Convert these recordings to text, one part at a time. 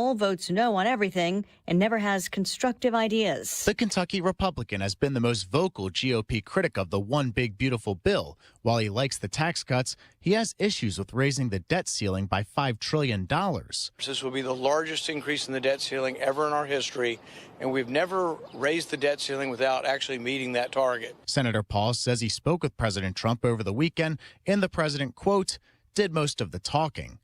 control, votes no on everything, and never has constructive ideas. The Kentucky Republican has been the most vocal GOP critic of the One Big Beautiful Bill. While he likes the tax cuts, he has issues with raising the debt ceiling by $5 trillion. This will be the largest increase in the debt ceiling ever in our history, and we've never raised the debt ceiling without actually meeting that target. Senator Paul says he spoke with President Trump over the weekend, and the president, quote, did most of the talking.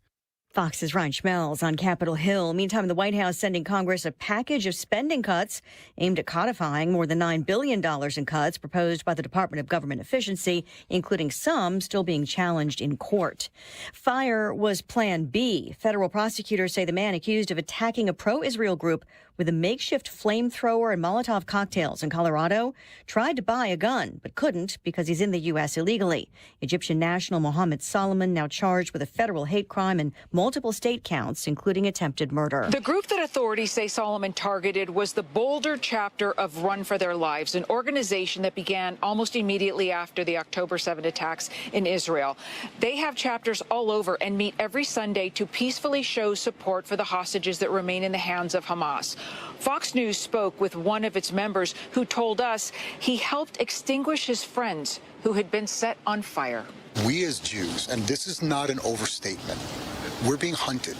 Fox's Ryan Schmelz on Capitol Hill. Meantime, the White House sending Congress a package of spending cuts aimed at codifying more than $9 billion in cuts proposed by the Department of Government Efficiency, including some still being challenged in court. Fire was Plan B. Federal prosecutors say the man accused of attacking a pro-Israel group with a makeshift flamethrower and Molotov cocktails in Colorado tried to buy a gun, but couldn't because he's in the U.S. illegally. Egyptian national Mohammed Solomon now charged with a federal hate crime and multiple state counts, including attempted murder. The group that authorities say Solomon targeted was the Boulder chapter of Run for Their Lives, an organization that began almost immediately after the October 7 attacks in Israel. They have chapters all over and meet every Sunday to peacefully show support for the hostages that remain in the hands of Hamas. Fox News spoke with one of its members who told us he helped extinguish his friends who had been set on fire. We as Jews, and this is not an overstatement, we're being hunted.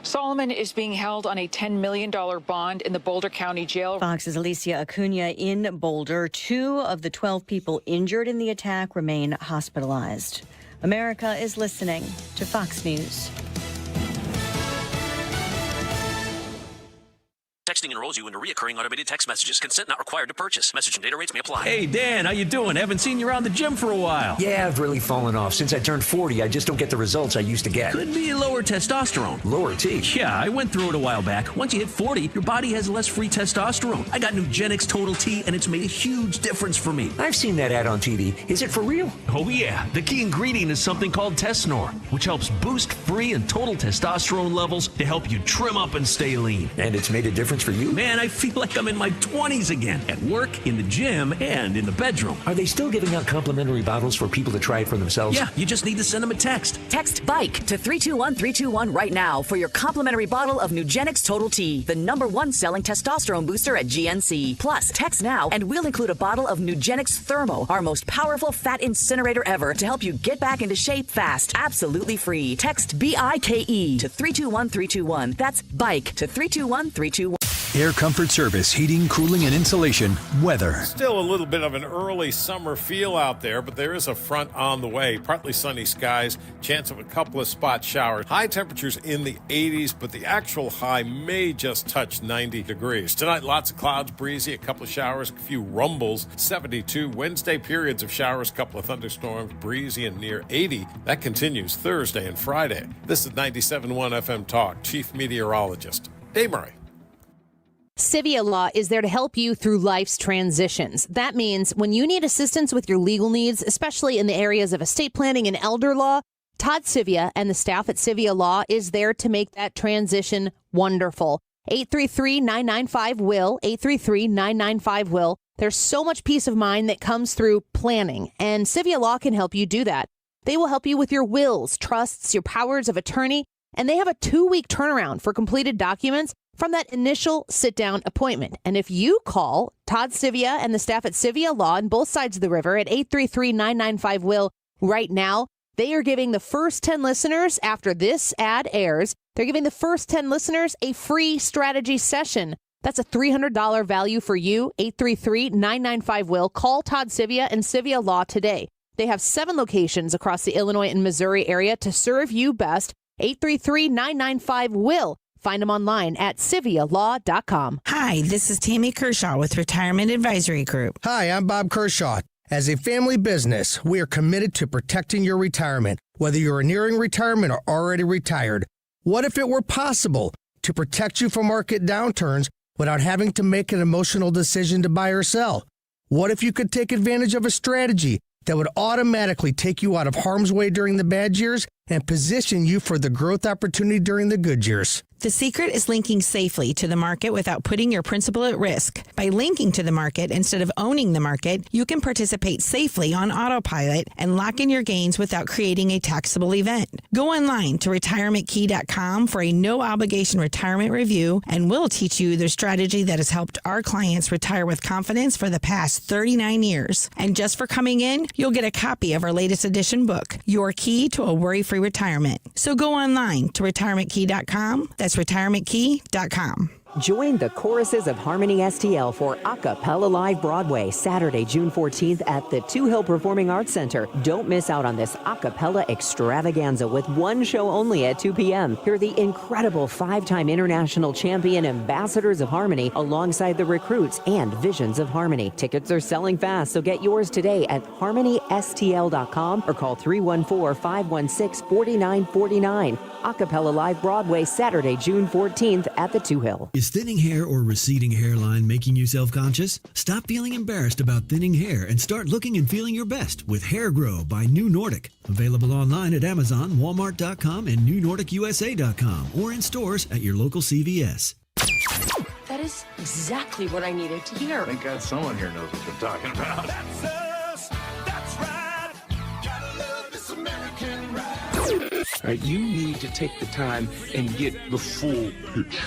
Solomon is being held on a $10 million bond in the Boulder County Jail. Fox's Alicia Acuna in Boulder. 2 of the 12 people injured in the attack remain hospitalized. America is listening to Fox News. Texting enrolls you into recurring automated text messages. Consent not required to purchase. Message and data rates may apply. Hey, Dan, how you doing? Haven't seen you around the gym for a while. Yeah, I've really fallen off. Since I turned 40, I just don't get the results I used to get. Could be lower testosterone. Lower T? Yeah, I went through it a while back. Once you hit 40, your body has less free testosterone. I got Nugenix Total T, and it's made a huge difference for me. I've seen that ad on TV. Is it for real? Oh, yeah. The key ingredient is something called Tesnor, which helps boost free and total testosterone levels to help you trim up and stay lean. And it's made a difference for you? Man, I feel like I'm in my 20s again, at work, in the gym, and in the bedroom. Are they still giving out complimentary bottles for people to try it for themselves? Yeah, you just need to send them a text. Text BIKE to 321-321 right now for your complimentary bottle of Nugenix Total T, the #1 selling testosterone booster at GNC. Plus, text now and we'll include a bottle of Nugenix Thermo, our most powerful fat incinerator ever, to help you get back into shape fast, absolutely free. Text BIKE to 321-321. That's BIKE to 321-321. Air Comfort Service, heating, cooling, and insulation. Weather. Still a little bit of an early summer feel out there, but there is a front on the way. Partly sunny skies, chance of a couple of spot showers. High temperatures in the 80s, but the actual high may just touch 90 degrees. Tonight, lots of clouds, breezy, a couple of showers, a few rumbles. 72. Wednesday, periods of showers, a couple of thunderstorms, breezy and near 80. That continues Thursday and Friday. This is 97.1 FM Talk. Chief Meteorologist Dave Murray. Civia Law is there to help you through life's transitions. That means when you need assistance with your legal needs, especially in the areas of estate planning and elder law, Todd Civia and the staff at Civia Law is there to make that transition wonderful. 833-995-WILL, 833-995-WILL. There's so much peace of mind that comes through planning, and Civia Law can help you do that. They will help you with your wills, trusts, your powers of attorney, and they have a 2-week turnaround for completed documents from that initial sit-down appointment. And if you call Todd Civia and the staff at Civia Law on both sides of the river at 833-995-WILL right now, they are giving the first 10 listeners, after this ad airs, they're giving the first 10 listeners a free strategy session. That's a $300 value for you, 833-995-WILL. Call Todd Civia and Civia Law today. They have 7 locations across the Illinois and Missouri area to serve you best. 833-995-WILL. Find them online at civialaw.com. Hi, this is Tammy Kershaw with Retirement Advisory Group. Hi, I'm Bob Kershaw. As a family business, we are committed to protecting your retirement, whether you're nearing retirement or already retired. What if it were possible to protect you from market downturns without having to make an emotional decision to buy or sell? What if you could take advantage of a strategy that would automatically take you out of harm's way during the bad years and position you for the growth opportunity during the good years? The secret is linking safely to the market without putting your principal at risk. By linking to the market instead of owning the market, you can participate safely on autopilot and lock in your gains without creating a taxable event. Go online to retirementkey.com for a no-obligation retirement review, and we'll teach you the strategy that has helped our clients retire with confidence for the past 39 years. And just for coming in, you'll get a copy of our latest edition book, Your Key to a Worry-Free Retirement. So go online to retirementkey.com. That's retirementkey.com. Join the choruses of Harmony STL for Acapella Live Broadway, Saturday, June 14th at the Two Hill Performing Arts Center. Don't miss out on this acapella extravaganza with one show only at 2 p.m. Hear the incredible 5-time international champion ambassadors of Harmony alongside the recruits and visions of Harmony. Tickets are selling fast, so get yours today at harmonystl.com or call 314-516-4949. Acapella Live Broadway, Saturday, June 14th at the Two Hill. Is thinning hair or receding hairline making you self-conscious? Stop feeling embarrassed about thinning hair and start looking and feeling your best with Hair Grow by New Nordic. Available online at Amazon, Walmart.com, and NewNordicUSA.com, or in stores at your local CVS. That is exactly what I needed to hear. Thank God someone here knows what they're talking about. That's us. That's right. Gotta love this American ride. All right, you need to take the time and get the full picture.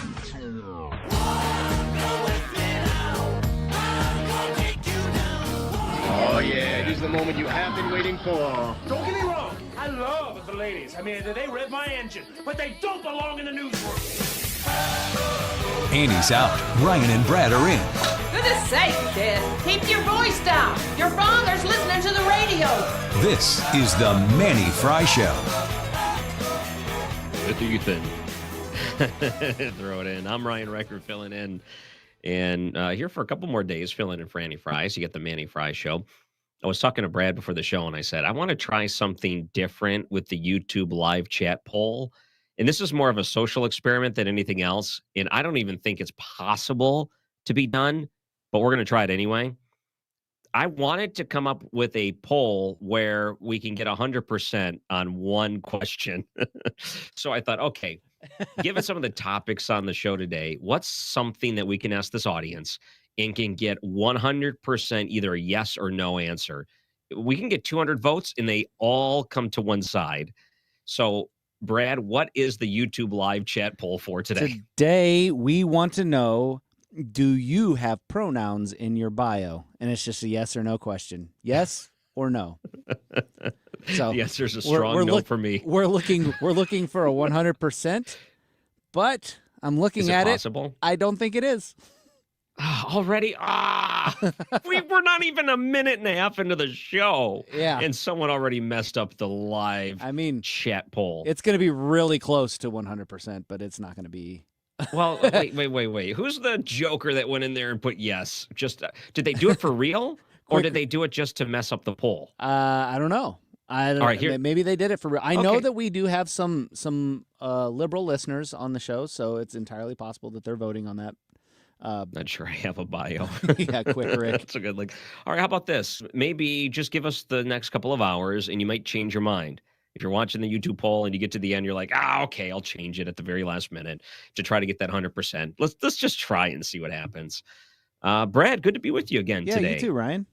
Oh, yeah, here's the moment you have been waiting for. Don't get me wrong, I love the ladies. I mean, they rev my engine, but they don't belong in the newsroom. Andy's out. Ryan and Brad are in. Goodness sake, kid. Keep your voice down. Your father's listening to the radio. This is the Manny Fry Show. What do you think? Throw it in. I'm Ryan Recker filling in. And here for a couple more days, filling in for Andy Fry. So you get the Manny Fry Show. I was talking to Brad before the show, and I said, I want to try something different with the YouTube live chat poll. And this is more of a social experiment than anything else. And I don't even think it's possible to be done, but we're going to try it anyway. I wanted to come up with a poll where we can get 100% on one question. So I thought, okay, given some of the topics on the show today, what's something that we can ask this audience and can get 100% either a yes or no answer? We can get 200 votes and they all come to one side. So, Brad, what is the YouTube live chat poll for today? Today, we want to know, do you have pronouns in your bio? And it's just a yes or no question. Yes or no? So the answer's a strong no for me. We're looking for a 100%, but I'm looking at possible? I don't think it is. Already? We're not even a minute and a half into the show. Yeah. And someone already messed up the live chat poll. It's going to be really close to 100%, but it's not going to be. Well, wait. Who's the joker that went in there and put yes? Just did they do it for real? Or did they do it just to mess up the poll? I don't know. All right, maybe they did it for real. I know that we do have some liberal listeners on the show, so it's entirely possible that they're voting on that. Not sure I have a bio. Yeah, quick, Rick. That's a good link. All right, how about this? Maybe just give us the next couple of hours, and you might change your mind. If you're watching the YouTube poll and you get to the end, you're like, okay, I'll change it at the very last minute to try to get that 100%. Let's just try and see what happens. Brad, good to be with you again today. Yeah, you too, Ryan.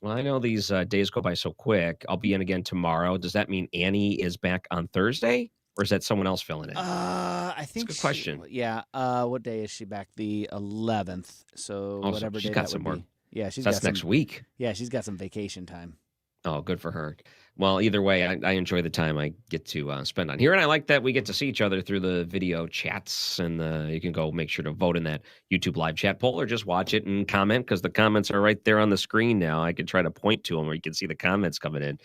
Well, I know these days go by so quick. I'll be in again tomorrow. Does that mean Annie is back on Thursday? Or is that someone else filling in? I think that's a good question. Yeah. What day is she back? The 11th. So whatever she's day got that some would more. be. Yeah, That's next week. Yeah, she's got some vacation time. Oh, good for her. Well, either way, I enjoy the time I get to spend on here. And I like that we get to see each other through the video chats. And you can go make sure to vote in that YouTube live chat poll or just watch it and comment because the comments are right there on the screen now. I can try to point to them where you can see the comments coming in.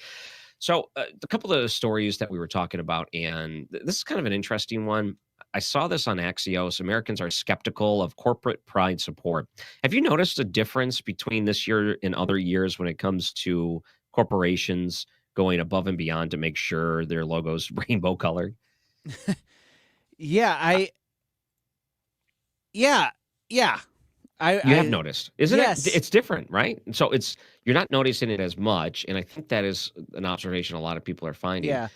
So a couple of stories that we were talking about, and this is kind of an interesting one. I saw this on Axios. Americans are skeptical of corporate pride support. Have you noticed a difference between this year and other years when it comes to corporations going above and beyond to make sure their logo's rainbow colored? Yeah. You have noticed, isn't yes. it? It's different, right? And so you're not noticing it as much, and I think that is an observation a lot of people are finding. Yeah.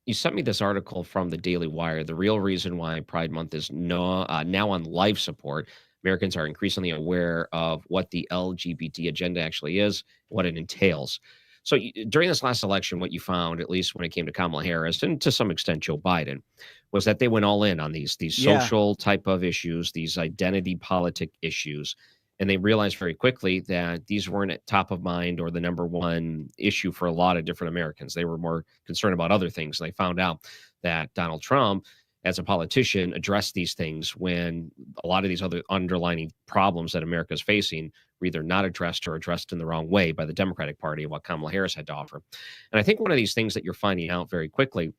You sent me this article from the Daily Wire. The real reason why Pride Month is now on life support. Americans are increasingly aware of what the LGBT agenda actually is, what it entails. So during this last election, what you found, at least when it came to Kamala Harris and to some extent Joe Biden, was that they went all in on these Yeah. social type of issues, these identity politic issues. And they realized very quickly that these weren't at top of mind or the number one issue for a lot of different Americans. They were more concerned about other things. And they found out that Donald Trump, as a politician, addressed these things when a lot of these other underlying problems that America is facing were either not addressed or addressed in the wrong way by the Democratic Party and what Kamala Harris had to offer. And I think one of these things that you're finding out very quickly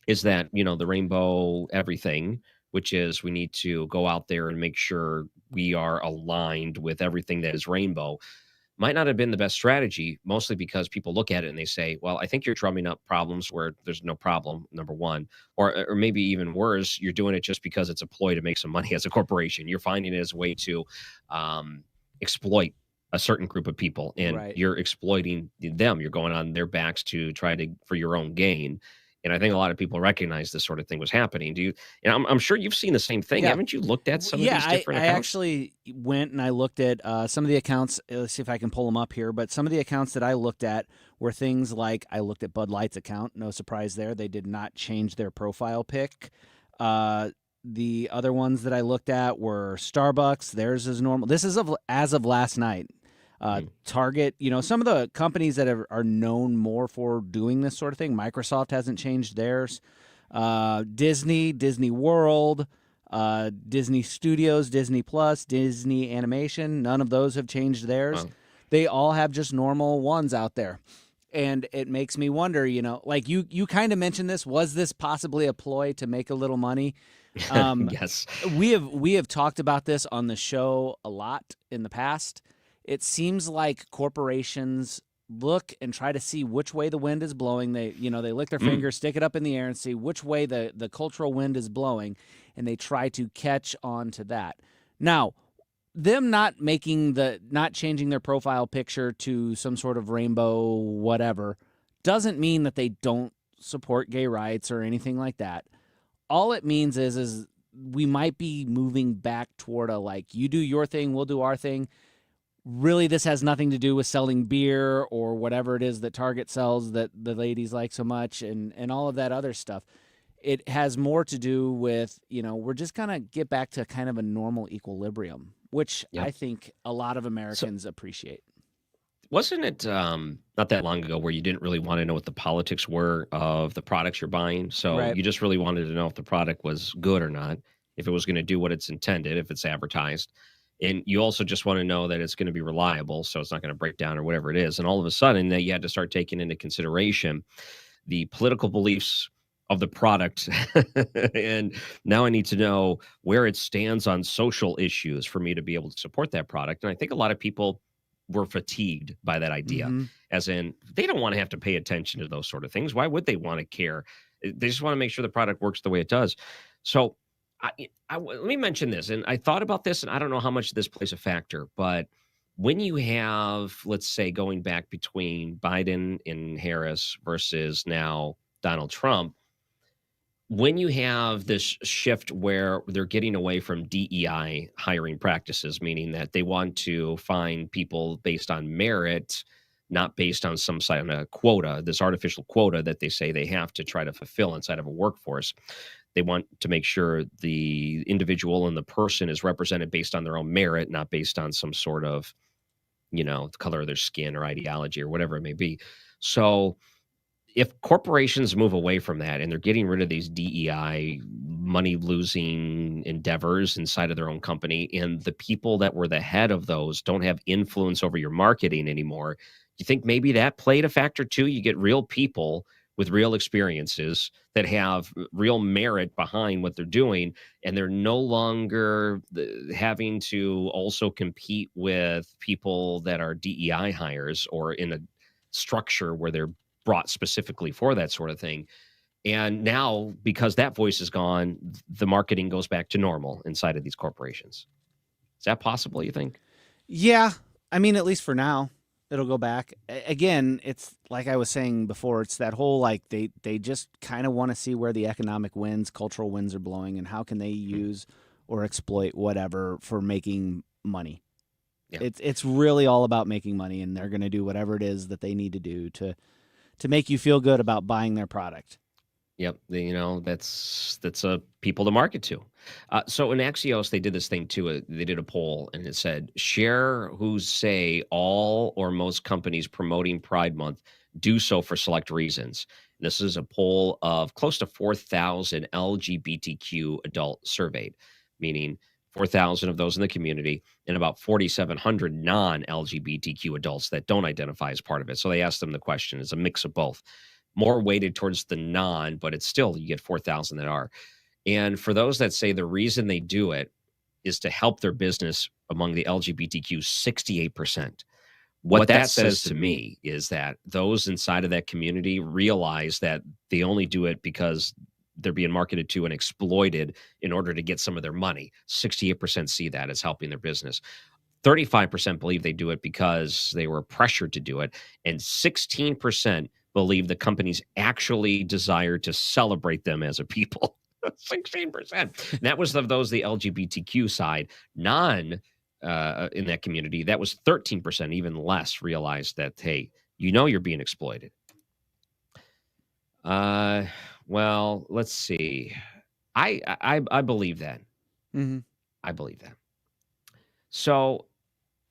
is that, the rainbow everything, which is we need to go out there and make sure we are aligned with everything that is rainbow, might not have been the best strategy, mostly because people look at it and they say, well, I think you're drumming up problems where there's no problem, number one. Or maybe even worse, you're doing it just because it's a ploy to make some money as a corporation. You're finding it as a way to exploit a certain group of people, and Right. you're exploiting them. You're going on their backs to try to for your own gain. And I think a lot of people recognize this sort of thing was happening. Do you? And I'm sure you've seen the same thing. Yeah. Haven't you looked at some of these different I accounts? actually went and I looked at some of the accounts. Let's see if I can pull them up here. But some of the accounts that I looked at were things like I looked at Bud Light's account. No surprise there. They did not change their profile pic. The other ones that I looked at were Starbucks. Theirs is normal. This is as of last night. Target, some of the companies that are known more for doing this sort of thing. Microsoft hasn't changed theirs. Disney World, Disney Studios, Disney Plus, Disney Animation. None of those have changed theirs. Wow. They all have just normal ones out there. And it makes me wonder, like you kind of mentioned this. Was this possibly a ploy to make a little money? Yes. We have talked about this on the show a lot in the past. It seems like corporations look and try to see which way the wind is blowing. They lick their fingers, stick it up in the air, and see which way the cultural wind is blowing, and they try to catch on to that. Now, them not changing their profile picture to some sort of rainbow whatever doesn't mean that they don't support gay rights or anything like that. All it means is we might be moving back toward you do your thing, we'll do our thing. Really, this has nothing to do with selling beer or whatever it is that Target sells that the ladies like so much and all of that other stuff. It has more to do with, we're just going to get back to kind of a normal equilibrium, which I think a lot of Americans appreciate. Wasn't it not that long ago where you didn't really want to know what the politics were of the products you're buying? So Right. you just really wanted to know if the product was good or not, if it was going to do what it's intended, if it's advertised. And you also just want to know that it's going to be reliable, so it's not going to break down or whatever it is. And all of a sudden, that you had to start taking into consideration the political beliefs of the product. And now I need to know where it stands on social issues for me to be able to support that product. And I think a lot of people were fatigued by that idea, as in they don't want to have to pay attention to those sort of things. Why would they want to care? They just want to make sure the product works the way it does. So let me mention this, and I thought about this, and I don't know how much this plays a factor, but when you have, let's say, going back between Biden and Harris versus now Donald Trump, when you have this shift where they're getting away from DEI hiring practices, meaning that they want to find people based on merit, not based on some kind of quota, this artificial quota that they say they have to try to fulfill inside of a workforce. They want to make sure the individual and the person is represented based on their own merit, not based on some sort of, the color of their skin or ideology or whatever it may be. So if corporations move away from that and they're getting rid of these DEI money-losing endeavors inside of their own company, and the people that were the head of those don't have influence over your marketing anymore, do you think maybe that played a factor too? You get real people with real experiences that have real merit behind what they're doing, and they're no longer having to also compete with people that are DEI hires or in a structure where they're brought specifically for that sort of thing. And now, because that voice is gone, the marketing goes back to normal inside of these corporations. Is that possible, you think? Yeah. I mean, at least for now, it'll go back. Again, it's like I was saying before, it's that whole like they just kind of want to see where the economic winds, cultural winds are blowing and how can they use or exploit whatever for making money. Yeah. It's really all about making money, and they're going to do whatever it is that they need to do to make you feel good about buying their product. Yep, that's people to market to. So in Axios, they did this thing too. They did a poll, and it said, "Share who say all or most companies promoting Pride Month do so for select reasons." This is a poll of close to 4,000 LGBTQ adult surveyed, meaning 4,000 of those in the community, and about 4,700 non-LGBTQ adults that don't identify as part of it. So they asked them the question. It's a mix of both. More weighted towards the non, but it's still, you get 4,000 that are. And for those that say the reason they do it is to help their business among the LGBTQ, 68%. What that says to me is that those inside of that community realize that they only do it because they're being marketed to and exploited in order to get some of their money. 68% see that as helping their business. 35% believe they do it because they were pressured to do it. And 16% believe the companies actually desire to celebrate them as a people. 16%. And that was of those, the LGBTQ side. In that community, that was 13%, even less, realized that, hey, you're being exploited. Well, let's see. I believe that. Mm-hmm. I believe that. So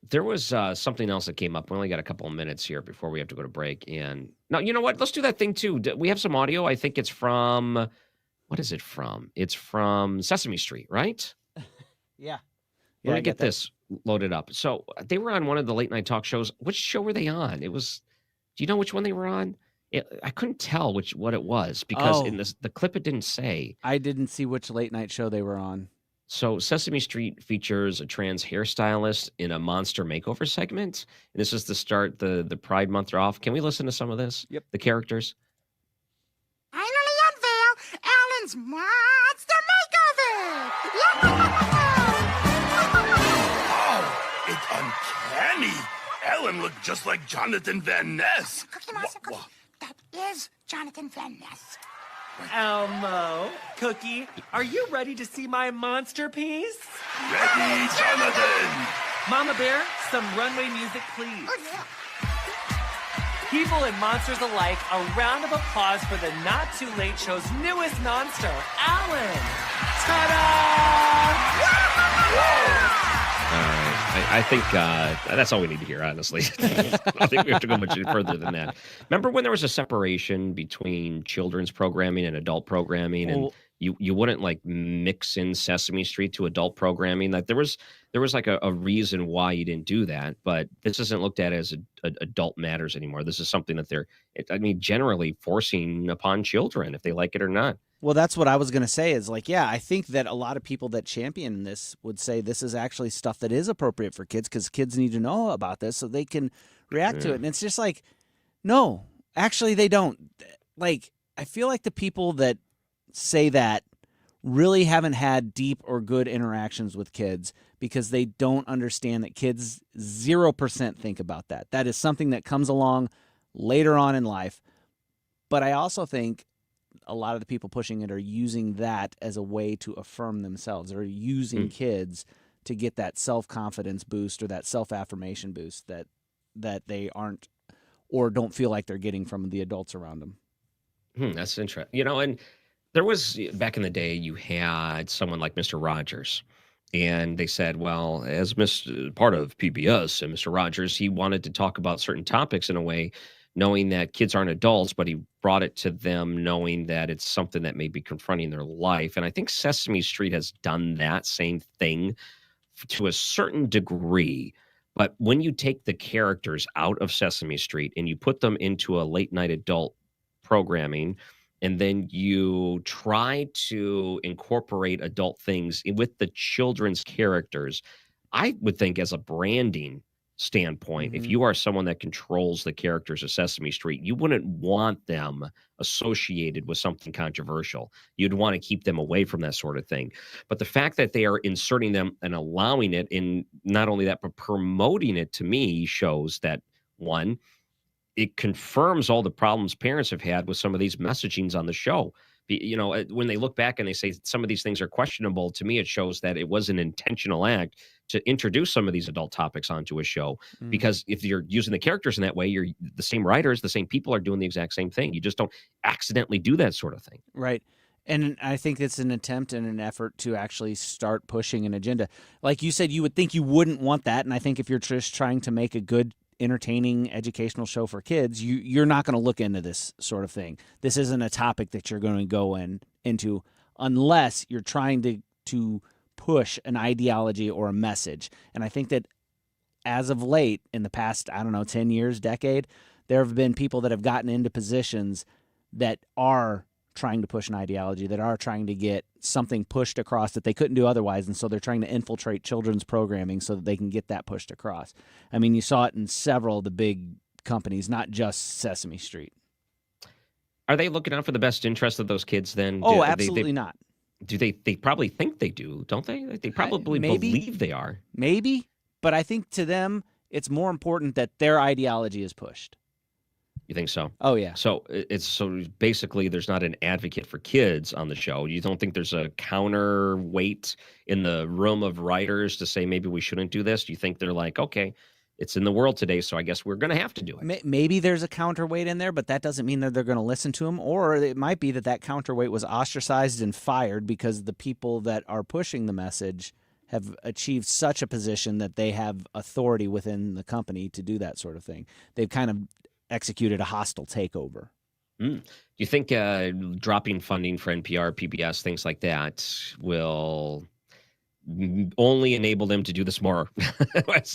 there was something else that came up. We only got a couple of minutes here before we have to go to break. And no, you know what? Let's do that thing too. We have some audio. I think it's from, what is it from? It's from Sesame Street, right? Yeah. Let me get this loaded up. So they were on one of the late night talk shows. Which show were they on? Do you know which one they were on? I couldn't tell what it was because in the clip it didn't say. I didn't see which late night show they were on. So Sesame Street features a trans hairstylist in a monster makeover segment. And this is to start the Pride Month off. Can we listen to some of this? Yep. The characters. Finally unveil Alan's monster makeover! Wow, it's uncanny. Ellen looked just like Jonathan Van Ness. Cookie Monster Cookie. That is Jonathan Van Ness. Elmo, Cookie, are you ready to see my monster piece? Ready, Jonathan! Mama Bear, some runway music, please. Oh, yeah. People and monsters alike, a round of applause for the Not Too Late Show's newest monster, Alan. Ta-da! All right. I think that's all we need to hear, honestly. I think we have to go much further than that. Remember when there was a separation between children's programming and adult programming, and you wouldn't like mix in Sesame Street to adult programming? Like there was like a reason why you didn't do that, but this isn't looked at as adult matters anymore. This is something that they're generally forcing upon children if they like it or not. Well, that's what I was going to say is like, yeah, I think that a lot of people that champion this would say this is actually stuff that is appropriate for kids because kids need to know about this so they can react to it. And it's just like, no, actually they don't. Like, I feel like the people that say that really haven't had deep or good interactions with kids because they don't understand that kids 0% think about that. That is something that comes along later on in life. But I also think a lot of the people pushing it are using that as a way to affirm themselves or using kids to get that self-confidence boost or that self-affirmation boost that they aren't or don't feel like they're getting from the adults around them. That's interesting. And there was, back in the day, you had someone like Mr. Rogers. And they said, well, as part of PBS and Mr. Rogers, he wanted to talk about certain topics in a way knowing that kids aren't adults, but he brought it to them knowing that it's something that may be confronting their life. And I think Sesame Street has done that same thing to a certain degree. But when you take the characters out of Sesame Street and you put them into a late night adult programming, and then you try to incorporate adult things with the children's characters, I would think as a branding standpoint, if you are someone that controls the characters of Sesame Street, you wouldn't want them associated with something controversial. You'd want to keep them away from that sort of thing. But the fact that they are inserting them and allowing it in, not only that, but promoting it, to me shows that, one, it confirms all the problems parents have had with some of these messagings on the show. When they look back and they say some of these things are questionable, to me, it shows that it was an intentional act to introduce some of these adult topics onto a show. Because if you're using the characters in that way, you're the same writers, the same people are doing the exact same thing. You just don't accidentally do that sort of thing. Right. And I think it's an attempt and an effort to actually start pushing an agenda. Like you said, you would think you wouldn't want that. And I think if you're just trying to make a good, entertaining educational show for kids, you're not going to look into this sort of thing. This isn't a topic that you're going to go into unless you're trying to push an ideology or a message. And I think that as of late, in the past, 10 years, decade, there have been people that have gotten into positions that are trying to push an ideology, that are trying to get something pushed across that they couldn't do otherwise, and so they're trying to infiltrate children's programming so that they can get that pushed across. I mean, you saw it in several of the big companies, not just Sesame Street. Are they looking out for the best interest of those kids then? Oh, absolutely not. Do they probably think they do, don't they? They probably believe they are. Maybe, but I think to them, it's more important that their ideology is pushed. You think so? Oh, yeah. So basically there's not an advocate for kids on the show. You don't think there's a counterweight in the room of writers to say maybe we shouldn't do this? Do you think they're like, okay, it's in the world today, so I guess we're going to have to do it? Maybe there's a counterweight in there, but that doesn't mean that they're going to listen to him. Or it might be that counterweight was ostracized and fired because the people that are pushing the message have achieved such a position that they have authority within the company to do that sort of thing. They've kind of executed a hostile takeover. Do you think dropping funding for NPR, PBS, things like that will only enable them to do this more?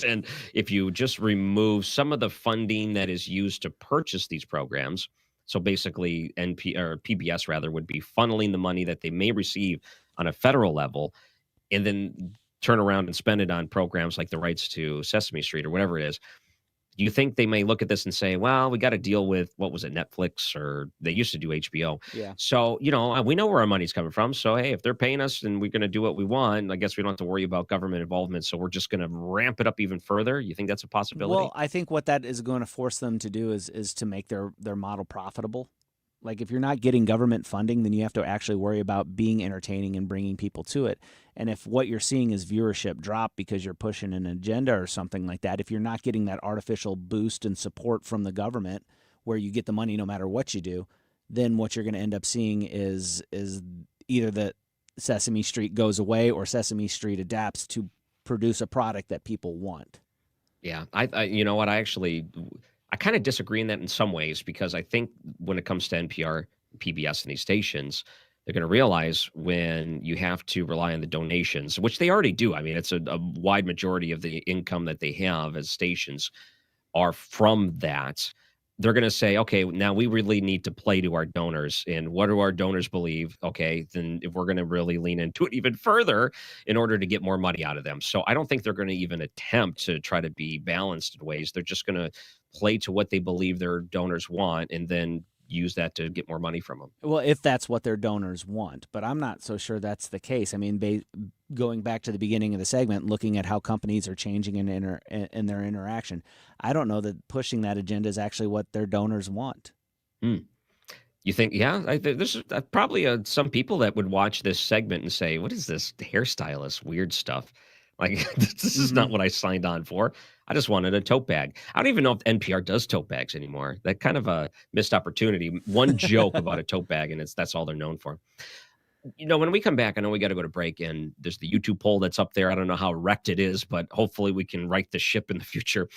And if you just remove some of the funding that is used to purchase these programs, so basically PBS rather would be funneling the money that they may receive on a federal level and then turn around and spend it on programs like the rights to Sesame Street or whatever it is. Do you think they may look at this and say, well, we got to deal with, what was it, Netflix, or they used to do HBO. Yeah. So, we know where our money's coming from. So, hey, if they're paying us and we're going to do what we want, I guess we don't have to worry about government involvement. So we're just going to ramp it up even further. You think that's a possibility? Well, I think what that is going to force them to do is to make their model profitable. Like, if you're not getting government funding, then you have to actually worry about being entertaining and bringing people to it. And if what you're seeing is viewership drop because you're pushing an agenda or something like that, if you're not getting that artificial boost and support from the government where you get the money no matter what you do, then what you're going to end up seeing is either that Sesame Street goes away or Sesame Street adapts to produce a product that people want. Yeah. I you know what? I kind of disagree in that in some ways, because I think when it comes to NPR, PBS, and these stations, they're going to realize when you have to rely on the donations, which they already do. I mean, it's a wide majority of the income that they have as stations are from that. They're going to say, okay, now we really need to play to our donors. And what do our donors believe? Okay, then if we're going to really lean into it even further in order to get more money out of them. So I don't think they're going to even attempt to try to be balanced in ways. They're just going to play to what they believe their donors want and then use that to get more money from them. Well, if that's what their donors want, but I'm not so sure that's the case. I mean, going back to the beginning of the segment, looking at how companies are changing in their interaction, I don't know that pushing that agenda is actually what their donors want. You think, yeah, there's probably some people that would watch this segment and say, what is this hairstylist weird stuff? Like, this is not what I signed on for. I just wanted a tote bag. I don't even know if NPR does tote bags anymore. That kind of a missed opportunity. One joke about a tote bag, and that's all they're known for. When we come back, I know we got to go to break, and there's the YouTube poll that's up there. I don't know how wrecked it is, but hopefully we can right the ship in the future.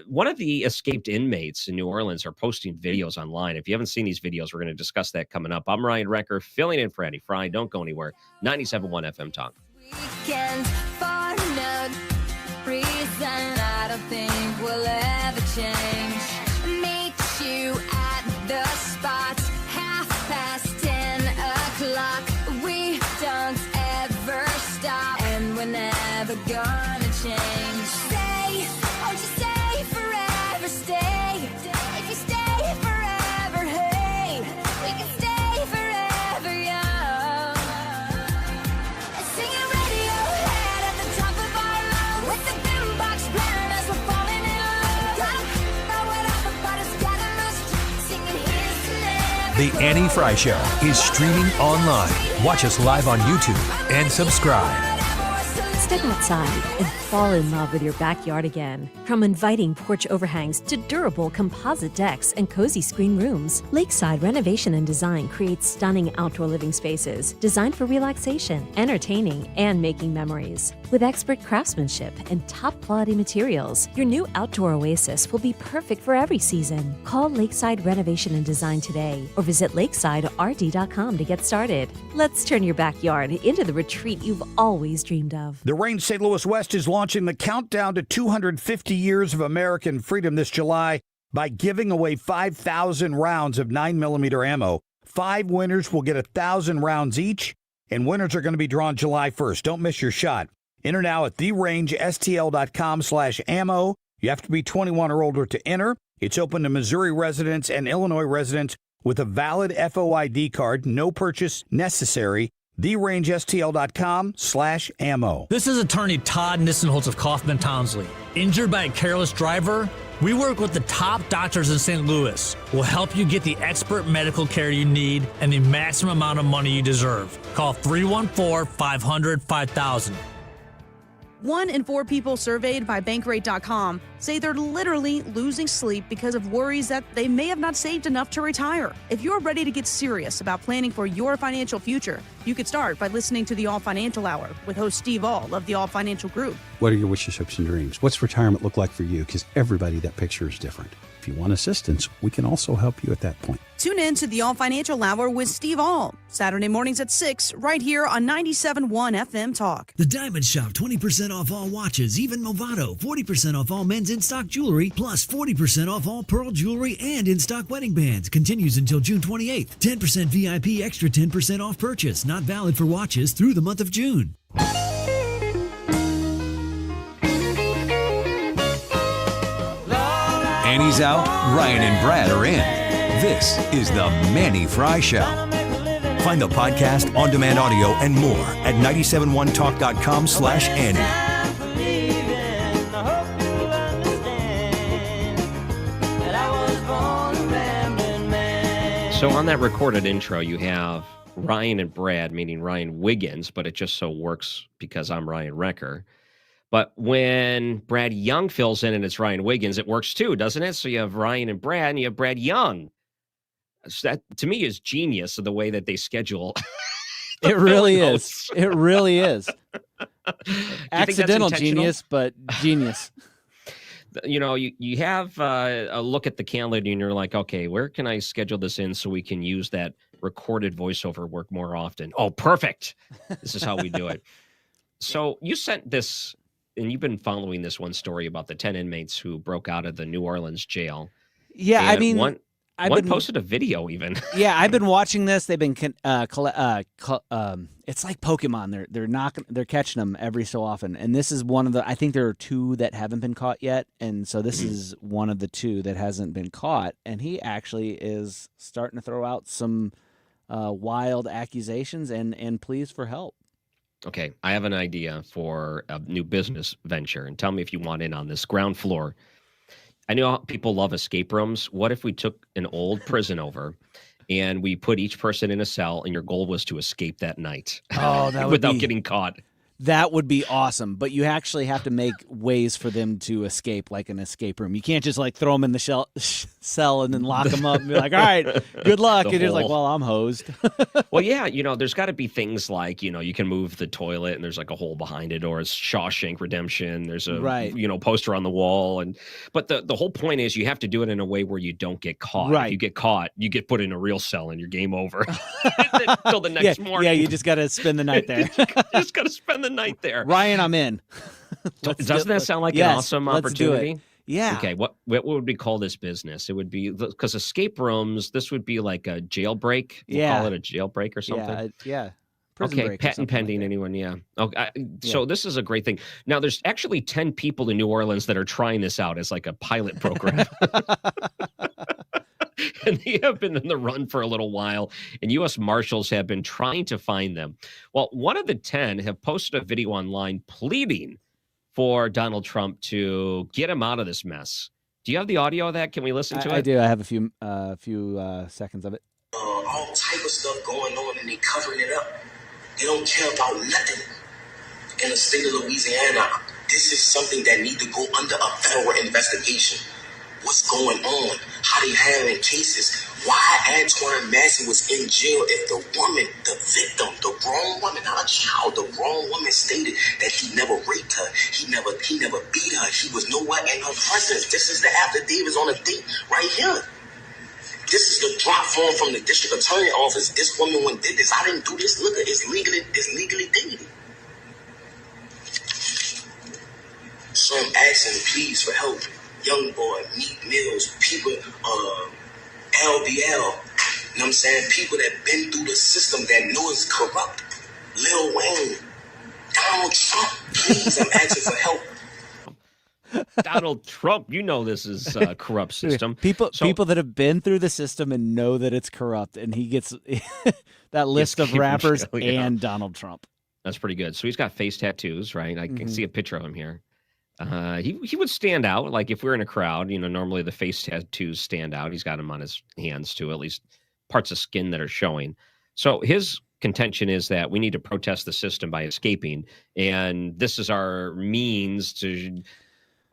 One of the escaped inmates in New Orleans are posting videos online. If you haven't seen these videos, we're going to discuss that coming up. I'm Ryan Recker, filling in for Andy Fry. Don't go anywhere. 97.1 FM Talk. Weekend for no reason, I don't think we'll ever change. Meet you at the spot, 10:30. We don't ever stop, and we're never gonna change. Say Won't you stay forever, stay? If you stay forever, hey, we can stay forever young. Singing Radiohead at the top of our lungs, with the boombox blaring as we're falling in love. Gotta throw it up about us, gather us, singing here's to never. The Annie Fry Show is streaming online. Watch us live on YouTube and subscribe. Step outside and fall in love with your backyard again. From inviting porch overhangs to durable composite decks and cozy screen rooms, Lakeside Renovation and Design creates stunning outdoor living spaces designed for relaxation, entertaining, and making memories. With expert craftsmanship and top-quality materials, your new outdoor oasis will be perfect for every season. Call Lakeside Renovation and Design today or visit lakesiderd.com to get started. Let's turn your backyard into the retreat you've always dreamed of. The Range St. Louis West is launching the countdown to 250 years of American freedom this July by giving away 5,000 rounds of 9mm ammo. 5 winners will get 1,000 rounds each, and winners are going to be drawn July 1st. Don't miss your shot. Enter now at therangestl.com/ammo. You have to be 21 or older to enter. It's open to Missouri residents and Illinois residents with a valid FOID card. No purchase necessary. therangestl.com/ammo. This is attorney Todd Nissenholtz of Kaufman Townsley. Injured by a careless driver? We work with the top doctors in St. Louis. We'll help you get the expert medical care you need and the maximum amount of money you deserve. Call 314-500-5000. 1 in 4 people surveyed by Bankrate.com say they're literally losing sleep because of worries that they may have not saved enough to retire. If you're ready to get serious about planning for your financial future, you could start by listening to the All Financial Hour with host Steve All of the All Financial Group. What are your wishes, hopes, and dreams? What's retirement look like for you? Because everybody, that picture is different. If you want assistance, we can also help you at that point. Tune in to the All Financial Hour with Steve All, Saturday mornings at 6, right here on 97.1 FM Talk. The Diamond Shop, 20% off all watches, even Movado, 40% off all men's in-stock jewelry, plus 40% off all pearl jewelry and in-stock wedding bands. Continues until June 28th. 10% VIP, extra 10% off purchase. Not valid for watches through the month of June. Annie's out, Ryan and Brad are in. This is the Manny Fry Show. Find the podcast, on-demand audio, and more at 971talk.com/Annie. So on that recorded intro, you have Ryan and Brad, meaning Ryan Wiggins, but it just so works because I'm Ryan Recker. But when Brad Young fills in and it's Ryan Wiggins, it works too, doesn't it? So you have Ryan and Brad, and you have Brad Young. So that, to me, is genius of the way that they schedule. It really is. It really is. Accidental intentional? genius, but genius. You know, you have a look at the calendar and you're like, okay, where can I schedule this in so we can use that recorded voiceover work more often? Oh, perfect. This is how we do it. So you sent this, and you've been following this one story about the 10 inmates who broke out of the New Orleans jail. Yeah, And I mean, one been posted a video even. Yeah, I've been watching this. They've been it's like Pokemon. They're catching them every so often. And this is one of the, I think there are 2 that haven't been caught yet, and so this is one of the 2 that hasn't been caught. And he actually is starting to throw out some wild accusations and pleas for help. Okay, I have an idea for a new business venture, and tell me if you want in on this. Ground floor. I know people love escape rooms. What if we took an old prison over and we put each person in a cell, and your goal was to escape that night? Oh, that would without getting caught. That would be awesome, but you actually have to make ways for them to escape, like an escape room. You can't just like throw them in the cell and then lock them up and be like, all right, good luck. And it's like, well, I'm hosed. Well, yeah, there's got to be things like, you can move the toilet and there's like a hole behind it, or it's Shawshank Redemption. There's a, right. Poster on the wall. But the whole point is you have to do it in a way where you don't get caught. Right. If you get caught, you get put in a real cell and you're game over until the next morning. Yeah, you just got to spend the night there. You just got to spend the night there. Ryan, I'm in. Doesn't that sound like an awesome opportunity? Do it. Yeah. Okay, what would we call this business? It would be, because escape rooms, this would be like a jailbreak. We'll call it a jailbreak or something. Yeah. Prison Okay, Break or patent something like pending. that. Anyone? Yeah. Okay. So this is a great thing. Now, there's actually 10 people in New Orleans that are trying this out as like a pilot program. And they have been in the run for a little while, and U.S. Marshals have been trying to find them. Well, one of the 10 have posted a video online pleading for Donald Trump to get him out of this mess. Do you have the audio of that? Can we listen to it? I do. I have a few seconds of it. All type of stuff going on, and they covering it up. They don't care about nothing in the state of Louisiana. This is something that need to go under a federal investigation. What's going on? How they handling cases? Why Antoine Massey was in jail if the woman, the victim, the grown woman, not a child, the grown woman stated that he never raped her. He never beat her. He was nowhere in her presence. This is the affidavits on the date right here. This is the drop form from the district attorney office. This woman went did this. I didn't do this. Look, it's legally dated. So I'm asking, please, for help. Young Boy, Meek Mills, people, LBL, you know what I'm saying? People that been through the system that know it's corrupt. Lil Wayne, Donald Trump, please, I'm asking for help. Donald Trump, you know this is a corrupt system. People that have been through the system and know that it's corrupt, and he gets that list of rappers and Donald Trump. That's pretty good. So he's got face tattoos, right? I can see a picture of him here. He would stand out. Like if we're in a crowd, normally the face tattoos stand out. He's got them on his hands too, at least parts of skin that are showing. So his contention is that we need to protest the system by escaping. And this is our means to,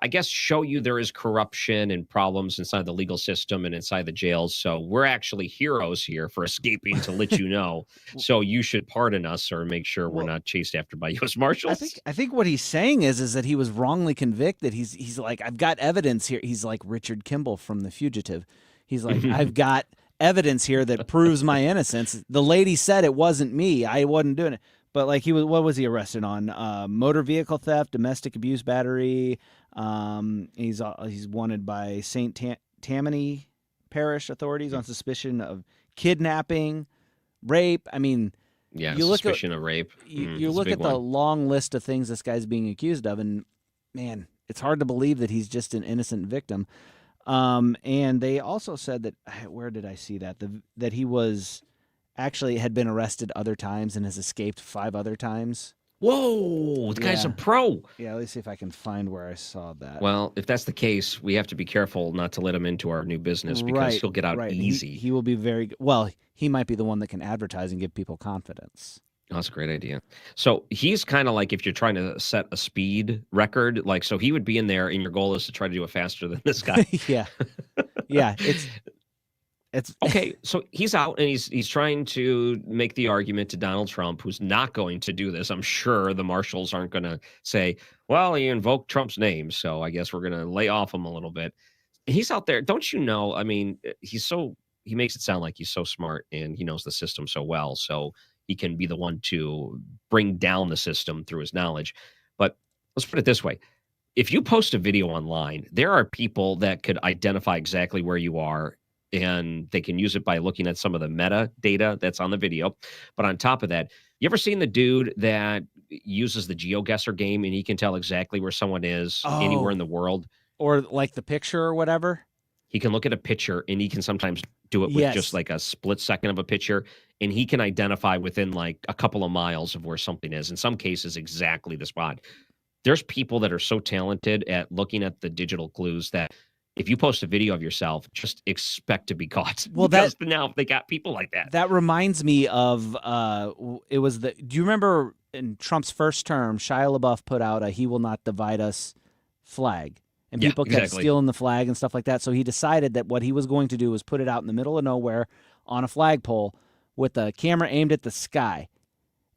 I guess, show you there is corruption and problems inside the legal system and inside the jails. So we're actually heroes here for escaping to let you know. So you should pardon us or make sure we're not chased after by U.S. Marshals. I think what he's saying is that he was wrongly convicted. He's like, I've got evidence here. He's like Richard Kimball from The Fugitive. He's like, I've got evidence here that proves my innocence. The lady said it wasn't me. I wasn't doing it. But like what was he arrested on? Motor vehicle theft, domestic abuse battery. He's wanted by St. Tammany Parish authorities on suspicion of kidnapping, rape. I mean, yeah, you look suspicion of rape. You look at the long list of things this guy's being accused of, and man, it's hard to believe that he's just an innocent victim. And they also said that, where did I see that? That he was actually had been arrested other times and has escaped 5 other times. Whoa, the guy's a pro. Yeah, let me see if I can find where I saw that. Well, if that's the case, we have to be careful not to let him into our new business because he'll get out easy. He will be very well. He might be the one that can advertise and give people confidence. Oh, that's a great idea. So he's kind of like if you're trying to set a speed record, like so he would be in there, and your goal is to try to do it faster than this guy. Yeah, it's okay. So he's out and he's trying to make the argument to Donald Trump, who's not going to do this. I'm sure the marshals aren't going to say, "Well, he invoked Trump's name, so I guess we're going to lay off him a little bit." He's out there, don't you know? I mean, he makes it sound like he's so smart and he knows the system so well, so he can be the one to bring down the system through his knowledge. But let's put it this way. If you post a video online, there are people that could identify exactly where you are, and they can use it by looking at some of the metadata that's on the video. But on top of that, you ever seen the dude that uses the GeoGuessr game and he can tell exactly where someone is anywhere in the world? Or like the picture or whatever? He can look at a picture and he can sometimes do it with just like a split second of a picture, and he can identify within like a couple of miles of where something is. In some cases, exactly the spot. There's people that are so talented at looking at the digital clues that if you post a video of yourself, just expect to be caught. Well, because now they got people like that. That reminds me of it was do you remember in Trump's first term, Shia LaBeouf put out a "He Will Not Divide Us" flag. And people kept stealing the flag and stuff like that. So he decided that what he was going to do was put it out in the middle of nowhere on a flagpole with a camera aimed at the sky.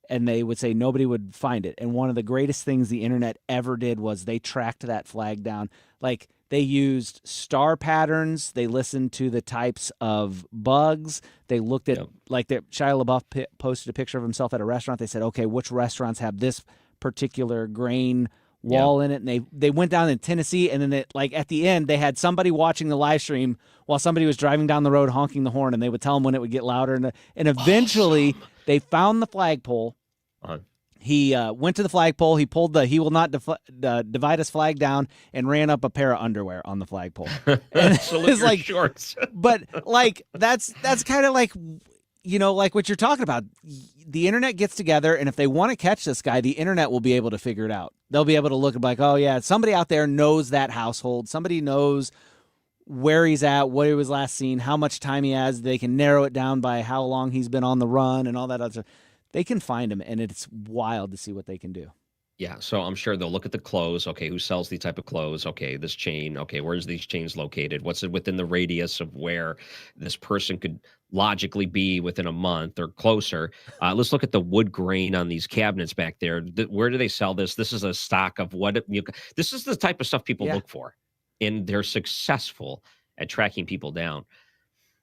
And they would say nobody would find it. And one of the greatest things the internet ever did was they tracked that flag down. Like they used star patterns. They listened to the types of bugs. They looked at Shia LaBeouf posted a picture of himself at a restaurant. They said, okay, which restaurants have this particular grain wall in it, and they went down in Tennessee, and then at the end they had somebody watching the live stream while somebody was driving down the road honking the horn, and they would tell them when it would get louder, and eventually they found the flagpole, He went to the flagpole. He pulled the "He will not divide us" flag down and ran up a pair of underwear on the flagpole. And Salute your shorts. But like that's kind of like, like what you're talking about. The internet gets together, and if they want to catch this guy, the internet will be able to figure it out. They'll be able to look and be like, oh yeah, somebody out there knows that household. Somebody knows where he's at, what he was last seen, how much time he has. They can narrow it down by how long he's been on the run and all that other stuff. They can find him, and it's wild to see what they can do. Yeah, so I'm sure they'll look at the clothes. Okay, who sells these type of clothes? Okay, this chain. Okay, where's these chains located? What's it within the radius of where this person could logically be within a month or closer? Let's look at the wood grain on these cabinets back there. Where do they sell this? This is a stock of what this is the type of stuff people look for, and they're successful at tracking people down.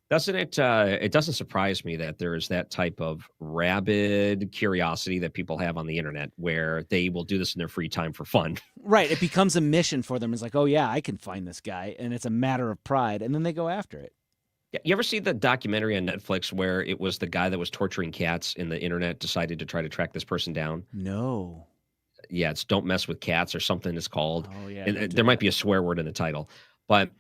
Doesn't it? It doesn't surprise me that there is that type of rabid curiosity that people have on the internet, where they will do this in their free time for fun. Right. It becomes a mission for them. It's like, oh yeah, I can find this guy, and it's a matter of pride, and then they go after it. Yeah, you ever see the documentary on Netflix where it was the guy that was torturing cats, and the internet decided to try to track this person down? No. Yeah, it's "Don't Mess with Cats" or something it's called. Oh yeah. And there might be a swear word in the title, but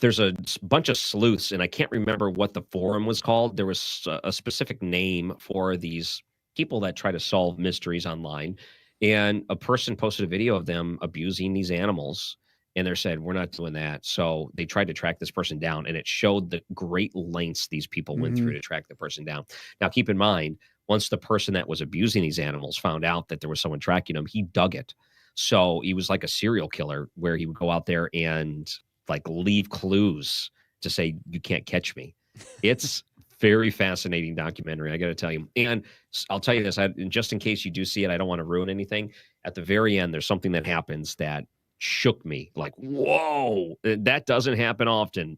there's a bunch of sleuths, and I can't remember what the forum was called. There was a specific name for these people that try to solve mysteries online, and a person posted a video of them abusing these animals, and they said, we're not doing that. So they tried to track this person down, and it showed the great lengths these people went through to track the person down. Now, keep in mind, once the person that was abusing these animals found out that there was someone tracking them, he dug it. So he was like a serial killer, where he would go out there and like leave clues to say, you can't catch me. It's very fascinating documentary, I got to tell you. And I'll tell you this, just in case you do see it, I don't want to ruin anything. At the very end, there's something that happens that shook me. Like, whoa, that doesn't happen often.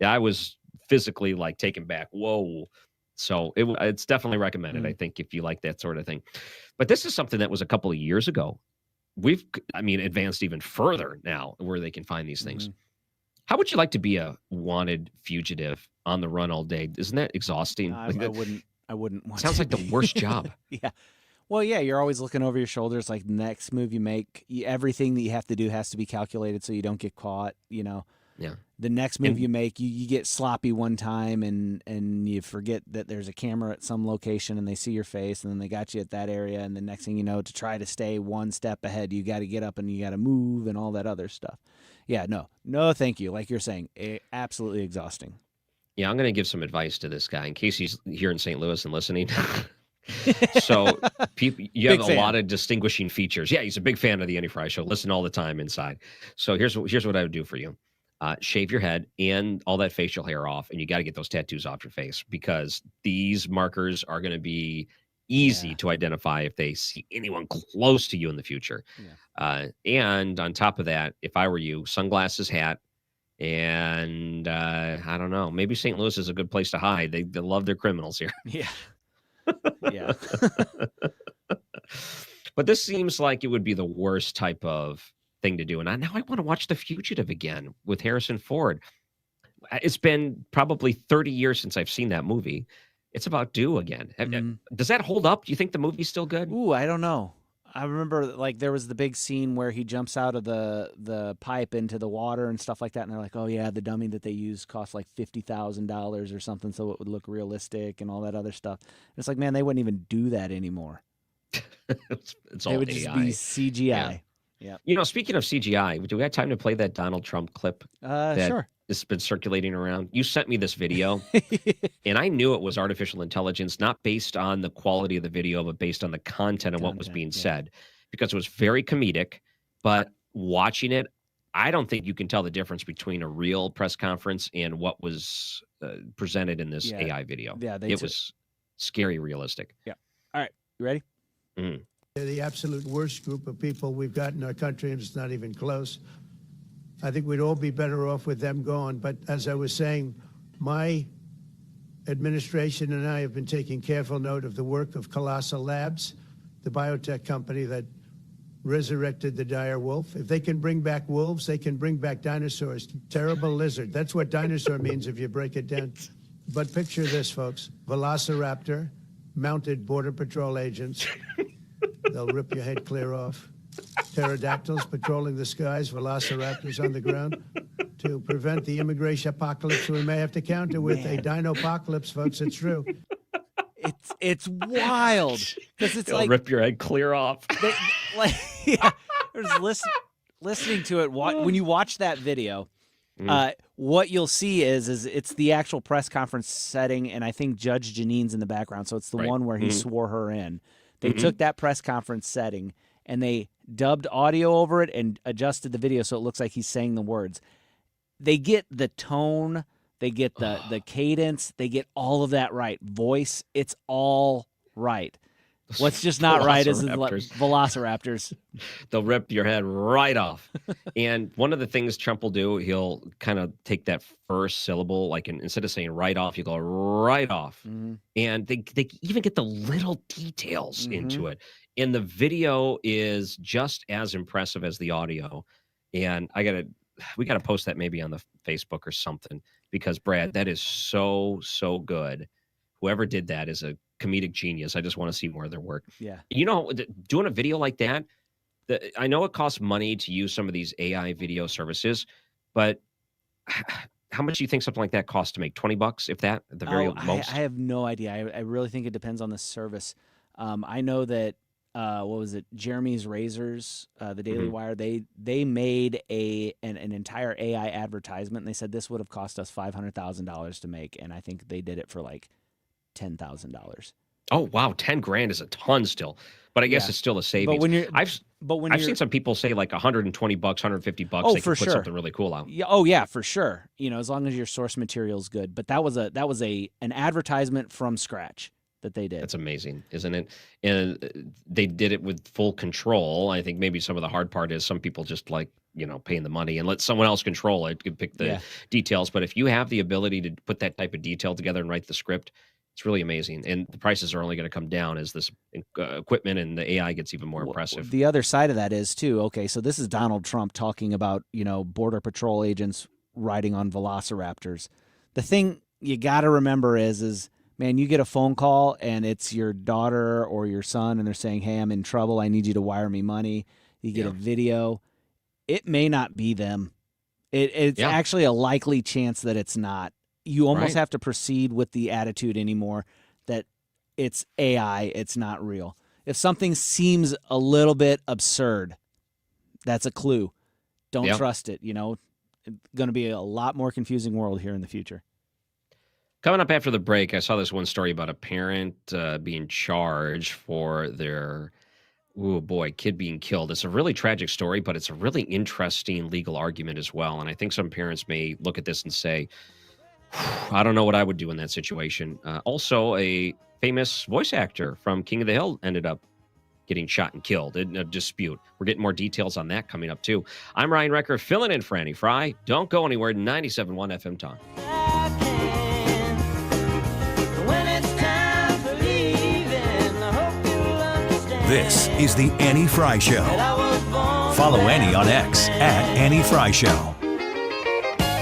I was physically like taken back. Whoa. So it's definitely recommended, I think, if you like that sort of thing. But this is something that was a couple of years ago. We've advanced even further now, where they can find these things. How would you like to be a wanted fugitive on the run all day? Isn't that exhausting? I wouldn't want Sounds to like the worst job. Yeah. Well, yeah, you're always looking over your shoulders. Like, the next move you make, everything that you have to do has to be calculated so you don't get caught, Yeah. The next move you make, you get sloppy one time and you forget that there's a camera at some location and they see your face, and then they got you at that area, and the next thing you know, to try to stay one step ahead, you got to get up and you got to move and all that other stuff. Yeah, no, thank you. Like you're saying, absolutely exhausting. Yeah, I'm going to give some advice to this guy in case he's here in St. Louis and listening. So you have a lot of distinguishing features. Yeah, he's a big fan of the Andy Fry Show. Listen all the time inside. So here's what I would do for you. Shave your head and all that facial hair off, and you got to get those tattoos off your face, because these markers are going to be easy to identify if they see anyone close to you in the future. And on top of that, if I were you, sunglasses, hat, and I don't know, maybe St. Louis is a good place to hide. They love their criminals here. Yeah. Yeah. But this seems like it would be the worst type of thing to do. And now I want to watch The Fugitive again with Harrison Ford. It's been probably 30 years since I've seen that movie. It's about due again. Does that hold up? Do you think the movie's still good? Ooh, I don't know. I remember, like, there was the big scene where he jumps out of the pipe into the water and stuff like that, and they're like, oh yeah, the dummy that they used cost like $50,000 or something, so it would look realistic and all that other stuff. And it's like, man, they wouldn't even do that anymore. It's all it would AI. just be CGI. Yeah. Speaking of CGI, do we have time to play that Donald Trump clip? Sure. It's been circulating around. You sent me this video, and I knew it was artificial intelligence, not based on the quality of the video, but based on the content of what was being said, because it was very comedic. But watching it, I don't think you can tell the difference between a real press conference and what was presented in this AI video. Yeah, it was scary realistic. Yeah. All right. You ready? Mm. They're the absolute worst group of people we've got in our country, and it's not even close. I think we'd all be better off with them gone. But as I was saying, my administration and I have been taking careful note of the work of Colossal Labs, the biotech company that resurrected the dire wolf. If they can bring back wolves, they can bring back dinosaurs. Terrible lizard. That's what dinosaur means if you break it down. But picture this, folks. Velociraptor, mounted Border Patrol agents, They'll rip your head clear off. Pterodactyls patrolling the skies, velociraptors on the ground. To prevent the immigration apocalypse, we may have to counter with a dino-apocalypse, folks. It's true. It's wild because it's They'll like rip your head clear off. Listening to it when you watch that video. What you'll see is it's the actual press conference setting, and I think Judge Janine's in the background, so it's the one where he swore her in. They took that press conference setting and they dubbed audio over it and adjusted the video so it looks like he's saying the words. They get the tone, they get the cadence, they get all of that right. Voice, it's all right. What's just not right is the velociraptors. They'll rip your head right off. And one of the things Trump will do, he'll kind of take that first syllable, like instead of saying right off, you go right off. Mm-hmm. And they even get the little details into it. And the video is just as impressive as the audio. And we gotta post that maybe on the Facebook or something, because Brad, that is so good. Whoever did that is a comedic genius. I just want to see more of their work. Yeah. You know, doing a video like that, I know it costs money to use some of these AI video services, but how much do you think something like that costs to make? $20, if that, at the very most? I have no idea. I really think it depends on the service. I know that, Jeremy's Razors, the Daily Wire, they made an entire AI advertisement, and they said this would have cost us $500,000 to make, and I think they did it for like $10,000. Oh wow, $10,000 is a ton still, but I guess it's still a savings. But when I've seen some people say like $120, $150, they can put something really cool out. Yeah, oh yeah, for sure. You know, as long as your source material is good. But that was an advertisement from scratch that they did. That's amazing, isn't it? And they did it with full control. I think maybe some of the hard part is some people just like, paying the money and let someone else control it, pick the details. But if you have the ability to put that type of detail together and write the script, it's really amazing. And the prices are only going to come down as this equipment and the AI gets even more impressive. The other side of that is, too, okay, so this is Donald Trump talking about, Border Patrol agents riding on velociraptors. The thing you got to remember is, man, you get a phone call and it's your daughter or your son and they're saying, hey, I'm in trouble. I need you to wire me money. You get a video. It may not be them. It's actually a likely chance that it's not. You almost have to proceed with the attitude anymore that it's AI, it's not real. If something seems a little bit absurd, that's a clue. Don't trust it, It's going to be a lot more confusing world here in the future. Coming up after the break, I saw this one story about a parent being charged for their, kid being killed. It's a really tragic story, but it's a really interesting legal argument as well. And I think some parents may look at this and say, I don't know what I would do in that situation. Also, a famous voice actor from King of the Hill ended up getting shot and killed in a dispute. We're getting more details on that coming up, too. I'm Ryan Recker, filling in for Annie Fry. Don't go anywhere. 97.1 FM Talk. This is the Annie Fry Show. Follow Annie on X at Annie Fry Show.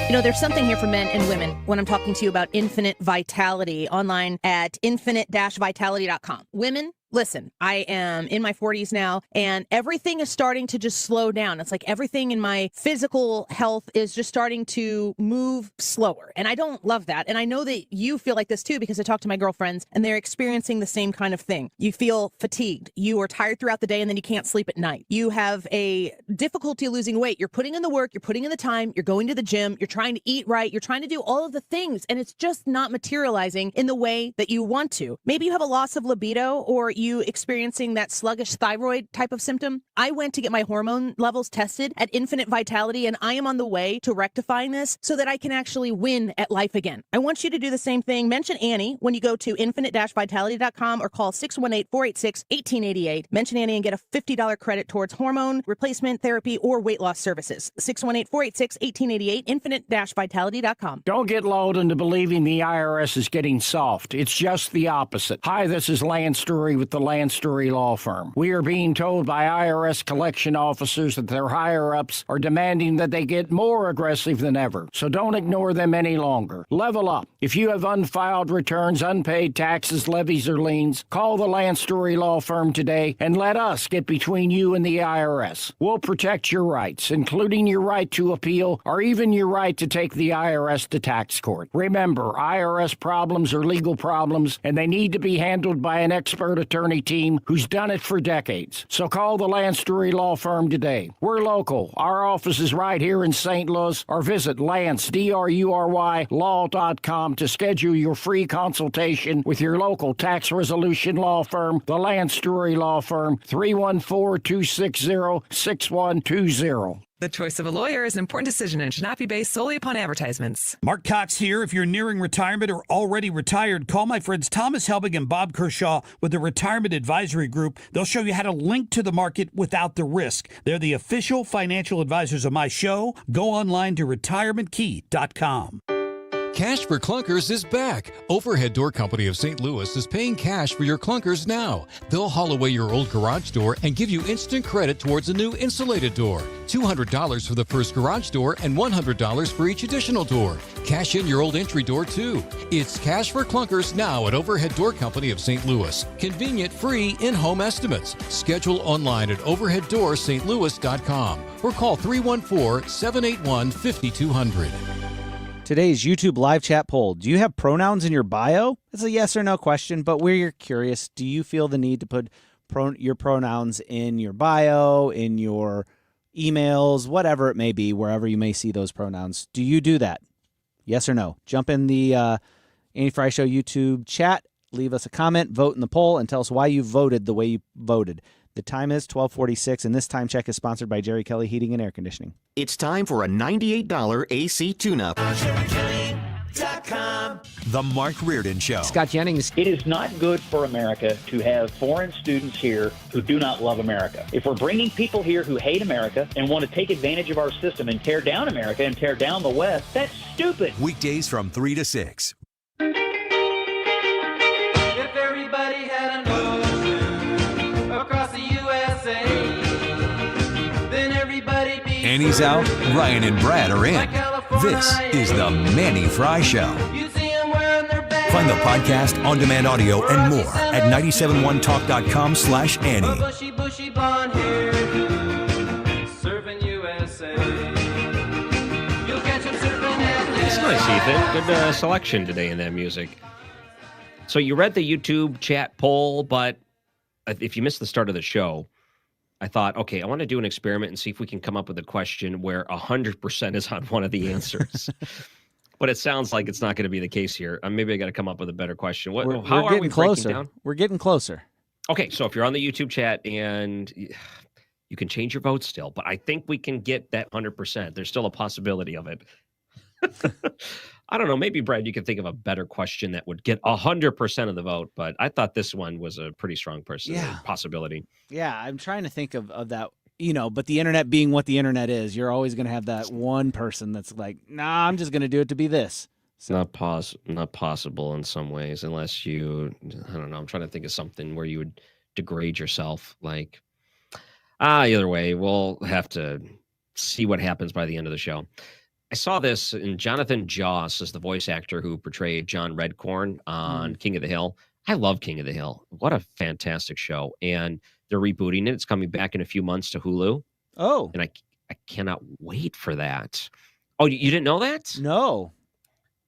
There's something here for men and women when I'm talking to you about infinite vitality online at infinite-vitality.com. Women, listen, I am in my 40s now, and everything is starting to just slow down. It's like everything in my physical health is just starting to move slower, and I don't love that. And I know that you feel like this too, because I talk to my girlfriends, and they're experiencing the same kind of thing. You feel fatigued. You are tired throughout the day, and then you can't sleep at night. You have a difficulty losing weight. You're putting in the work. You're putting in the time. You're going to the gym. You're trying to eat right. You're trying to do all of the things, and it's just not materializing in the way that you want to. Maybe you have a loss of libido, or you experiencing that sluggish thyroid type of symptom. I went to get my hormone levels tested at Infinite Vitality, and I am on the way to rectifying this so that I can actually win at life again. I want you to do the same thing. Mention Annie when you go to infinite-vitality.com or call 618-486-1888. Mention Annie and get a $50 credit towards hormone replacement therapy or weight loss services. 618-486-1888, infinite-vitality.com. Don't get lulled into believing the IRS is getting soft. It's just the opposite. Hi, this is Lance Story with the Land Story Law Firm. We are being told by IRS collection officers that their higher-ups are demanding that they get more aggressive than ever. So don't ignore them any longer. Level up. If you have unfiled returns, unpaid taxes, levies, or liens, call the Land Story Law Firm today and let us get between you and the IRS. We'll protect your rights, including your right to appeal or even your right to take the IRS to tax court. Remember, IRS problems are legal problems, and they need to be handled by an expert attorney team who's done it for decades. So call the Land Story Law Firm today. We're local. Our office is right here in St. Louis, or visit Lance, D-R-U-R-Y, law.com to schedule your free consultation with your local tax resolution law firm, the Land Story Law Firm, 314-260-6120. The choice of a lawyer is an important decision and should not be based solely upon advertisements. Mark Cox here. If you're nearing retirement or already retired, call my friends Thomas Helbig and Bob Kershaw with the Retirement Advisory Group. They'll show you how to link to the market without the risk. They're the official financial advisors of my show. Go online to retirementkey.com. Cash for Clunkers is back. Overhead Door Company of St. Louis is paying cash for your clunkers now. They'll haul away your old garage door and give you instant credit towards a new insulated door. $200 for the first garage door and $100 for each additional door. Cash in your old entry door too. It's Cash for Clunkers now at Overhead Door Company of St. Louis. Convenient, free, in-home estimates. Schedule online at overheaddoorstlouis.com or call 314-781-5200. Today's YouTube live chat poll. Do you have pronouns in your bio? It's a yes or no question, but we're curious. Do you feel the need to put your pronouns in your bio, in your emails, whatever it may be, wherever you may see those pronouns? Do you do that? Yes or no? Jump in the Annie Fry Show YouTube chat, leave us a comment, vote in the poll, and tell us why you voted the way you voted. The time is 12:46, and this time check is sponsored by Jerry Kelly Heating and Air Conditioning. It's time for a $98 AC tune-up. The Mark Reardon Show. Scott Jennings. It is not good for America to have foreign students here who do not love America. If we're bringing people here who hate America and want to take advantage of our system and tear down America and tear down the West, that's stupid. Weekdays from 3 to 6. If everybody had an ocean across the USA, then everybody'd be... Annie's out, Ryan and Brad are in. This is the Manny Fry Show. Find the podcast, on-demand audio, and more at 971talk.com/Annie. Bushy, bushy blonde hair, surfing USA. You'll catch him surfing at It's nice, Ethan. Good selection today in that music. So you read the YouTube chat poll, but if you missed the start of the show, I thought, okay, I want to do an experiment and see if we can come up with a question where 100% is on one of the answers. But it sounds like it's not going to be the case here. Maybe I got to come up with a better question. How are we breaking down? We're getting closer. Okay, so if you're on the YouTube chat and you can change your vote still, but I think we can get that 100%. There's still a possibility of it. I don't know. Maybe, Brad, you can think of a better question that would get 100% of the vote, but I thought this one was a pretty strong possibility. Yeah, I'm trying to think of that, but the internet being what the internet is, you're always going to have that one person that's like, nah, I'm just going to do it to be this. So. Not possible in some ways, unless you, I don't know, I'm trying to think of something where you would degrade yourself. Like, either way, we'll have to see what happens by the end of the show. I saw this in Jonathan Joss as the voice actor who portrayed John Redcorn on King of the Hill. I love King of the Hill. What a fantastic show. And they're rebooting it. It's coming back in a few months to Hulu. Oh. And I cannot wait for that. Oh, you didn't know that? No.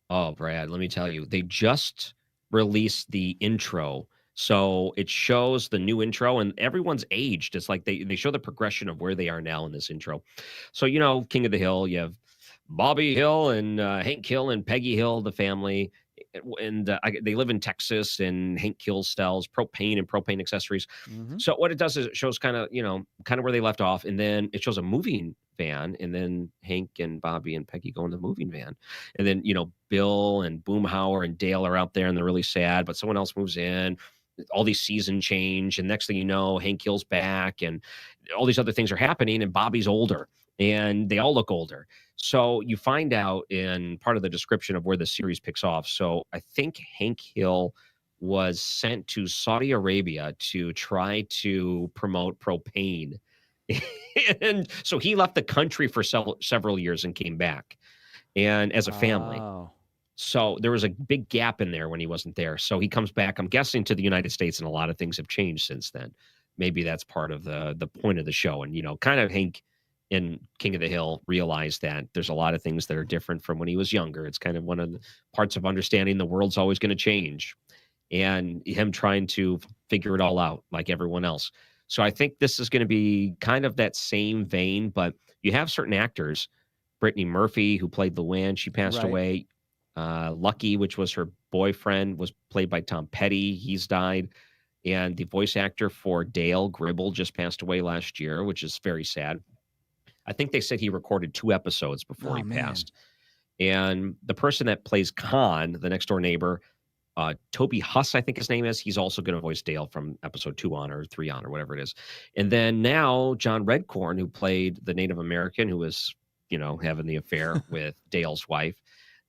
Oh, Brad, let me tell you. They just released the intro. So it shows the new intro, and everyone's aged. It's like they show the progression of where they are now in this intro. So, King of the Hill, you have Bobby Hill and Hank Hill and Peggy Hill, the family. And they live in Texas, and Hank Hill sells propane and propane accessories. Mm-hmm. So what it does is it shows kind of where they left off. And then it shows a moving van. And then Hank and Bobby and Peggy go in the moving van. And then, Bill and Boomhauer and Dale are out there, and they're really sad, but someone else moves in. All these seasons change. And next thing you know, Hank Hill's back, and all these other things are happening. And Bobby's older, and they all look older. So you find out in part of the description of where the series picks off. So I think Hank Hill was sent to Saudi Arabia to try to promote propane. And so he left the country for several years and came back, and as a family. Oh. So there was a big gap in there when he wasn't there. So he comes back, I'm guessing, to the United States, and a lot of things have changed since then. Maybe that's part of the point of the show. And, kind of Hank in King of the Hill realized that there's a lot of things that are different from when he was younger. It's kind of one of the parts of understanding the world's always going to change, and him trying to figure it all out like everyone else. So I think this is going to be kind of that same vein, but you have certain actors. Brittany Murphy, who played Luann, she passed Right. away. Lucky, which was her boyfriend, was played by Tom Petty. He's died. And the voice actor for Dale Gribble just passed away last year, which is very sad. I think they said he recorded 2 episodes before he passed. And the person that plays Khan, the next door neighbor, Toby Huss, I think his name is, he's also going to voice Dale from episode 2 on or 3 on or whatever it is. And then now John Redcorn, who played the Native American who was, having the affair with Dale's wife.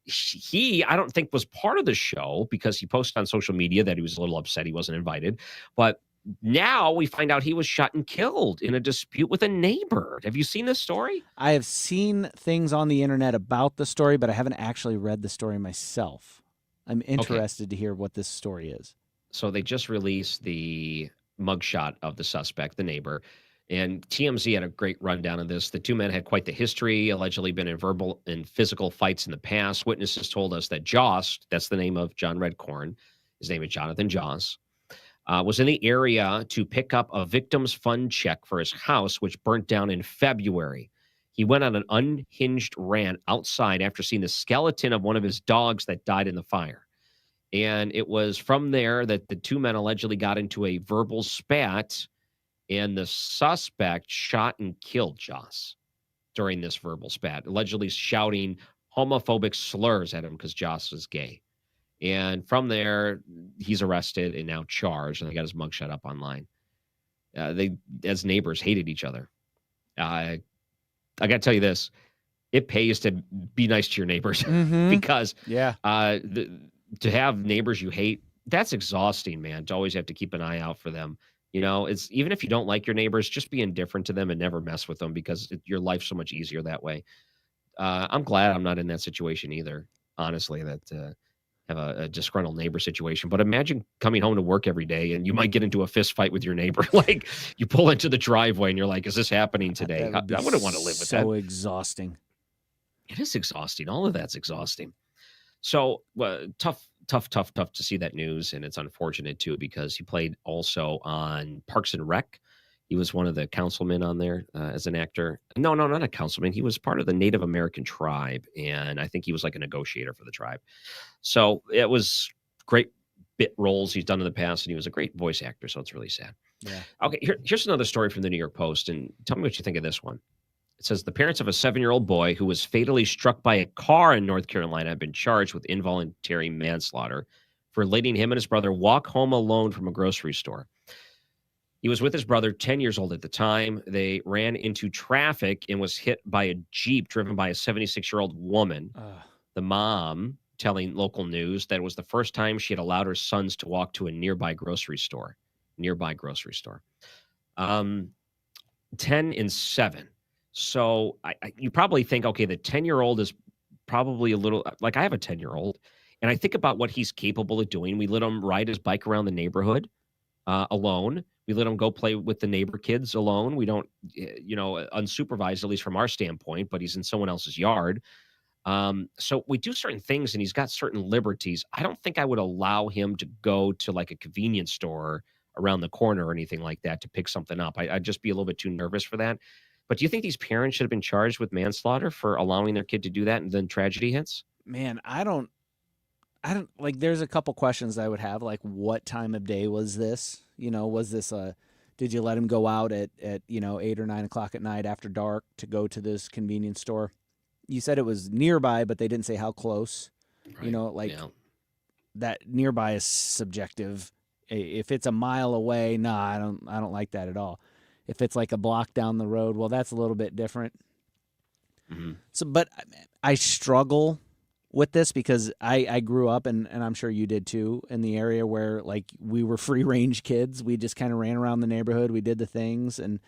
He, I don't think, was part of the show because he posted on social media that he was a little upset he wasn't invited. But now we find out he was shot and killed in a dispute with a neighbor. Have you seen this story? I have seen things on the internet about the story, but I haven't actually read the story myself. I'm interested to hear what this story is. So they just released the mugshot of the suspect, the neighbor. And TMZ had a great rundown of this. The 2 men had quite the history, allegedly been in verbal and physical fights in the past. Witnesses told us that Joss, that's the name of John Redcorn, his name is Jonathan Joss, was in the area to pick up a victim's fund check for his house, which burnt down in February. He went on an unhinged rant outside after seeing the skeleton of one of his dogs that died in the fire. And it was from there that the 2 men allegedly got into a verbal spat, and the suspect shot and killed Joss during this verbal spat, allegedly shouting homophobic slurs at him because Joss was gay. And from there, he's arrested and now charged, and they got his mugshot up online. They, as neighbors, hated each other. I got to tell you this. It pays to be nice to your neighbors because to have neighbors you hate, that's exhausting, man, to always have to keep an eye out for them. It's even if you don't like your neighbors, just be indifferent to them and never mess with them because your life's so much easier that way. I'm glad I'm not in that situation either, honestly, that have a disgruntled neighbor situation. But imagine coming home to work every day and you might get into a fist fight with your neighbor. Like you pull into the driveway and you're like, is this happening today? I wouldn't want to live with that. So exhausting. It is exhausting. All of that's exhausting. So tough to see that news. And it's unfortunate, too, because he played also on Parks and Rec. He was one of the councilmen on there as an actor. No, not a councilman. He was part of the Native American tribe. And I think he was like a negotiator for the tribe. So it was great bit roles he's done in the past. And he was a great voice actor. So it's really sad. Yeah. Okay, here's another story from the New York Post. And tell me what you think of this one. It says the parents of a 7-year-old boy who was fatally struck by a car in North Carolina have been charged with involuntary manslaughter for letting him and his brother walk home alone from a grocery store. He was with his brother, 10 years old at the time. They ran into traffic and was hit by a Jeep driven by a 76-year-old woman. The mom telling local news that it was the first time she had allowed her sons to walk to a nearby grocery store. 10 and 7. So you probably think, okay, the 10-year-old is probably a little like I have a 10-year-old, and I think about what he's capable of doing. We let him ride his bike around the neighborhood alone. We let him go play with the neighbor kids alone. We don't, unsupervised, at least from our standpoint, but he's in someone else's yard. So we do certain things and he's got certain liberties. I don't think I would allow him to go to like a convenience store around the corner or anything like that to pick something up. I'd just be a little bit too nervous for that. But do you think these parents should have been charged with manslaughter for allowing their kid to do that and then tragedy hits? Man, I don't like, there's a couple questions I would have, like what time of day was this? Was this did you let him go out at 8 or 9 o'clock at night after dark to go to this convenience store? You said it was nearby, but they didn't say how close. Right. That nearby is subjective. If it's a mile away, I don't like that at all. If it's like a block down the road, well, that's a little bit different. Mm-hmm. So, but I struggle with this because I grew up, and I'm sure you did too, in the area where like we were free range kids. We just kind of ran around the neighborhood. We did the things, and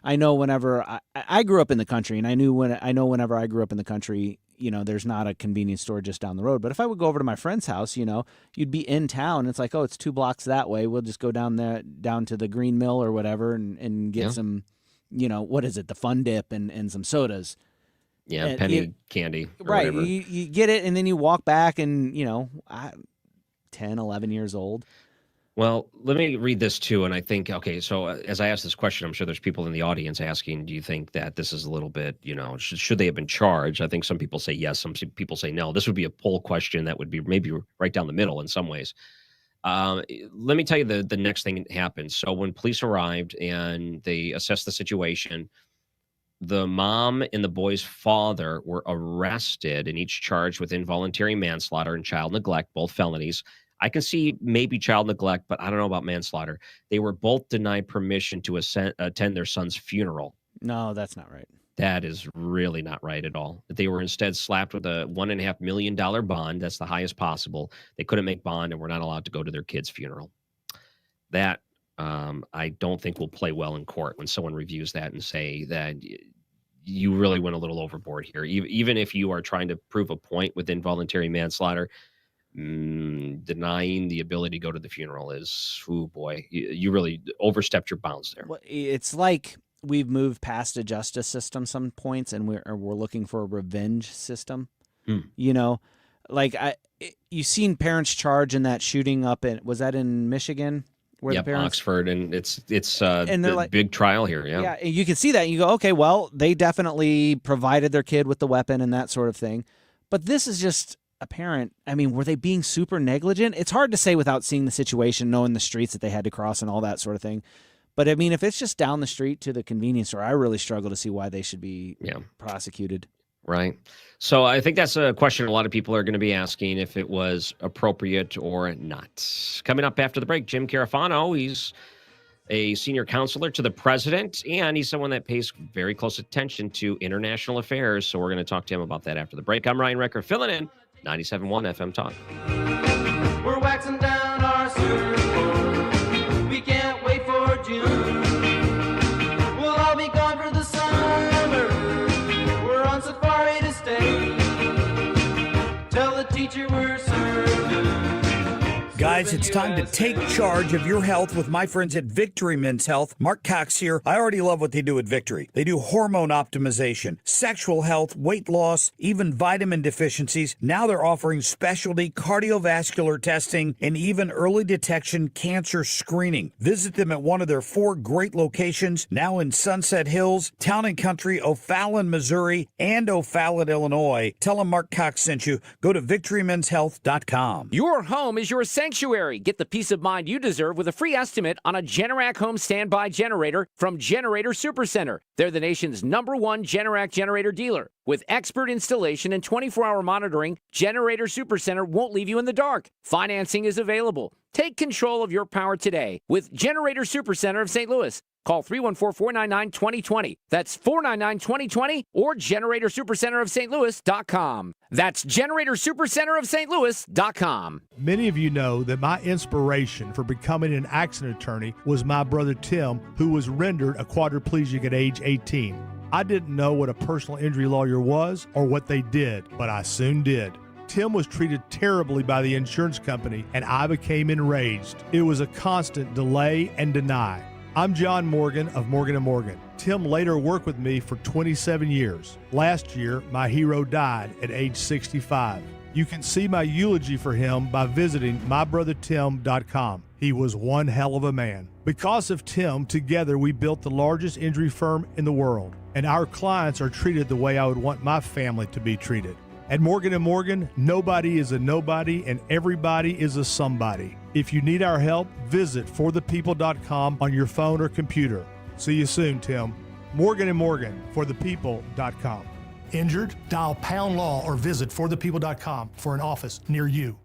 I know whenever I grew up in the country, and I know whenever I grew up in the country, there's not a convenience store just down the road. But if I would go over to my friend's house, you'd be in town. And it's like, oh, it's 2 blocks that way. We'll just go down to the Green Mill or whatever and get some, what is it, the Fun Dip and some sodas. Yeah, And penny candy. Right. Whatever. You get it, and then you walk back and, 10, 11 years old. Well, let me read this too. And I think, okay, so as I ask this question, I'm sure there's people in the audience asking, do you think that this is a little bit, should they have been charged? I think some people say yes, some people say no. This would be a poll question that would be maybe right down the middle in some ways. Let me tell you the next thing that happened. So when police arrived and they assessed the situation, the mom and the boy's father were arrested and each charged with involuntary manslaughter and child neglect, both felonies. I can see maybe child neglect, but I don't know about manslaughter. They were both denied permission to attend their son's funeral. No, that's not right. That is really not right at all. They were instead slapped with a $1.5 million bond. That's the highest possible. They couldn't make bond and were not allowed to go to their kid's funeral. That I don't think will play well in court when someone reviews that and say that you really went a little overboard here. Even if you are trying to prove a point with involuntary manslaughter, denying the ability to go to the funeral is, oh boy, you really overstepped your bounds there. Well, it's like we've moved past a justice system some points, and we're looking for a revenge system. Like you seen parents charge in that shooting up was that in Michigan? Where yep, the parents, Oxford, and it's and the like, big trial here. Yeah, and you can see that and you go, okay, well, they definitely provided their kid with the weapon and that sort of thing, but this is just a parent. I mean, were they being super negligent? It's hard to say without seeing the situation, knowing the streets that they had to cross and all that sort of thing. But I mean, if it's just down the street to the convenience store, I really struggle to see why they should be prosecuted. Right. So I think that's a question a lot of people are going to be asking, if it was appropriate or not. Coming up after the break, Jim Carafano, he's a senior counselor to the president, and he's someone that pays very close attention to international affairs. So we're going to talk to him about that after the break. I'm Ryan Recker, filling in 97.1 FM Talk. We're waxing down our surfboard. We can't wait for June. We'll all be gone for the summer. We're on safari to stay. Tell the teacher we're surfing. Guys, it's time to take charge of your health with my friends at Victory Men's Health. Mark Cox here. I already love what they do at Victory. They do hormone optimization, sexual health, weight loss, even vitamin deficiencies. Now they're offering specialty cardiovascular testing and even early detection cancer screening. Visit them at one of their 4 great locations, now in Sunset Hills, Town and Country, O'Fallon, Missouri, and O'Fallon, Illinois. Tell them Mark Cox sent you. Go to victorymenshealth.com. Your home is your sanctuary. Get the peace of mind you deserve with a free estimate on a Generac home standby generator from Generator Supercenter. They're the nation's #1 Generac generator dealer. With expert installation and 24-hour monitoring, Generator Supercenter won't leave you in the dark. Financing is available. Take control of your power today with Generator Supercenter of St. Louis. Call 314-499-2020. That's 499-2020 or GeneratorSuperCenterofStLouis.com. That's GeneratorSuperCenterofStLouis.com. Many of you know that my inspiration for becoming an accident attorney was my brother Tim, who was rendered a quadriplegic at age 18. I didn't know what a personal injury lawyer was or what they did, but I soon did. Tim was treated terribly by the insurance company, and I became enraged. It was a constant delay and deny. I'm John Morgan of Morgan & Morgan. Tim later worked with me for 27 years. Last year, my hero died at age 65. You can see my eulogy for him by visiting mybrothertim.com. He was one hell of a man. Because of Tim, together we built the largest injury firm in the world, and our clients are treated the way I would want my family to be treated. At Morgan & Morgan, nobody is a nobody and everybody is a somebody. If you need our help, visit forthepeople.com on your phone or computer. See you soon, Tim. Morgan & Morgan, forthepeople.com. Injured? Dial pound law or visit forthepeople.com for an office near you.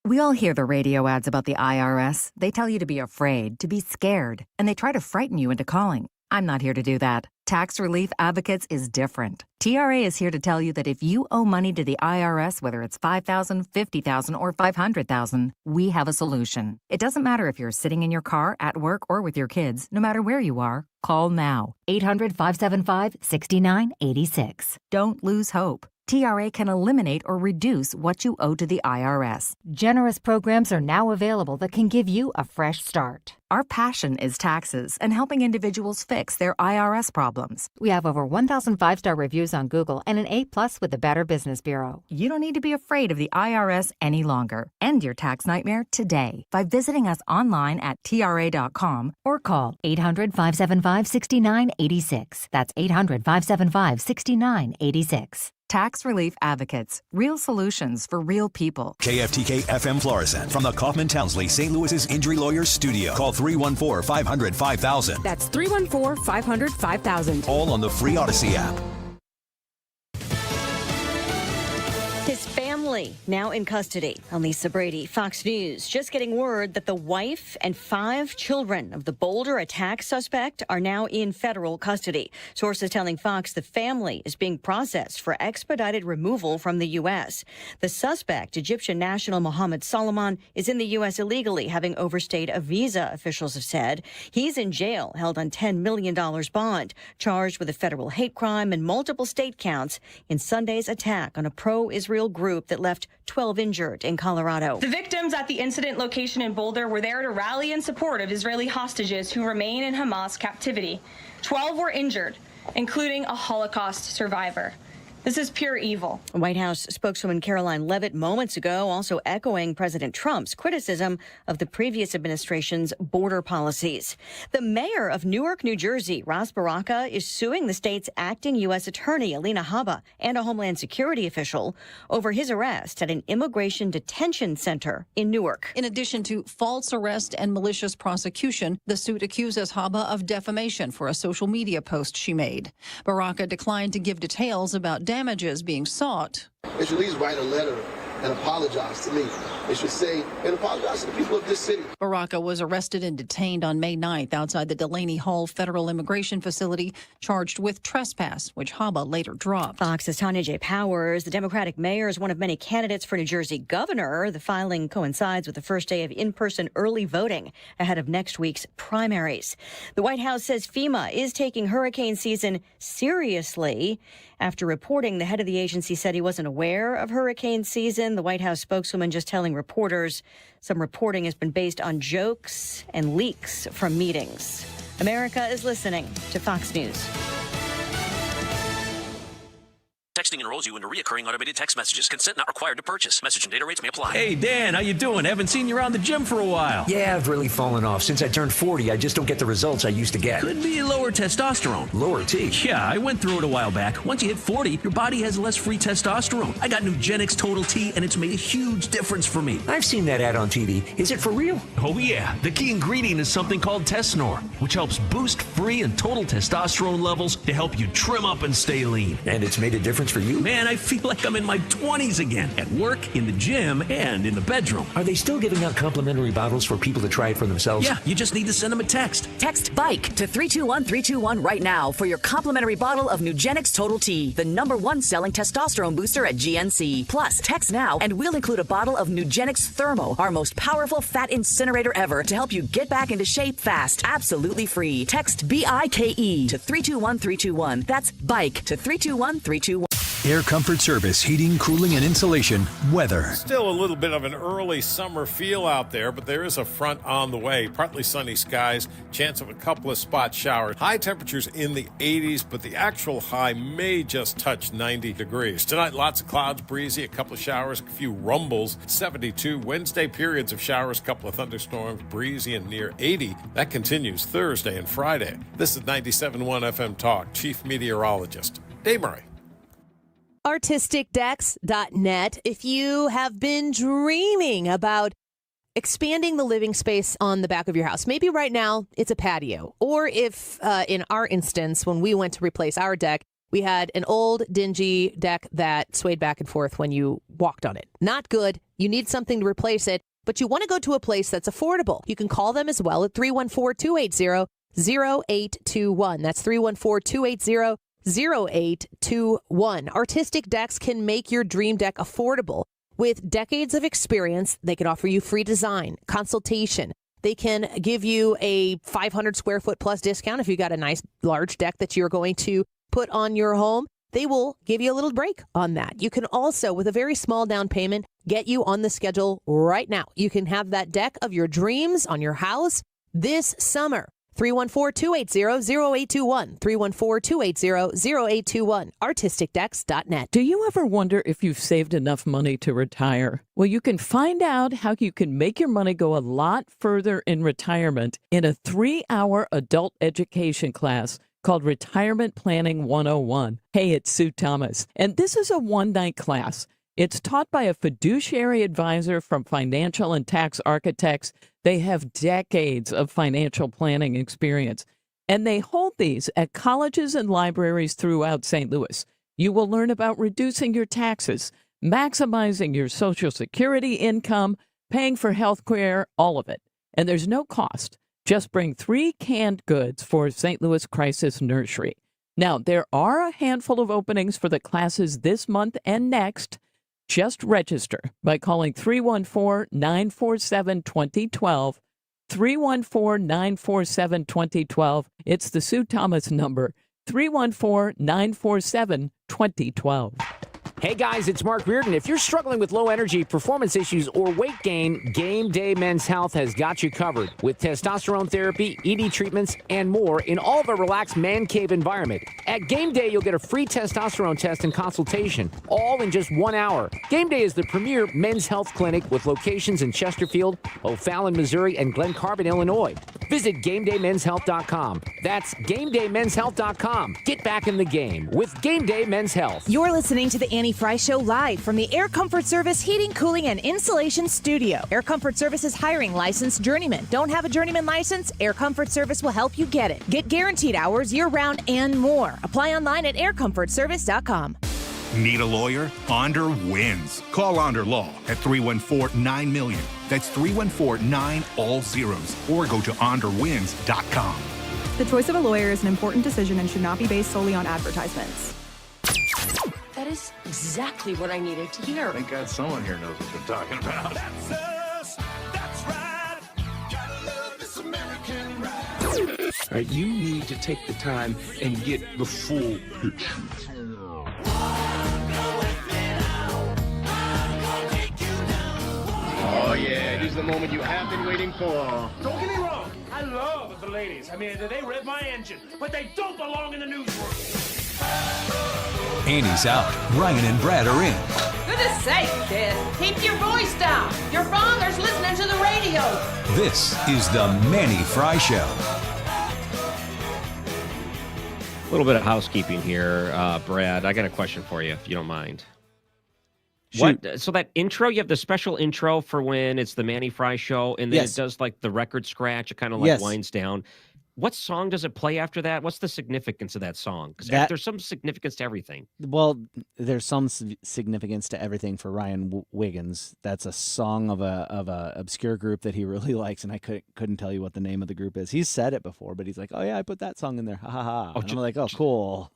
We all hear the radio ads about the IRS. They tell you to be afraid, to be scared, and they try to frighten you into calling. I'm not here to do that. Tax Relief Advocates is different. TRA is here to tell you that if you owe money to the IRS, whether it's $5,000, $50,000, or $500,000, we have a solution. It doesn't matter if you're sitting in your car, at work, or with your kids. No matter where you are, call now. 800-575-6986. Don't lose hope. TRA can eliminate or reduce what you owe to the IRS. Generous programs are now available that can give you a fresh start. Our passion is taxes and helping individuals fix their IRS problems. We have over 1,000 5-star reviews on Google and an A+ with the Better Business Bureau. You don't need to be afraid of the IRS any longer. End your tax nightmare today by visiting us online at TRA.com or call 800-575-6986. That's 800-575-6986. Tax Relief Advocates. Real solutions for real people. KFTK FM Florissant from the Kaufman Townsley St. Louis's Injury Lawyers Studio. Call 314-500-5000. That's 314-500-5000. All on the free Odyssey app. His family now in custody. I'm Lisa Brady, Fox News. Just getting word that the wife and 5 children of the Boulder attack suspect are now in federal custody. Sources telling Fox the family is being processed for expedited removal from the U.S. The suspect, Egyptian national Mohammed Solomon, is in the U.S. illegally, having overstayed a visa, officials have said. He's in jail, held on $10 million bond, charged with a federal hate crime and multiple state counts in Sunday's attack on a pro-Israel group that left 12 injured in Colorado. The victims at the incident location in Boulder were there to rally in support of Israeli hostages who remain in Hamas captivity. 12 were injured, including a Holocaust survivor. This is pure evil. White House spokeswoman Caroline Leavitt moments ago also echoing President Trump's criticism of the previous administration's border policies. The mayor of Newark, New Jersey, Ras Baraka, is suing the state's acting U.S. attorney, Alina Habba, and a Homeland Security official over his arrest at an immigration detention center in Newark. In addition to false arrest and malicious prosecution, the suit accuses Habba of defamation for a social media post she made. Baraka declined to give details about damages being sought. They should at least write a letter and apologize to me. They should say and apologize to the people of this city. Baraka was arrested and detained on May 9th outside the Delaney Hall Federal Immigration Facility, charged with trespass, which Habba later dropped. Fox's Tanya J. Powers, the Democratic mayor, is one of many candidates for New Jersey governor. The filing coincides with the first day of in-person early voting ahead of next week's primaries. The White House says FEMA is taking hurricane season seriously. After reporting, the head of the agency said he wasn't aware of hurricane season. The White House spokeswoman just telling reporters some reporting has been based on jokes and leaks from meetings. America is listening to Fox News. Texting enrolls you into recurring automated text messages. Consent not required to purchase. Message and data rates may apply. Hey, Dan, how you doing? Haven't seen you around the gym for a while. Yeah, I've really fallen off. Since I turned 40, I just don't get the results I used to get. Could be lower testosterone. Lower T? Yeah, I went through it a while back. Once you hit 40, your body has less free testosterone. I got Nugenix Total T, and it's made a huge difference for me. I've seen that ad on TV. Is it for real? Oh, yeah. The key ingredient is something called Tesnor, which helps boost free and total testosterone levels to help you trim up and stay lean. And it's made a difference for you? Man, I feel like I'm in my 20s again, at work, in the gym, and in the bedroom. Are they still giving out complimentary bottles for people to try it for themselves? Yeah, you just need to send them a text. Text BIKE to 321-321 right now for your complimentary bottle of Nugenix Total T, the #1 selling testosterone booster at GNC. Plus, text now and we'll include a bottle of Nugenix Thermo, our most powerful fat incinerator ever, to help you get back into shape fast. Absolutely free. Text BIKE to 321-321. That's BIKE to 321-321. Air Comfort Service, heating, cooling, and insulation. Weather. Still a little bit of an early summer feel out there, but there is a front on the way. Partly sunny skies, chance of a couple of spot showers. High temperatures in the 80s, but the actual high may just touch 90 degrees. Tonight, lots of clouds, breezy, a couple of showers, a few rumbles, 72. Wednesday, periods of showers, a couple of thunderstorms, breezy and near 80. That continues Thursday and Friday. This is 97.1 FM Talk, Chief Meteorologist Dave Murray. ArtisticDecks.net. If you have been dreaming about expanding the living space on the back of your house, maybe right now it's a patio, or if in our instance, when we went to replace our deck, we had an old dingy deck that swayed back and forth when you walked on it. Not good. You need something to replace it, but you want to go to a place that's affordable. You can call them as well at 314-280 0821. That's 314-280-0821. Artistic Decks can make your dream deck affordable. With decades of experience, they can offer you free design, consultation. They can give you a 500 square foot plus discount if you got a nice large deck that you're going to put on your home. They will give you a little break on that. You can also, with a very small down payment, get you on the schedule right now. You can have that deck of your dreams on your house this summer. 314-280-0821. 314-280-0821. ArtisticDecks.net. Do you ever wonder if you've saved enough money to retire? Well, you can find out how you can make your money go a lot further in retirement in a 3-hour adult education class called Retirement Planning 101. Hey, it's Sue Thomas, and this is a one-night class. It's taught by a fiduciary advisor from Financial and Tax Architects. They have decades of financial planning experience, and they hold these at colleges and libraries throughout St. Louis. You will learn about reducing your taxes, maximizing your Social Security income, paying for health care, all of it. And there's no cost. Just bring 3 canned goods for St. Louis Crisis Nursery. Now, there are a handful of openings for the classes this month and next. Just register by calling 314-947-2012, 314-947-2012. It's the Sue Thomas number, 314-947-2012. Hey guys, it's Mark Reardon. If you're struggling with low energy, performance issues, or weight gain, Game Day Men's Health has got you covered with testosterone therapy, ED treatments, and more in all of a relaxed man cave environment. At Game Day, you'll get a free testosterone test and consultation, all in just 1 hour. Game Day is the premier men's health clinic with locations in Chesterfield, O'Fallon, Missouri, and Glen Carbon, Illinois. Visit GameDayMen'sHealth.com. That's GameDayMen'sHealth.com. Get back in the game with Game Day Men's Health. You're listening to the Annie Fry Show live from the Air Comfort Service Heating, Cooling, and Insulation Studio. Air Comfort Service is hiring licensed journeymen. Don't have a journeyman license? Air Comfort Service will help you get it. Get guaranteed hours year-round and more. Apply online at aircomfortservice.com. Need a lawyer? Onder wins. Call Onder Law at 314-9-MILLION. That's 314-9 all zeros. Or go to onderwins.com. The choice of a lawyer is an important decision and should not be based solely on advertisements. That is exactly what I needed to hear. Thank God someone here knows what they're talking about. That's us. That's right. Gotta love this American ride. All right, you need to take the time and get the full picture. Oh, yeah, here's the moment you have been waiting for. Don't get me wrong. I love the ladies. I mean, they rev my engine, but they don't belong in the newsroom. Annie's out. Ryan and Brad are in. Goodness sake, kid. Keep your voice down. Your father's listening to the radio. This is the Manny Fry Show. A little bit of housekeeping here, Brad. I got a question for you, if you don't mind. Shoot. What? So that intro, you have the special intro for when it's the Manny Fry Show, and then Yes. it does like the record scratch. It kind of like Yes. winds down. What song does it play after that? What's the significance of that song? Because That- there's some significance to everything. Well, there's some significance to everything for Ryan Wiggins. That's a song of a obscure group that he really likes, and I couldn't tell you what the name of the group is. He's said it before, but he's like, "Oh yeah, I put that song in there." Ha ha ha. And I'm like, "Oh, cool."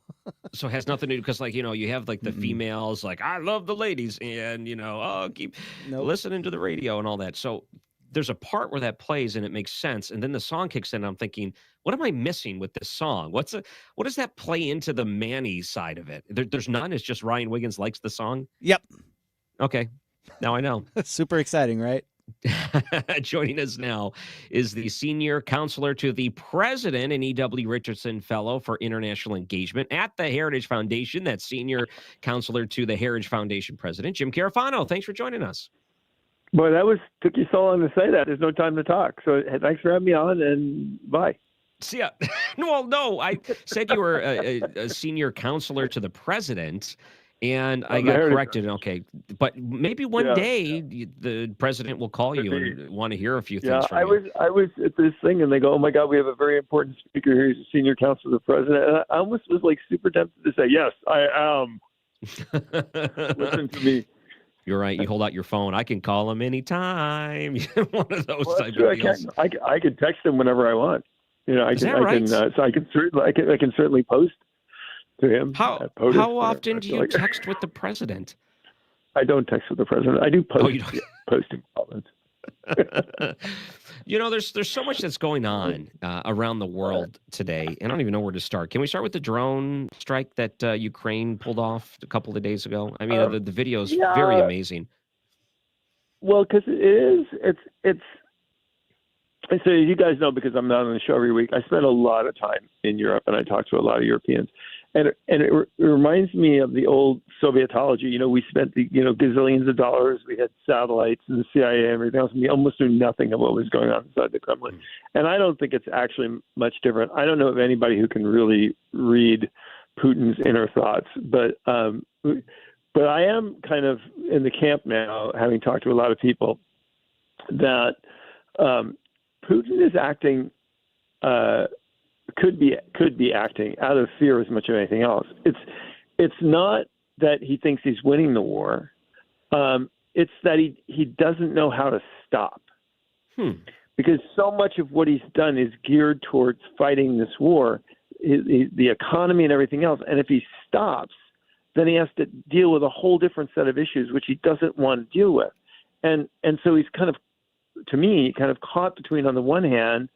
So it has nothing to do because, like, you have like the females, like, I love the ladies, and keep listening to the radio and all that. So there's a part where that plays and it makes sense, and then the song kicks in. And I'm thinking, what am I missing with this song? What does that play into the Manny side of it? There's none. It's just Ryan Wiggins likes the song. Yep. Okay, now I know. Super exciting, right? Joining us now is the senior counselor to the president and E.W. Richardson Fellow for International Engagement at the Heritage Foundation. That's senior counselor to the Heritage Foundation president, Jim Carafano. Thanks for joining us. Boy, took you so long to say that. There's no time to talk. So thanks for having me on, and bye. See ya. Well, no, I said you were a senior counselor to the president, and I got corrected. Okay, but maybe one day the president will call you and want to hear a few things from you. I was at this thing, and they go, "Oh my God, we have a very important speaker here. He's a senior counselor to the president." And I almost was like super tempted to say, "Yes, I am." Listen to me. You're right. You hold out your phone. I can call him anytime. One of those type True, of deals. I can text him whenever I want. I can certainly post to him. How often do you text with the president? I don't text with the president. I do post posting comments. There's so much that's going on around the world today. I don't even know where to start. Can we start with the drone strike that Ukraine pulled off a couple of days ago? I mean, the video is very amazing. Well, because it's. So you guys know, because I'm not on the show every week, I spend a lot of time in Europe, and I talk to a lot of Europeans. And it reminds me of the old Sovietology. We spent gazillions of dollars. We had satellites and the CIA and everything else, and we almost knew nothing of what was going on inside the Kremlin. And I don't think it's actually much different. I don't know of anybody who can really read Putin's inner thoughts, but I am kind of in the camp now, having talked to a lot of people, that Putin is acting. Could be acting out of fear as much as anything else. It's not that he thinks he's winning the war. It's that he doesn't know how to stop. Because so much of what he's done is geared towards fighting this war, the economy and everything else. And if he stops, then he has to deal with a whole different set of issues, which he doesn't want to deal with. And so he's kind of, to me, caught between, on the one hand,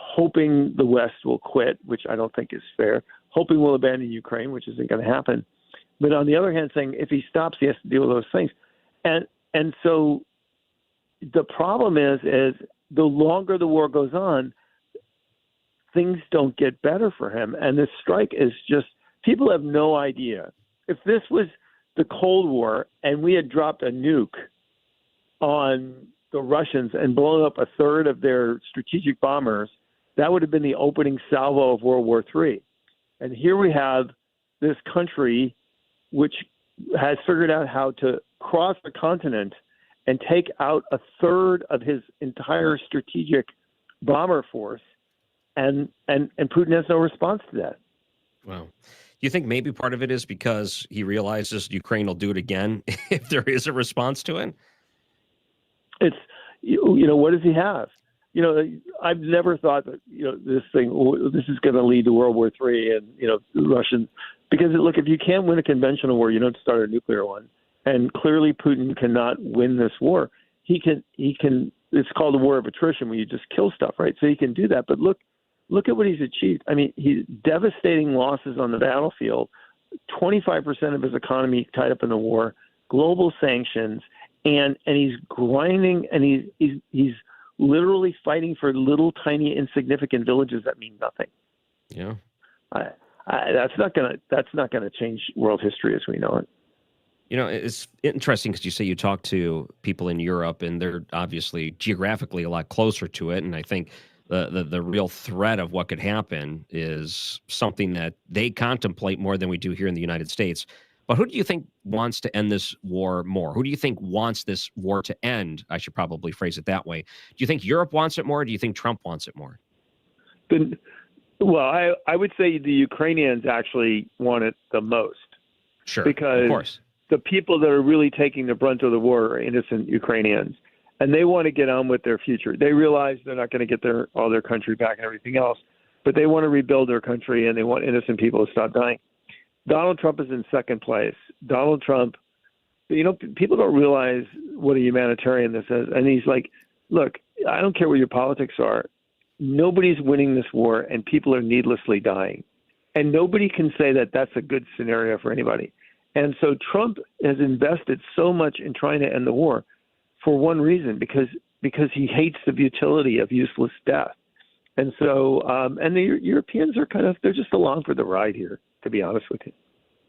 hoping the West will quit, which I don't think is fair, hoping we'll abandon Ukraine, which isn't going to happen. But on the other hand, saying if he stops, he has to deal with those things. And so the problem is the longer the war goes on, things don't get better for him. And this strike is just, people have no idea. If this was the Cold War and we had dropped a nuke on the Russians and blown up a third of their strategic bombers, that would have been the opening salvo of World War III. And here we have this country which has figured out how to cross the continent and take out a third of his entire strategic bomber force, and Putin has no response to that. Wow. Do you think maybe part of it is because he realizes Ukraine will do it again if there is a response to it? It's, what does he have? I've never thought that, this is going to lead to World War III and, the Russians. Because, look, if you can't win a conventional war, you don't start a nuclear one. And clearly Putin cannot win this war. He can. It's called a war of attrition, where you just kill stuff, right? So he can do that. But look at what he's achieved. I mean, he's devastating losses on the battlefield, 25% of his economy tied up in the war, global sanctions, and he's grinding, and he's literally fighting for little tiny insignificant villages that mean nothing. Yeah, that's not gonna change world history as we know it. It's interesting because you say you talk to people in Europe, and they're obviously geographically a lot closer to it, and I think the real threat of what could happen is something that they contemplate more than we do here in the United States. But who do you think wants to end this war more? Who do you think wants this war to end? I should probably phrase it that way. Do you think Europe wants it more, or do you think Trump wants it more? Well, I would say the Ukrainians actually want it the most. Sure, because of course. The people that are really taking the brunt of the war are innocent Ukrainians, and they want to get on with their future. They realize they're not going to get all their country back and everything else, but they want to rebuild their country, and they want innocent people to stop dying. Donald Trump is in second place. Donald Trump, people don't realize what a humanitarian this is. And he's like, look, I don't care what your politics are. Nobody's winning this war, and people are needlessly dying. And nobody can say that that's a good scenario for anybody. And so Trump has invested so much in trying to end the war for one reason, because he hates the futility of useless death. And so, and the Europeans are they're just along for the ride here, to be honest with you.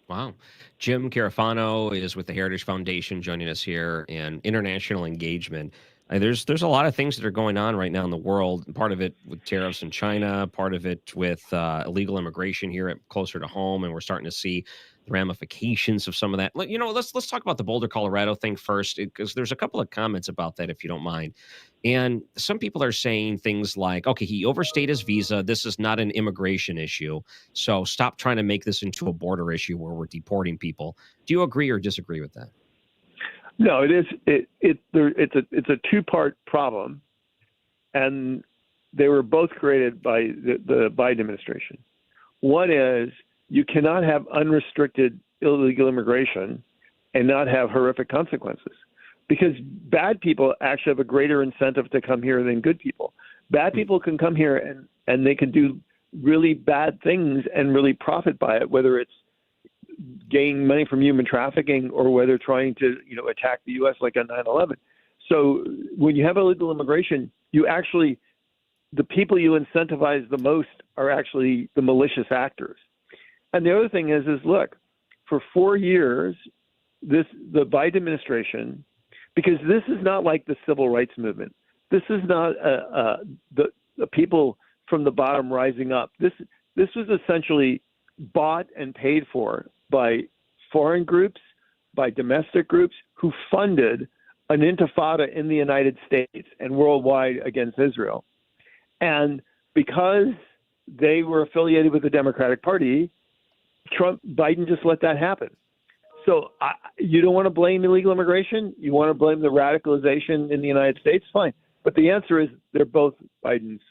Wow. Jim Carafano is with the Heritage Foundation joining us here, and international engagement. There's a lot of things that are going on right now in the world. Part of it with tariffs in China, part of it with illegal immigration here closer to home, and we're starting to see the ramifications of some of that. Let's talk about the Boulder, Colorado thing first, because there's a couple of comments about that, if you don't mind. And some people are saying things like, okay, he overstayed his visa. This is not an immigration issue. So stop trying to make this into a border issue where we're deporting people. Do you agree or disagree with that? No, it is. It's a two-part problem, and they were both created by the Biden administration. One is you cannot have unrestricted illegal immigration and not have horrific consequences, because bad people actually have a greater incentive to come here than good people. Bad people can come here and they can do really bad things and really profit by it, whether it's gaining money from human trafficking or whether trying to, attack the U.S. like on 9/11. So when you have illegal immigration, the people you incentivize the most are actually the malicious actors. And the other thing is look, for 4 years, the Biden administration, because this is not like the civil rights movement. This is not the people from the bottom rising up. This was essentially bought and paid for by foreign groups, by domestic groups who funded an intifada in the United States and worldwide against Israel. And because they were affiliated with the Democratic Party, Biden just let that happen. So you don't want to blame illegal immigration? You want to blame the radicalization in the United States? Fine. But the answer is they're both Biden's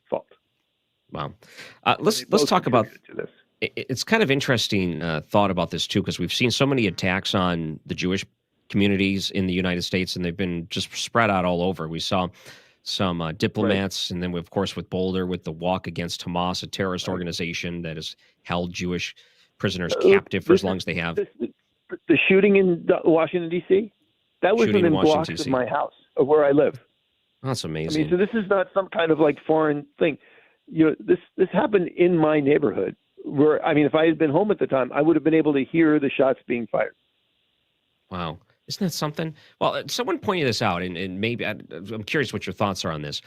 fault. Wow. Let's talk about this. It's kind of interesting thought about this, too, because we've seen so many attacks on the Jewish communities in the United States, and they've been just spread out all over. We saw some diplomats, and then, of course, with Boulder, with the Walk Against Hamas, a terrorist organization that has held Jewish prisoners captive for as long as they have. The shooting in Washington, D.C., that was within blocks of my house, of where I live. That's amazing. So this is not some kind of foreign thing. This happened in my neighborhood where, if I had been home at the time, I would have been able to hear the shots being fired. Wow. Isn't that something? Well, someone pointed this out, and maybe I'm curious what your thoughts are on this.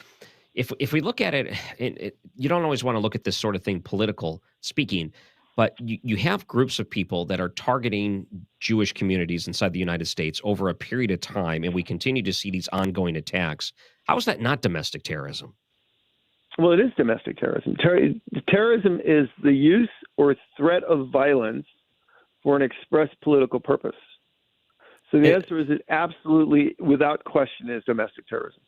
If we look at it, you don't always want to look at this sort of thing political speaking, but you have groups of people that are targeting Jewish communities inside the United States over a period of time, and we continue to see these ongoing attacks. How is that not domestic terrorism? Well, it is domestic terrorism. Terrorism is the use or threat of violence for an express political purpose. So the answer is it absolutely, without question, is domestic terrorism.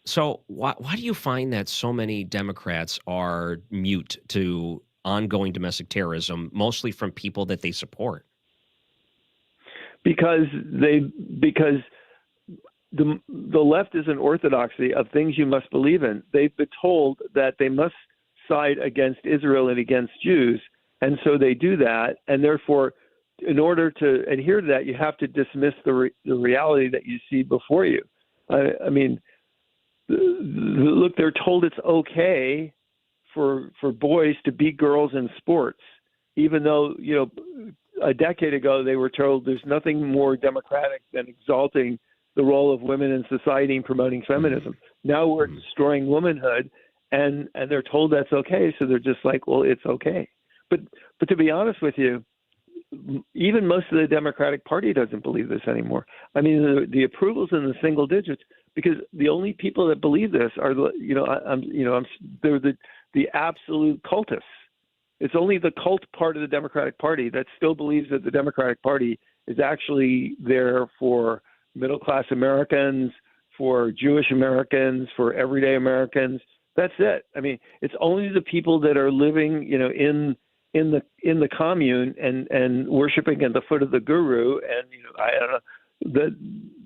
So why do you find that so many Democrats are mute to ongoing domestic terrorism, mostly from people that they support? Because the left is an orthodoxy of things you must believe in. They've been told that they must side against Israel and against Jews, and so they do that, and therefore, in order to adhere to that, you have to dismiss the reality that you see before you. Look, they're told it's okay for boys to beat girls in sports, even though, a decade ago they were told there's nothing more democratic than exalting the role of women in society and promoting feminism. Now we're destroying womanhood, and they're told that's okay, so they're just like, well, it's okay. But to be honest with you, even most of the Democratic Party doesn't believe this anymore. The approval's in the single digits because the only people that believe this are they're the absolute cultists. It's only the cult part of the Democratic Party that still believes that the Democratic Party is actually there for middle-class Americans, for Jewish Americans, for everyday Americans. That's it. It's only the people that are living, in the commune and worshiping at the foot of the guru, and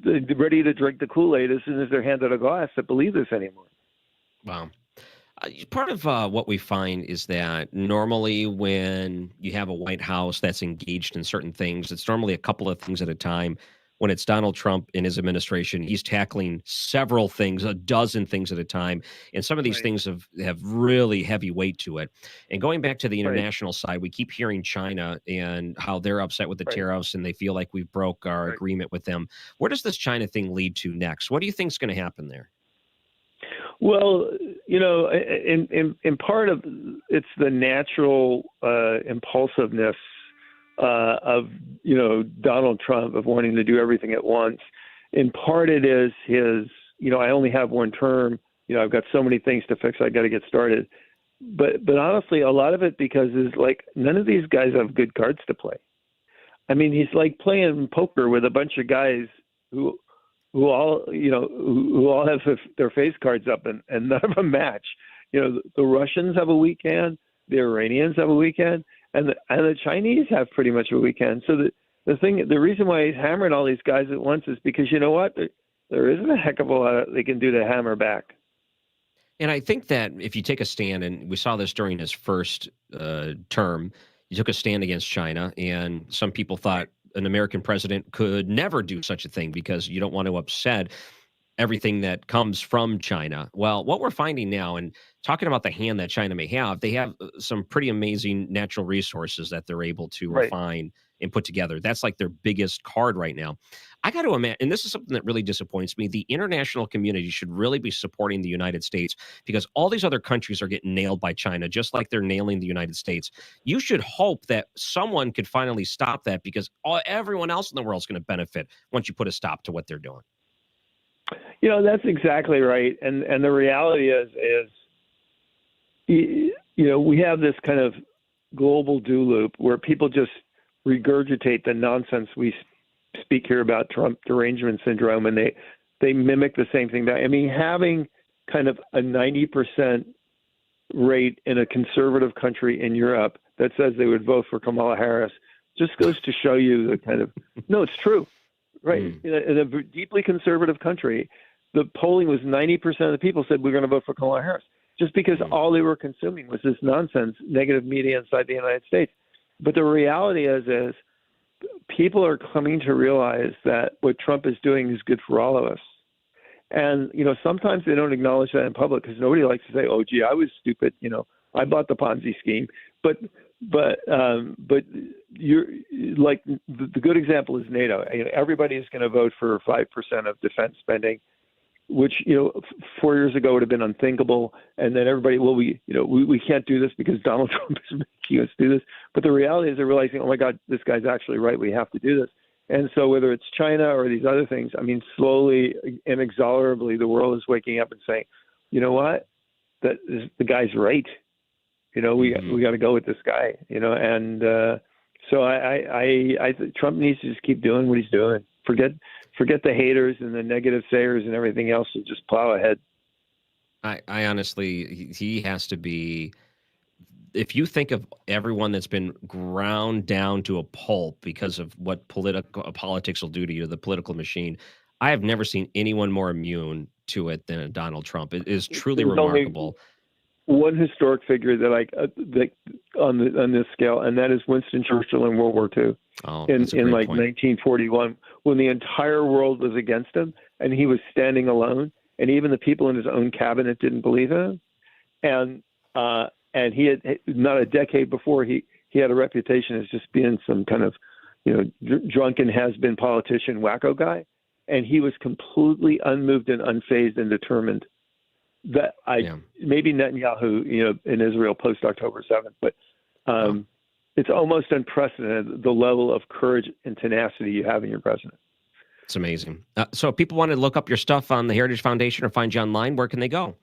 they're ready to drink the Kool-Aid as soon as they're handed a glass that believe this anymore. Wow. Part of what we find is that normally when you have a White House that's engaged in certain things, it's normally a couple of things at a time. When it's Donald Trump in his administration, he's tackling several things, a dozen things at a time. And some of these things have really heavy weight to it. And going back to the international side, we keep hearing China and how they're upset with the tariffs and they feel like we broke our agreement with them. Where does this China thing lead to next? What do you think is going to happen there? Well, in part of it's the natural impulsiveness of Donald Trump of wanting to do everything at once. In part, it is his. I only have one term. I've got so many things to fix. I got to get started. But honestly, a lot of it because is like none of these guys have good cards to play. He's like playing poker with a bunch of guys who who all have their face cards up, and none of them match. The Russians have a weekend, the Iranians have a weekend, and the Chinese have pretty much a weekend. So the reason why he's hammering all these guys at once is because you know what? There isn't a heck of a lot they can do to hammer back. And I think that if you take a stand, and we saw this during his first term, he took a stand against China, and some people thought an American president could never do such a thing because you don't want to upset everything that comes from China. Well, what we're finding now, and talking about the hand that China may have, they have some pretty amazing natural resources that they're able to refine and put together. That's like their biggest card right now. I got to imagine, and this is something that really disappoints me, the international community should really be supporting the United States because all these other countries are getting nailed by China, just like they're nailing the United States. You should hope that someone could finally stop that because everyone else in the world is going to benefit once you put a stop to what they're doing. That's exactly right. And the reality is we have this kind of global do loop where people just regurgitate the nonsense we speak here about Trump derangement syndrome, and they mimic the same thing. Having kind of a 90% rate in a conservative country in Europe that says they would vote for Kamala Harris just goes to show you the kind of no, it's true, right? In a deeply conservative country, the polling was 90% of the people said we're going to vote for Kamala Harris just because all they were consuming was this nonsense, negative media inside the United States. But the reality is people are coming to realize that what Trump is doing is good for all of us. And, sometimes they don't acknowledge that in public because nobody likes to say, oh, gee, I was stupid. I bought the Ponzi scheme. But you're like the good example is NATO. Everybody is going to vote for 5% of defense spending, which 4 years ago would have been unthinkable. And then everybody, we can't do this because Donald Trump is making us do this. But the reality is they're realizing, oh my God, this guy's actually right. We have to do this. And so whether it's China or these other things, slowly, inexorably, the world is waking up and saying, you know what, the guy's right. We got to go with this guy. So I Trump needs to just keep doing what he's doing. Forget the haters and the negative sayers and everything else and just plow ahead. I honestly, he has to be. If you think of everyone that's been ground down to a pulp because of what politics will do to you, the political machine, I have never seen anyone more immune to it than Donald Trump. It is truly remarkable. One historic figure that on this scale, and that is Winston Churchill in World War II. In 1941, when the entire world was against him, and he was standing alone, and even the people in his own cabinet didn't believe in him, and he had not a decade before he had a reputation as just being some kind of drunken has-been politician wacko guy, and he was completely unmoved and unfazed and determined. That maybe Netanyahu, in Israel post October 7th, but it's almost unprecedented the level of courage and tenacity you have in your president. It's amazing. So if people want to look up your stuff on the Heritage Foundation or find you online, where can they go?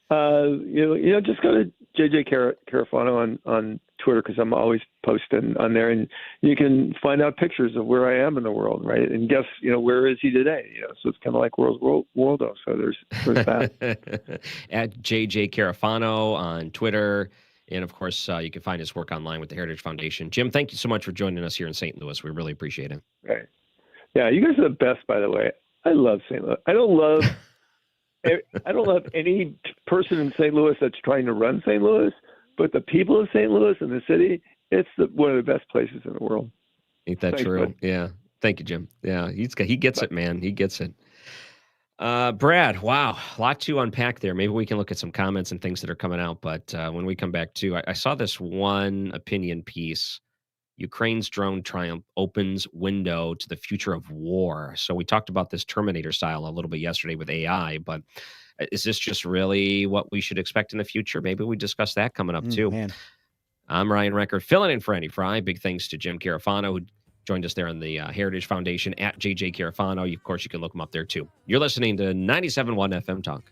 Just go to JJ Carafano on Twitter because I'm always posting on there, and you can find out pictures of where I am in the world, right? And guess, where is he today? So it's kind of like Waldo. So there's that. At JJ Carafano on Twitter. And of course, you can find his work online with the Heritage Foundation. Jim, thank you so much for joining us here in St. Louis. We really appreciate it. Right. Yeah, you guys are the best, by the way. I love St. Louis. I don't love any person in St. Louis that's trying to run St. Louis, but the people of St. Louis and the city, it's one of the best places in the world. Ain't that true? Bud. Yeah. Thank you, Jim. Yeah, he gets it, man. He gets it. Brad, wow, a lot to unpack there. Maybe we can look at some comments and things that are coming out. But when we come back to, I saw this one opinion piece. Ukraine's drone triumph opens window to the future of war. So we talked about this Terminator style a little bit yesterday with AI, but is this just really what we should expect in the future? Maybe we discuss that coming up too. Man. I'm Ryan Recker, filling in for Andy Fry. Big thanks to Jim Carafano, who joined us there on the Heritage Foundation at JJ Carafano. Of course, you can look him up there too. You're listening to 97.1 FM Talk.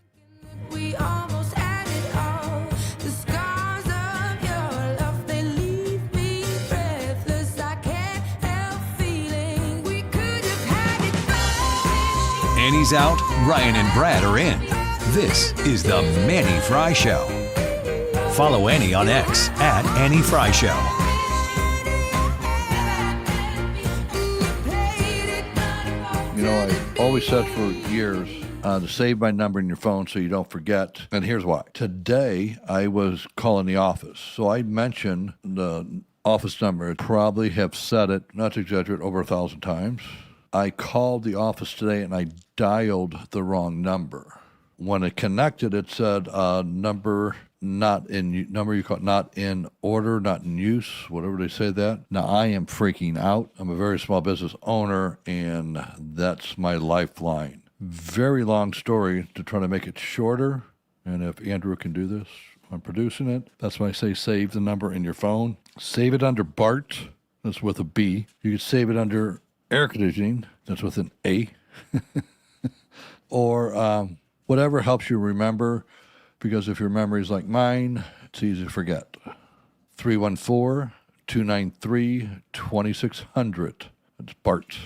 Annie's out, Ryan and Brad are in. This is the Manny Fry Show. Follow Annie on X at Annie Fry Show. You know, I always said for years to save my number in your phone so you don't forget. And here's why. Today, I was calling the office. So I mentioned the office number. Probably have said it, not to exaggerate, over 1,000 times. I called the office today and I dialed the wrong number. When it connected, it said number you call not in order, not in use, whatever they say that. Now I am freaking out. I'm a very small business owner, and that's my lifeline. Very long story to try to make it shorter. And if Andrew can do this, I'm producing it. That's why I say save the number in your phone. Save it under Bart. That's with a B. You can save it under air conditioning. That's with an A. Or whatever helps you remember, because if your memory is like mine, it's easy to forget. 314-293-2600. That's Bart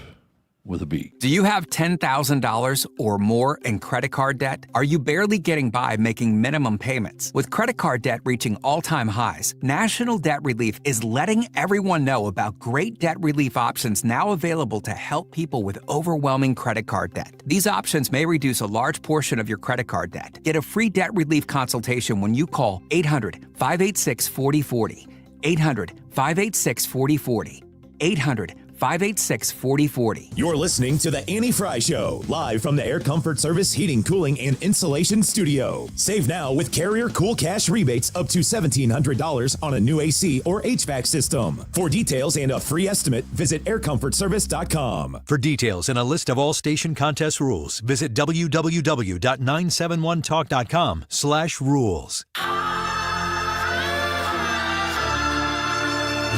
with a B. Do you have $10,000 or more in credit card debt? Are you barely getting by making minimum payments? With credit card debt reaching all-time highs, National Debt Relief is letting everyone know about great debt relief options now available to help people with overwhelming credit card debt. These options may reduce a large portion of your credit card debt. Get a free debt relief consultation when you call 800-586-4040. 800-586-4040. 800-586-4040. You're listening to The Annie Fry Show, live from the Air Comfort Service Heating, Cooling, and Insulation Studio. Save now with Carrier Cool Cash rebates up to $1,700 on a new AC or HVAC system. For details and a free estimate, visit aircomfortservice.com. For details and a list of all station contest rules, visit www.971talk.com/rules.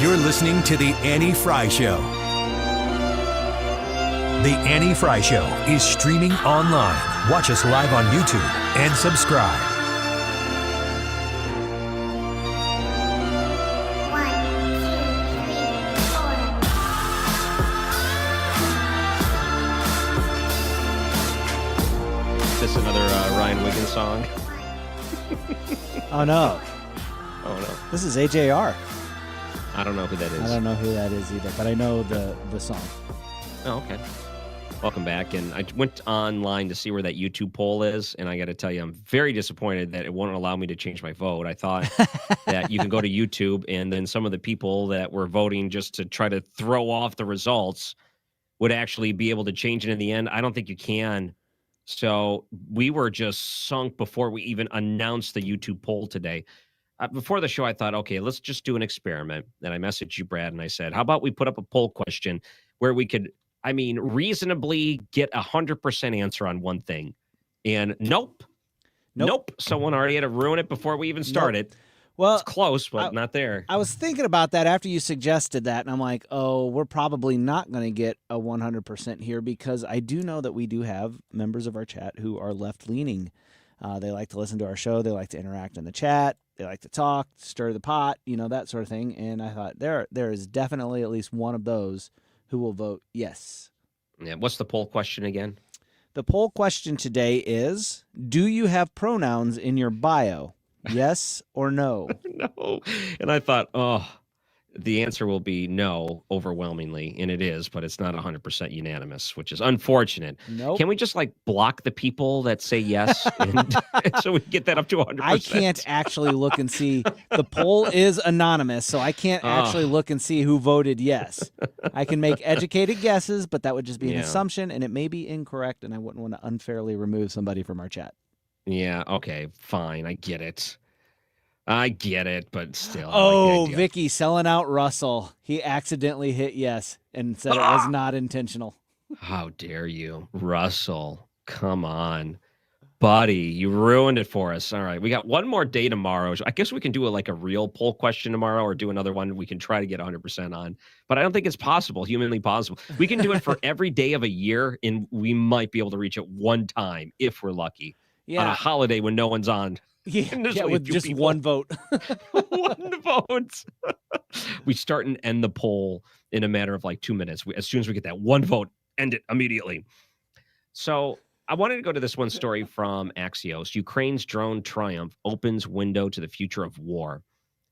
You're listening to The Annie Fry Show. The Annie Fry Show is streaming online. Watch us live on YouTube and subscribe. Is this another Ryan Wiggins song? Oh, no. Oh, no. This is AJR. I don't know who that is. I don't know who that is either, but I know the song. Oh, okay. Welcome back. And I went online to see where that YouTube poll is, and I got to tell you, I'm very disappointed that it won't allow me to change my vote. I thought that you can go to YouTube, and then some of the people that were voting just to try to throw off the results would actually be able to change it in the end. I don't think you can. So we were just sunk before we even announced the YouTube poll today. Before the show, I thought, okay, let's just do an experiment. And I messaged you, Brad, and I said, how about we put up a poll question where we could, reasonably get 100% answer on one thing. And nope. Someone already had to ruin it before we even started. Nope. Well, it's close, but not there. I was thinking about that after you suggested that, and I'm like, oh, we're probably not going to get a 100% here, because I do know that we do have members of our chat who are left-leaning. They like to listen to our show. They like to interact in the chat. They like to talk, stir the pot, that sort of thing. And I thought there is definitely at least one of those who will vote yes. Yeah. What's the poll question again? The poll question today is, do you have pronouns in your bio? Yes or no? No. And I thought, the answer will be no, overwhelmingly. And it is, but it's not 100% unanimous, which is unfortunate. Nope. Can we just block the people that say yes? And so we get that up to 100%. I can't actually look and see. The poll is anonymous, so I can't actually look and see who voted yes. I can make educated guesses, but that would just be an assumption, and it may be incorrect, and I wouldn't want to unfairly remove somebody from our chat. Yeah, okay, fine. I get it, but still. Oh, Vicky selling out Russell. He accidentally hit yes and said it was not intentional. How dare you, Russell? Come on, buddy. You ruined it for us. All right, we got one more day tomorrow. I guess we can do a real poll question tomorrow, or do another one we can try to get 100% on. But I don't think it's possible, humanly possible. We can do it for every day of a year, and we might be able to reach it one time if we're lucky. Yeah. On a holiday when no one's on. Yeah, with just people. One vote. One vote. We start and end the poll in a matter of 2 minutes. As soon as we get that one vote, end it immediately. So I wanted to go to this one story from Axios. Ukraine's drone triumph opens window to the future of war.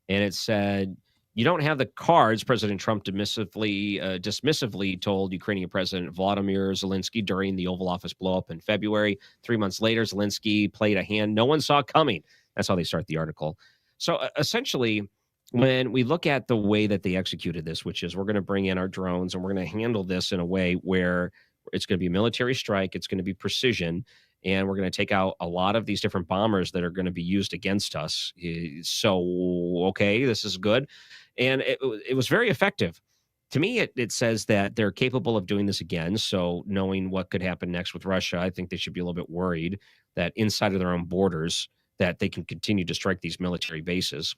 And it said, you don't have the cards, President Trump dismissively told Ukrainian President Volodymyr Zelensky during the Oval Office blowup in February. 3 months later, Zelensky played a hand no one saw coming. That's how they start the article. So essentially, when we look at the way that they executed this, which is we're going to bring in our drones and we're going to handle this in a way where it's going to be a military strike, it's going to be precision, and we're going to take out a lot of these different bombers that are going to be used against us. So, okay, this is good. And it was very effective. To me, it says that they're capable of doing this again. So knowing what could happen next with Russia, I think they should be a little bit worried that inside of their own borders that they can continue to strike these military bases.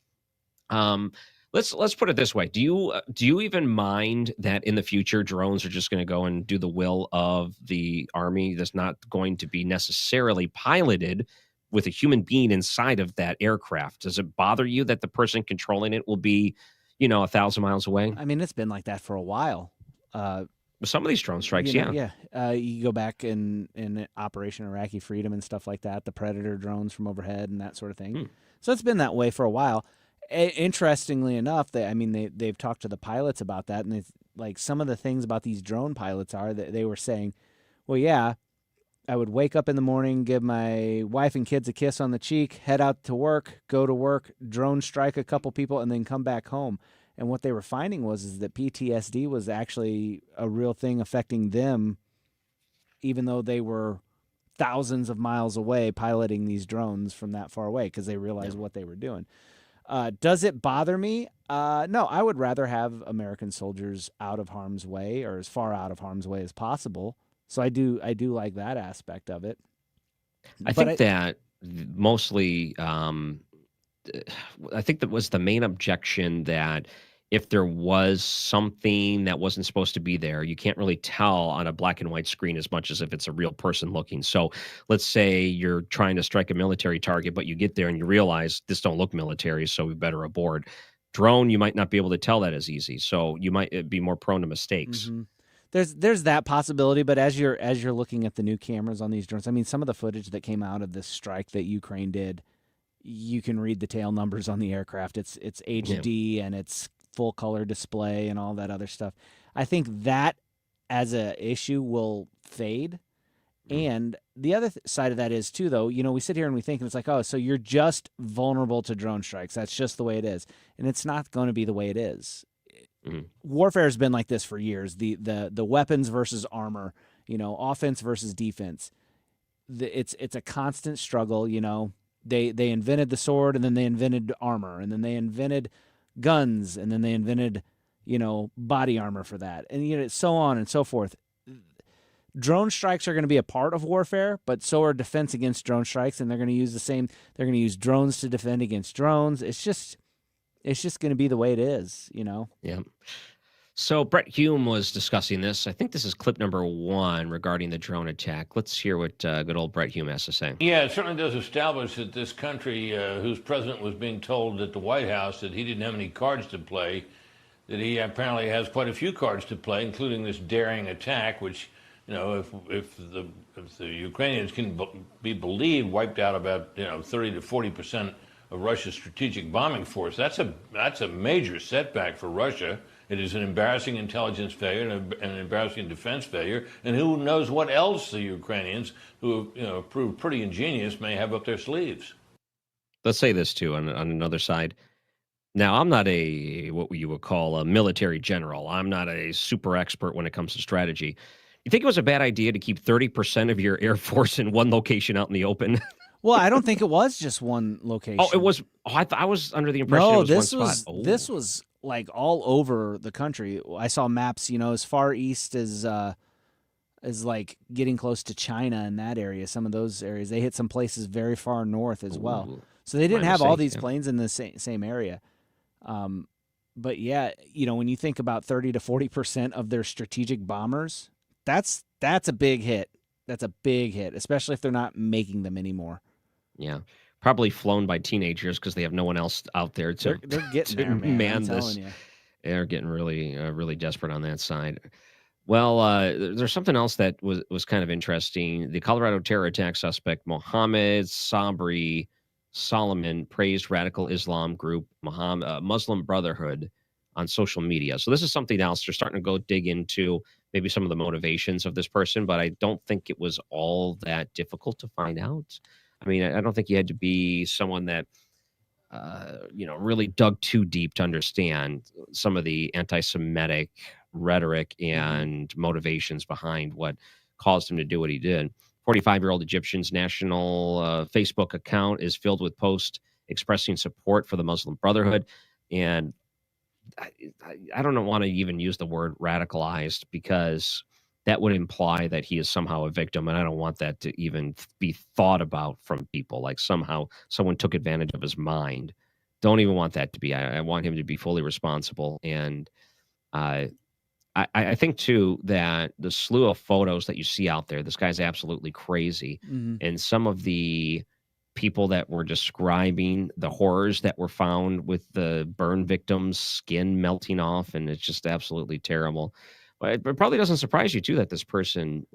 Let's put it this way. Do you even mind that in the future drones are just going to go and do the will of the army that's not going to be necessarily piloted with a human being inside of that aircraft? Does it bother you that the person controlling it will be, 1,000 miles away? I mean, it's been like that for a while. With some of these drone strikes, Yeah. You go back in Operation Iraqi Freedom and stuff like that, the Predator drones from overhead and that sort of thing. So it's been that way for a while. Interestingly enough, they've talked to the pilots about that, and like some of the things about these drone pilots are that they were saying, well, yeah, I would wake up in the morning, give my wife and kids a kiss on the cheek, head out to work, go to work, drone strike a couple people, and then come back home. And what they were finding is that PTSD was actually a real thing affecting them, even though they were thousands of miles away piloting these drones from that far away because they realized what they were doing. Does it bother me? No, I would rather have American soldiers out of harm's way or as far out of harm's way as possible. So I do like that aspect of it. I think that mostly, I think that was the main objection, that if there was something that wasn't supposed to be there, you can't really tell on a black and white screen as much as if it's a real person looking. So let's say you're trying to strike a military target, but you get there and you realize this don't look military, so we better abort. Drone, you might not be able to tell that as easy. So you might be more prone to mistakes. Mm-hmm. There's that possibility, but as you're looking at the new cameras on these drones, I mean, some of the footage that came out of this strike that Ukraine did, you can read the tail numbers on the aircraft. It's HD and it's full color display and all that other stuff. I think that as a issue will fade. And the other side of that is too, though, we sit here and we think, and it's like, oh, so you're just vulnerable to drone strikes. That's just the way it is. And it's not going to be the way it is. Warfare has been like this for years. The weapons versus armor, offense versus defense. It's a constant struggle. They invented the sword, and then they invented armor, and then they invented guns, and then they invented body armor for that, and so on and so forth. Drone strikes are going to be a part of warfare, but so are defense against drone strikes, and they're going to use they're going to use drones to defend against drones. It's just going to be the way it is, Yeah. So Brett Hume was discussing this. I think this is clip number 1 regarding the drone attack. Let's hear what good old Brett Hume has to say. Yeah, it certainly does establish that this country, whose president was being told at the White House that he didn't have any cards to play, that he apparently has quite a few cards to play, including this daring attack, which, if the Ukrainians can be believed, wiped out about 30 to 40% of Russia's strategic bombing force. That's a major setback for Russia. It is an embarrassing intelligence failure and an embarrassing defense failure. And who knows what else the Ukrainians, who have proved pretty ingenious, may have up their sleeves. Let's say this too on another side. Now, I'm not what you would call a military general. I'm not a super expert when it comes to strategy. You think it was a bad idea to keep 30% of your Air Force in one location out in the open? Well, I don't think it was just one location. Oh, it was. Oh, I was under the impression it was one spot. This was like all over the country. I saw maps, as far east as like getting close to China in that area. Some of those areas, they hit some places very far north as well. So they didn't have all these planes in the same area. But yeah, when you think about 30 to 40% of their strategic bombers, that's a big hit. That's a big hit, especially if they're not making them anymore. Yeah, probably flown by teenagers because they have no one else out there to, they're getting there, man this. You. They're getting really, really desperate on that side. Well, there's something else that was kind of interesting. The Colorado terror attack suspect Mohammed Sabri Solomon praised radical Islam group Muslim Brotherhood on social media. So this is something else. They're starting to go dig into maybe some of the motivations of this person, but I don't think it was all that difficult to find out. I mean, I don't think you had to be someone that really dug too deep to understand some of the anti-Semitic rhetoric and motivations behind what caused him to do what he did. 45-year-old Egyptian's national Facebook account is filled with posts expressing support for the Muslim Brotherhood. And I don't want to even use the word radicalized because that would imply that he is somehow a victim. And I don't want that to even be thought about from people, like somehow someone took advantage of his mind. Don't even want that to be. I want him to be fully responsible. And I think, too, that the slew of photos that you see out there, this guy's absolutely crazy. Mhm. And some of the people that were describing the horrors that were found with the burn victims' skin melting off, and it's just absolutely terrible. But it probably doesn't surprise you, too, that this person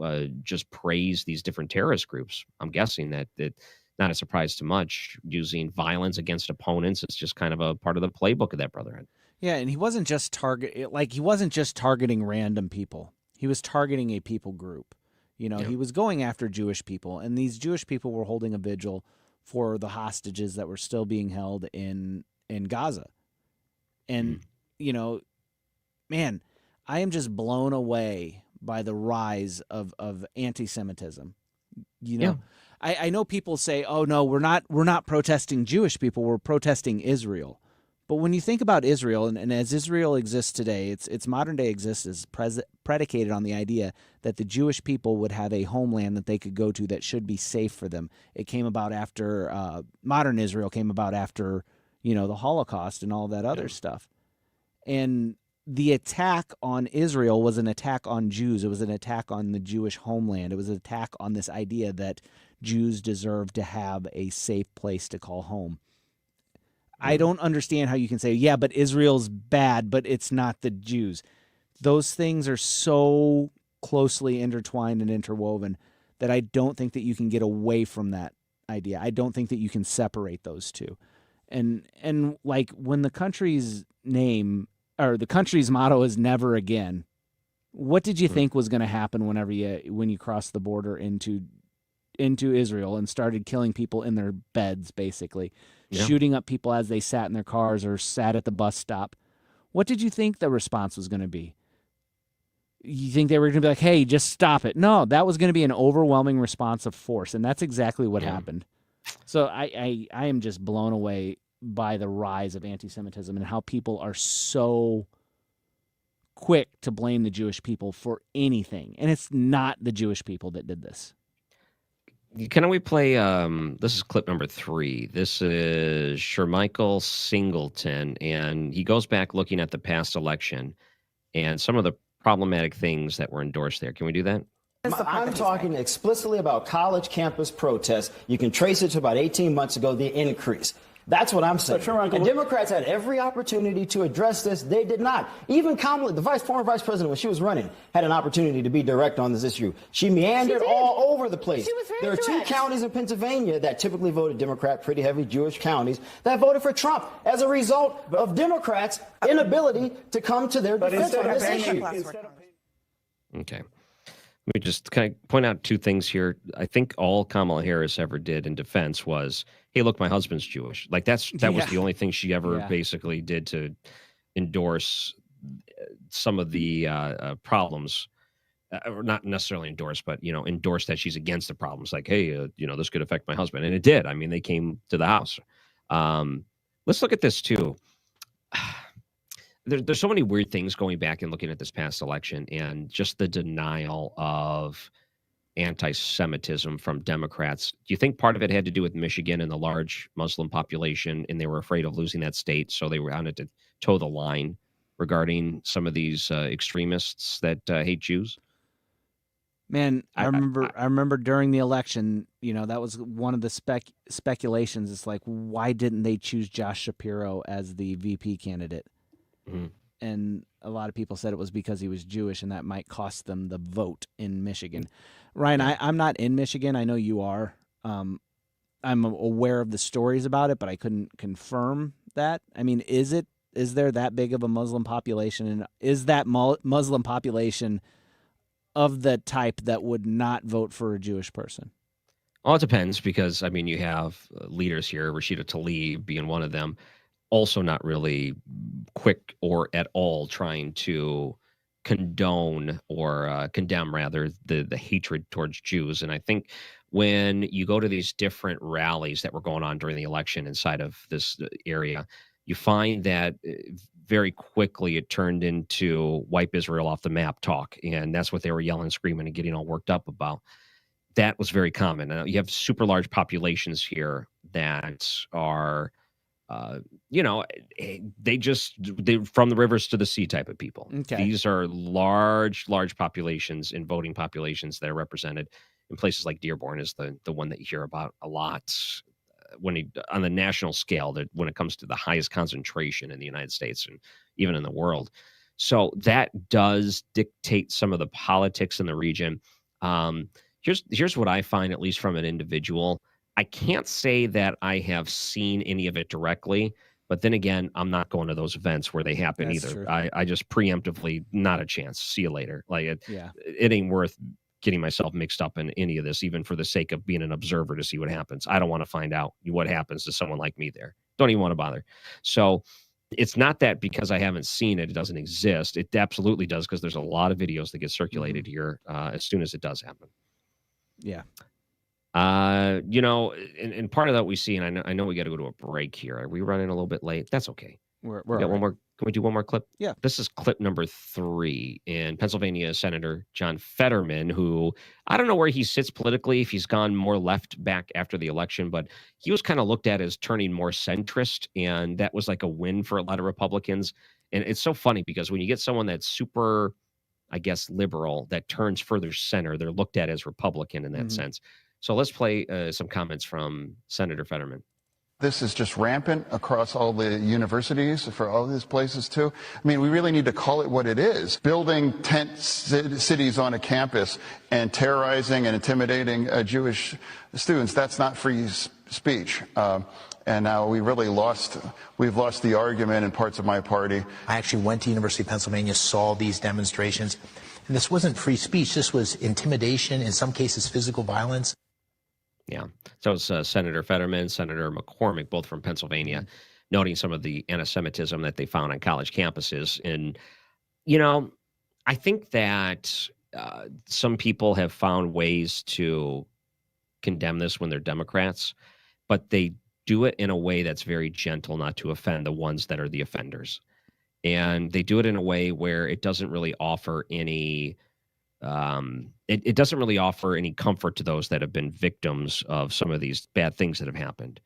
just praised these different terrorist groups. I'm guessing that not a surprise to much. Using violence against opponents, it's just kind of a part of the playbook of that brotherhood. Yeah, and he wasn't just targeting random people. He was targeting a people group. He was going after Jewish people, and these Jewish people were holding a vigil for the hostages that were still being held in Gaza. And man, I am just blown away by the rise of anti-Semitism. I know people say, "Oh no, we're not protesting Jewish people. We're protesting Israel." But when you think about Israel, and as Israel exists today, its modern day existence is predicated on the idea that the Jewish people would have a homeland that they could go to that should be safe for them. It came about after modern Israel came about after the Holocaust and all that other stuff. And the attack on Israel was an attack on Jews. It was an attack on the Jewish homeland. It was an attack on this idea that Jews deserve to have a safe place to call home. I don't understand how you can say, yeah, but Israel's bad, but it's not the Jews. Those things are so closely intertwined and interwoven that I don't think that you can get away from that idea. I don't think that you can separate those two. And like when the country's name or the country's motto is never again, what did you think was going to happen when you crossed the border into Israel and started killing people in their beds, basically? Shooting up people as they sat in their cars or sat at the bus stop. What did you think the response was going to be? You think they were going to be like, hey, just stop it? No, that was going to be an overwhelming response of force, and that's exactly what happened. So I am just blown away by the rise of anti-Semitism and how people are so quick to blame the Jewish people for anything. And it's not the Jewish people that did this. Can we play, this is clip number 3. This is Shermichael Singleton, and he goes back looking at the past election and some of the problematic things that were endorsed there. Can we do that? I'm talking explicitly about college campus protests. You can trace it to about 18 months ago, the increase. That's what I'm saying. And Democrats had every opportunity to address this. They did not. Even Kamala, the former vice president, when she was running, had an opportunity to be direct on this issue. She meandered all over the place. There are 2 counties in Pennsylvania that typically voted Democrat, pretty heavy Jewish counties, that voted for Trump as a result of Democrats' inability to come to their defense on this issue. Okay. Let me just kind of point out 2 things here. I think all Kamala Harris ever did in defense was, hey, look, my husband's Jewish. Like that was the only thing she ever basically did to endorse some of the problems, or not necessarily endorse, but, endorse that she's against the problems. Like, hey, this could affect my husband. And it did. I mean, they came to the house. Let's look at this too. There's so many weird things going back and looking at this past election and just the denial of anti-Semitism from Democrats. Do you think part of it had to do with Michigan and the large Muslim population, and they were afraid of losing that state, so they wanted to toe the line regarding some of these extremists that hate Jews? Man, I remember during the election, that was one of the speculations. It's like, why didn't they choose Josh Shapiro as the VP candidate? and a lot of people said it was because he was Jewish, and that might cost them the vote in Michigan. Ryan, I'm not in Michigan. I know you are. I'm aware of the stories about it, but I couldn't confirm that. I mean, is there that big of a Muslim population, and is that Muslim population of the type that would not vote for a Jewish person? Well, it depends because, I mean, you have leaders here, Rashida Tlaib being one of them, also not really quick or at all trying to condone or condemn, rather, the hatred towards Jews. And I think when you go to these different rallies that were going on during the election inside of this area, you find that very quickly it turned into wipe Israel off the map talk. And that's what they were yelling, screaming, and getting all worked up about. That was very common. You have super large populations here that are, they're from the rivers to the sea type of people. Okay. These are large populations and voting populations that are represented in places like Dearborn is the one that you hear about a lot on the national scale, that when it comes to the highest concentration in the United States and even in the world. So that does dictate some of the politics in the region. Here's what I find, at least from an individual. I can't say that I have seen any of it directly, but then again, I'm not going to those events where they happen That's either. true. I just preemptively, not a chance. See you later. Like Yeah. it ain't worth getting myself mixed up in any of this, even for the sake of being an observer to see what happens. I don't want to find out what happens to someone like me there. Don't even want to bother. So it's not that because I haven't seen it, it doesn't exist. It absolutely does, because there's a lot of videos that get circulated here as soon as it does happen. Yeah. And part of that we see, and I know we got to go to a break here. Are we running a little bit late? That's okay. We're We got all one right. more. Can we do one more clip? Yeah. This is clip number 3. In Pennsylvania, Senator John Fetterman, who I don't know where he sits politically, if he's gone more left back after the election, but he was kind of looked at as turning more centrist, and that was like a win for a lot of Republicans. And it's so funny because when you get someone that's super, I guess, liberal that turns further center, they're looked at as Republican in that sense. So let's play some comments from Senator Fetterman. This is just rampant across all the universities, for all these places too. I mean, we really need to call it what it is. Building tent cities on a campus and terrorizing and intimidating Jewish students, that's not free speech. And now we've lost the argument in parts of my party. I actually went to University of Pennsylvania, saw these demonstrations. And this wasn't free speech. This was intimidation, in some cases physical violence. Yeah. So it's Senator Fetterman, Senator McCormick, both from Pennsylvania, noting some of the anti-Semitism that they found on college campuses. And, I think that some people have found ways to condemn this when they're Democrats, but they do it in a way that's very gentle, not to offend the ones that are the offenders. And they do it in a way where it doesn't really offer any it doesn't really offer any comfort to those that have been victims of some of these bad things that have happened.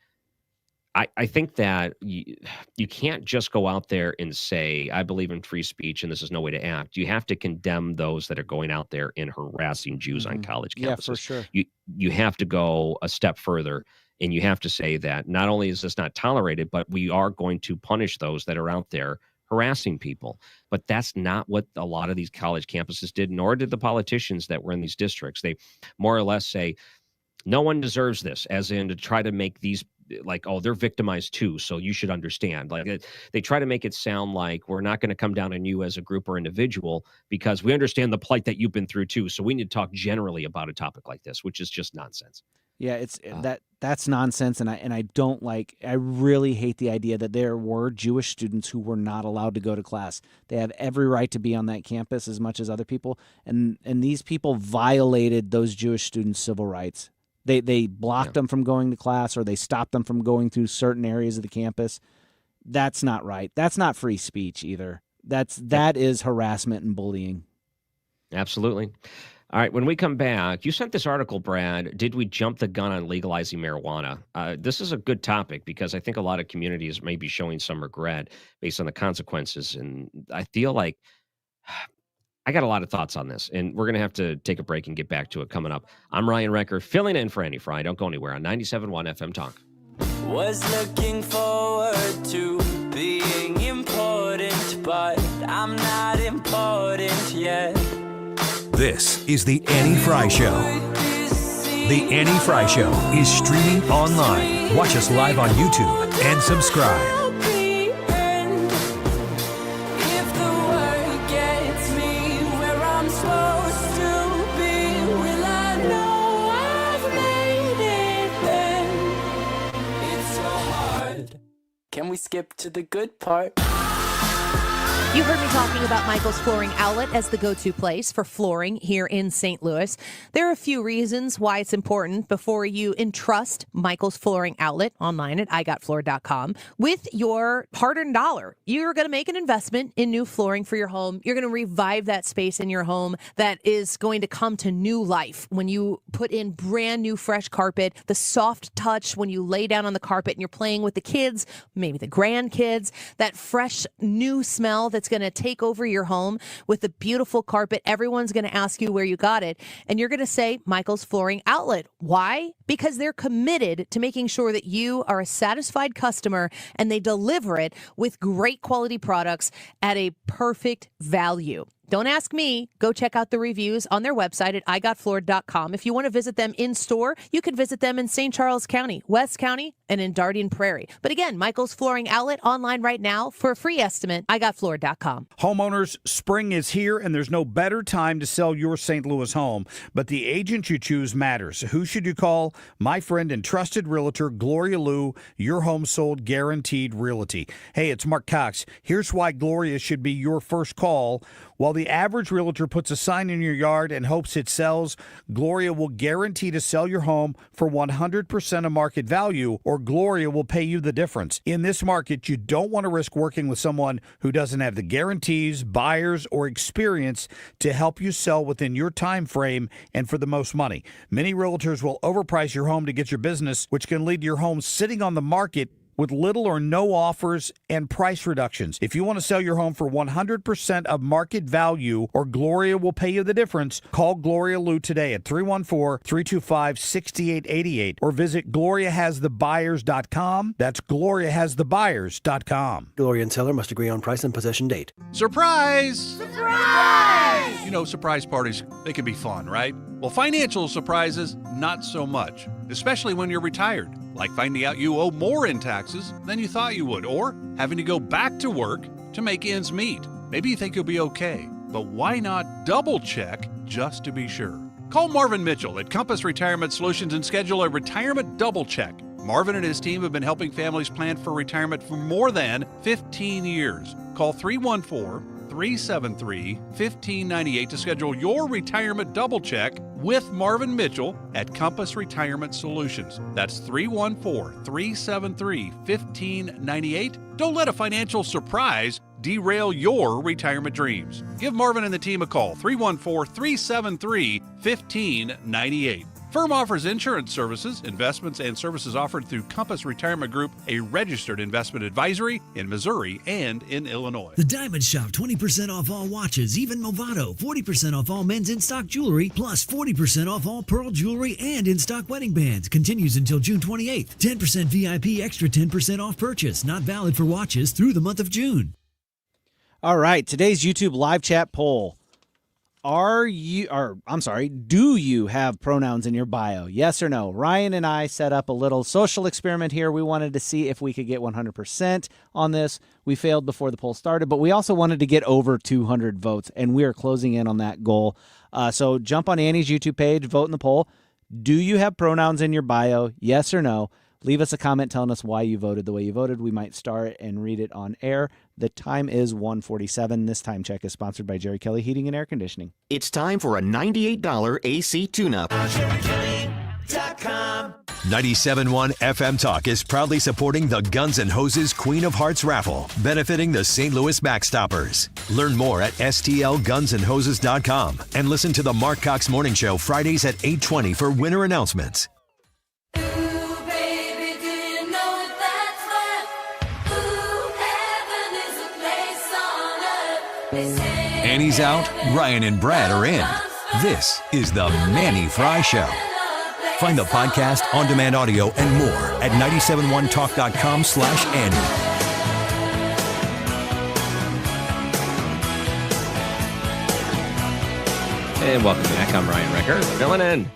I think that you can't just go out there and say, I believe in free speech and this is no way to act. You have to condemn those that are going out there and harassing Jews on college campuses. Yeah, for sure. You have to go a step further, and you have to say that not only is this not tolerated, but we are going to punish those that are out there harassing people. But that's not what a lot of these college campuses did, nor did the politicians that were in these districts. They more or less say, no one deserves this, as in to try to make these like, oh, they're victimized too, so you should understand. Like they try to make it sound like we're not going to come down on you as a group or individual because we understand the plight that you've been through too. So we need to talk generally about a topic like this, which is just nonsense. Yeah, it's that's nonsense, and I don't like. I really hate the idea that there were Jewish students who were not allowed to go to class. They have every right to be on that campus as much as other people, and these people violated those Jewish students' civil rights. They blocked them from going to class, or they stopped them from going through certain areas of the campus. That's not right. That's not free speech either. That is harassment and bullying. Absolutely. All right, when we come back, you sent this article, Brad. Did we jump the gun on legalizing marijuana? This is a good topic because I think a lot of communities may be showing some regret based on the consequences. And I feel like I got a lot of thoughts on this, and we're going to have to take a break and get back to it coming up. I'm Ryan Recker, filling in for Andy Fry. Don't go anywhere on 97.1 FM Talk. Was looking forward to being important, but yet. This is The Annie Fry Show. The Annie Fry Show is streaming online. Watch us live on YouTube and subscribe. Can we skip to the good part? You heard me talking about Michael's Flooring Outlet as the go-to place for flooring here in St. Louis. There are a few reasons why it's important before you entrust Michael's Flooring Outlet online at igotfloor.com with your hard-earned dollar. You're going to make an investment in new flooring for your home. You're going to revive that space in your home that is going to come to new life when you put in brand new fresh carpet, the soft touch when you lay down on the carpet and you're playing with the kids, maybe the grandkids, that fresh new smell that's going to take over your home with the beautiful carpet. Everyone's going to ask you where you got it, and you're going to say Michael's Flooring Outlet. Why? Because they're committed to making sure that you are a satisfied customer and they deliver it with great quality products at a perfect value. Don't ask me. Go check out the reviews on their website at igotfloor.com. If you want to visit them in store, you can visit them in St. Charles County, West County, and in Darien Prairie. But again, Michael's Flooring Outlet online right now for a free estimate, igotfloor.com. Homeowners, spring is here, and there's no better time to sell your St. Louis home. But the agent you choose matters. Who should you call? My friend and trusted realtor, Gloria Liu, your home sold guaranteed realty. Hey, it's Mark Cox. Here's why Gloria should be your first call. While the average realtor puts a sign in your yard and hopes it sells, Gloria will guarantee to sell your home for 100% of market value, or Gloria will pay you the difference. In this market, you don't want to risk working with someone who doesn't have the guarantees, buyers, or experience to help you sell within your time frame and for the most money. Many realtors will overprice your home to get your business, which can lead to your home sitting on the market with little or no offers and price reductions. If you want to sell your home for 100% of market value, or Gloria will pay you the difference, call Gloria Liu today at 314-325-6888 or visit GloriaHasTheBuyers.com. That's GloriaHasTheBuyers.com. Gloria and seller must agree on price and possession date. Surprise! Surprise! You know, surprise parties, they can be fun, right? Well, financial surprises, not so much, especially when you're retired. Like finding out you owe more in taxes than you thought you would, or having to go back to work to make ends meet. Maybe you think you'll be okay, but why not double check just to be sure? Call Marvin Mitchell at Compass Retirement Solutions and schedule a retirement double check. Marvin and his team have been helping families plan for retirement for more than 15 years. Call 314-373-1598 to schedule your retirement double check with Marvin Mitchell at Compass Retirement Solutions. That's 314-373-1598. Don't let a financial surprise derail your retirement dreams. Give Marvin and the team a call, 314-373-1598. Firm offers insurance services, investments, and services offered through Compass Retirement Group, a registered investment advisory in Missouri and in Illinois. The Diamond Shop, 20% off all watches, even Movado, 40% off all men's in-stock jewelry, plus 40% off all pearl jewelry and in-stock wedding bands. Continues until June 28th. 10% VIP, extra 10% off purchase. Not valid for watches through the month of June. All right, today's YouTube live chat poll. Do you have pronouns in your bio? Yes or no? Ryan and I set up a little social experiment here. We wanted to see if we could get 100% on this. We failed before the poll started, but we also wanted to get over 200 votes, and we are closing in on that goal. So jump on Annie's YouTube page, vote in the poll. Do you have pronouns in your bio? Yes or no? Leave us a comment telling us why you voted the way you voted. We might start and read it on air. The time is 1:47. This time check is sponsored by Jerry Kelly Heating and Air Conditioning. It's time for a $98 AC tune-up. 97.1 FM Talk is proudly supporting the Guns N' Hoses Queen of Hearts raffle, benefiting the St. Louis Backstoppers. Learn more at stlgunsandhoses.com and listen to the Mark Cox Morning Show Fridays at 8:20 for winner announcements. Annie's out, Ryan and Brad are in. This is the Manny Fry Show. Find the podcast, on-demand audio, and more at 971talk.com/Annie. And welcome back. I'm Ryan Recker, filling in.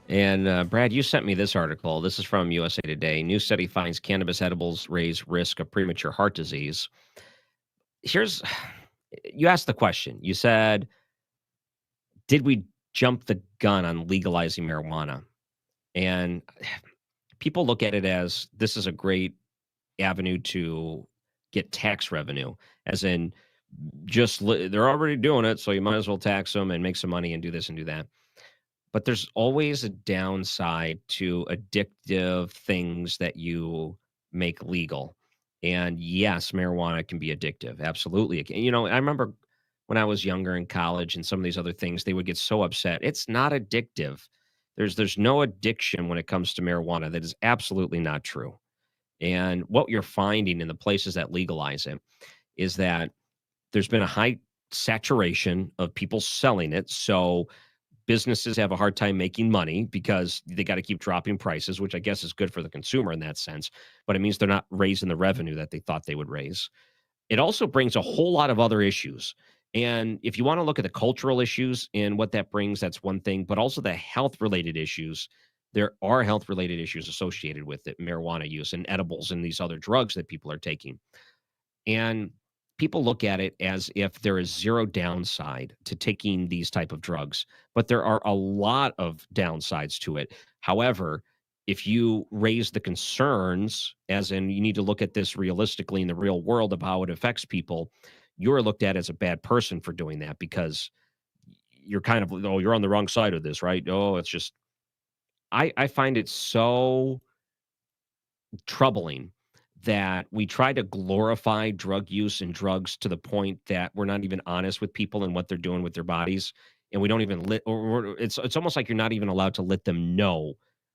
And Brad, you sent me this article. This is from USA Today. New study finds cannabis edibles raise risk of premature heart disease. You asked the question. You said, did we jump the gun on legalizing marijuana? And people look at it as this is a great avenue to get tax revenue, as in they're already doing it, so you might as well tax them and make some money and do this and do that. But there's always a downside to addictive things that you make legal. And yes, marijuana can be addictive. Absolutely. It can. I remember when I was younger in college and some of these other things, they would get so upset. It's not addictive. There's no addiction when it comes to marijuana. That is absolutely not true. And what you're finding in the places that legalize it is that there's been a high saturation of people selling it. So businesses have a hard time making money because they got to keep dropping prices, which I guess is good for the consumer in that sense. But it means they're not raising the revenue that they thought they would raise. It also brings a whole lot of other issues. And if you want to look at the cultural issues and what that brings, that's one thing. But also the health-related issues. There are health-related issues associated with it, marijuana use and edibles and these other drugs that people are taking. And people look at it as if there is zero downside to taking these type of drugs, but there are a lot of downsides to it. However, if you raise the concerns, as in you need to look at this realistically in the real world of how it affects people, you're looked at as a bad person for doing that because you're kind of, oh, you're on the wrong side of this, right? Oh, it's just, I find it so troubling that we try to glorify drug use and drugs to the point that we're not even honest with people and what they're doing with their bodies, and we don't even it's almost like you're not even allowed to let them know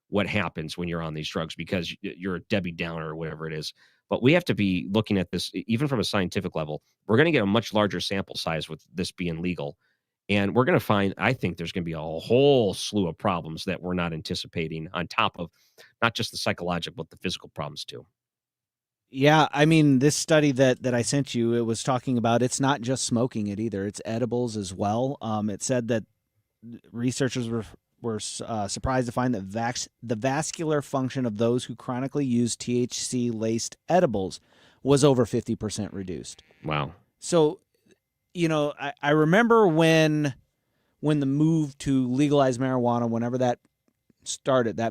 what happens when you're on these drugs because you're a Debbie Downer or whatever it is. But we have to be looking at this even from a scientific level. We're going to get a much larger sample size with this being legal. And we're going to find, I think there's going to be a whole slew of problems that we're not anticipating on top of not just the psychological, but the physical problems too. Yeah, I mean, this study that I sent you, it was talking about it's not just smoking it either; it's edibles as well. It said that researchers were surprised to find that the vascular function of those who chronically use THC laced edibles was over 50% reduced. Wow! So, I remember when the move to legalize marijuana, whenever that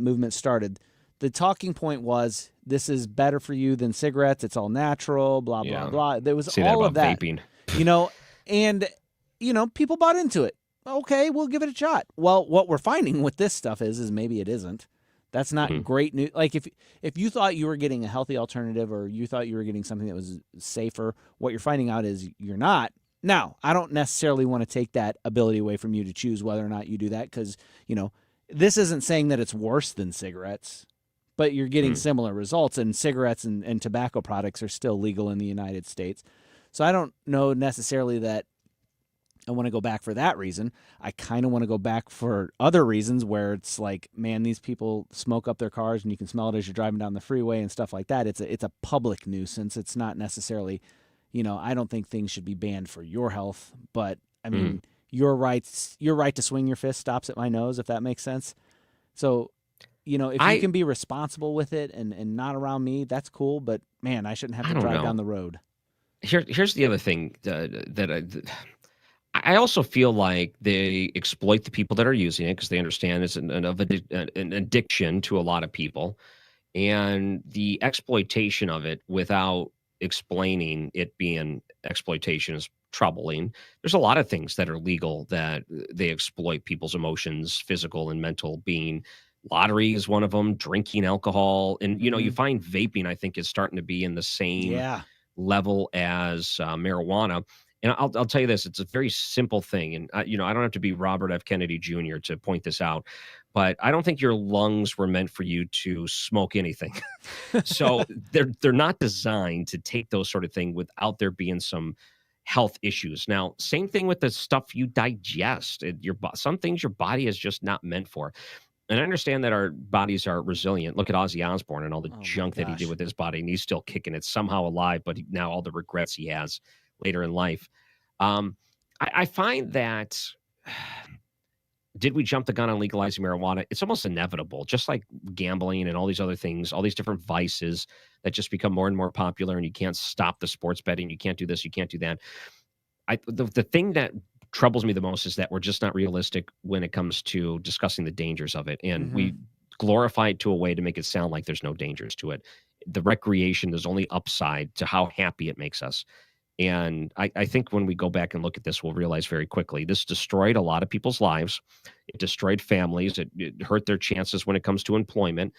movement started. The talking point was this is better for you than cigarettes. It's all natural, blah, blah, blah. There was all of that. Vaping. And people bought into it. Okay, we'll give it a shot. Well, what we're finding with this stuff is maybe it isn't. That's not great news. Like if you thought you were getting a healthy alternative or you thought you were getting something that was safer, what you're finding out is you're not. Now, I don't necessarily want to take that ability away from you to choose whether or not you do that because, this isn't saying that it's worse than cigarettes. But you're getting similar results, and cigarettes and tobacco products are still legal in the United States. So I don't know necessarily that I want to go back for that reason. I kind of want to go back for other reasons where it's like, man, these people smoke up their cars and you can smell it as you're driving down the freeway and stuff like that. It's a public nuisance. It's not necessarily, I don't think things should be banned for your health, but I mean, your right to swing your fist stops at my nose, if that makes sense. So, if you can be responsible with it and not around me, that's cool. But man, I shouldn't have to drive down the road. Here's the other thing that I also feel like they exploit the people that are using it because they understand it's an addiction to a lot of people, and the exploitation of it without explaining it being exploitation is troubling. There's a lot of things that are legal that they exploit people's emotions, physical and mental being. Lottery is one of them, drinking alcohol. And, you find vaping, I think, is starting to be in the same level as marijuana. And I'll tell you this, it's a very simple thing. And, I don't have to be Robert F. Kennedy Jr. to point this out, but I don't think your lungs were meant for you to smoke anything. So they're not designed to take those sort of thing without there being some health issues. Now, same thing with the stuff you digest. Some things your body is just not meant for. And I understand that our bodies are resilient. Look at Ozzy Osbourne and all the junk that he did with his body, and he's still kicking it, somehow alive, but now all the regrets he has later in life. I find that did we jump the gun on legalizing marijuana? It's almost inevitable, just like gambling and all these other things, all these different vices that just become more and more popular, and you can't stop the sports betting. You can't do this. You can't do that. The thing that troubles me the most is that we're just not realistic when it comes to discussing the dangers of it. And we glorify it to a way to make it sound like there's no dangers to it. The recreation, there's only upside to how happy it makes us. And I think when we go back and look at this, we'll realize very quickly this destroyed a lot of people's lives. It destroyed families. It hurt their chances when it comes to employment.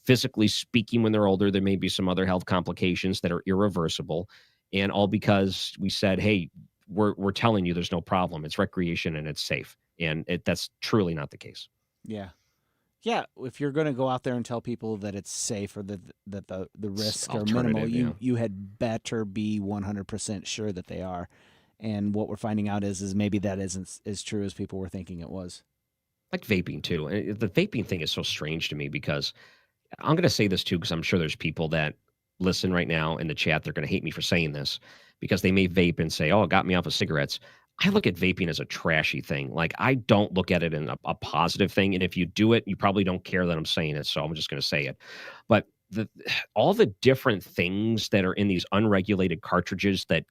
Physically speaking, when they're older, there may be some other health complications that are irreversible. And all because we said, hey, we're telling you there's no problem. It's recreation and it's safe. And that's truly not the case. Yeah. Yeah, if you're going to go out there and tell people that it's safe or that the risks are minimal, you had better be 100% sure that they are. And what we're finding out is maybe that isn't as true as people were thinking it was. Like vaping, too. And the vaping thing is so strange to me because I'm going to say this, too, because I'm sure there's people that listen right now in the chat. They're going to hate me for saying this because they may vape and say, oh, it got me off of cigarettes. I look at vaping as a trashy thing. Like, I don't look at it in a positive thing. And if you do it, you probably don't care that I'm saying it. So I'm just going to say it. But all the different things that are in these unregulated cartridges that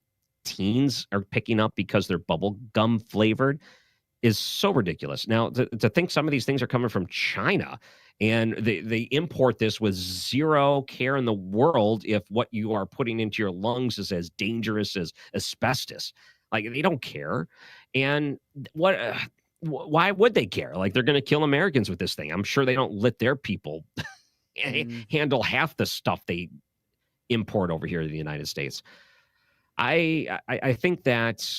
teens are picking up because they're bubble gum flavored is so ridiculous. Now, to think some of these things are coming from China and they import this with zero care in the world if what you are putting into your lungs is as dangerous as asbestos. Like, they don't care. And why would they care? Like, they're going to kill Americans with this thing. I'm sure they don't let their people handle half the stuff they import over here to the United States. I think that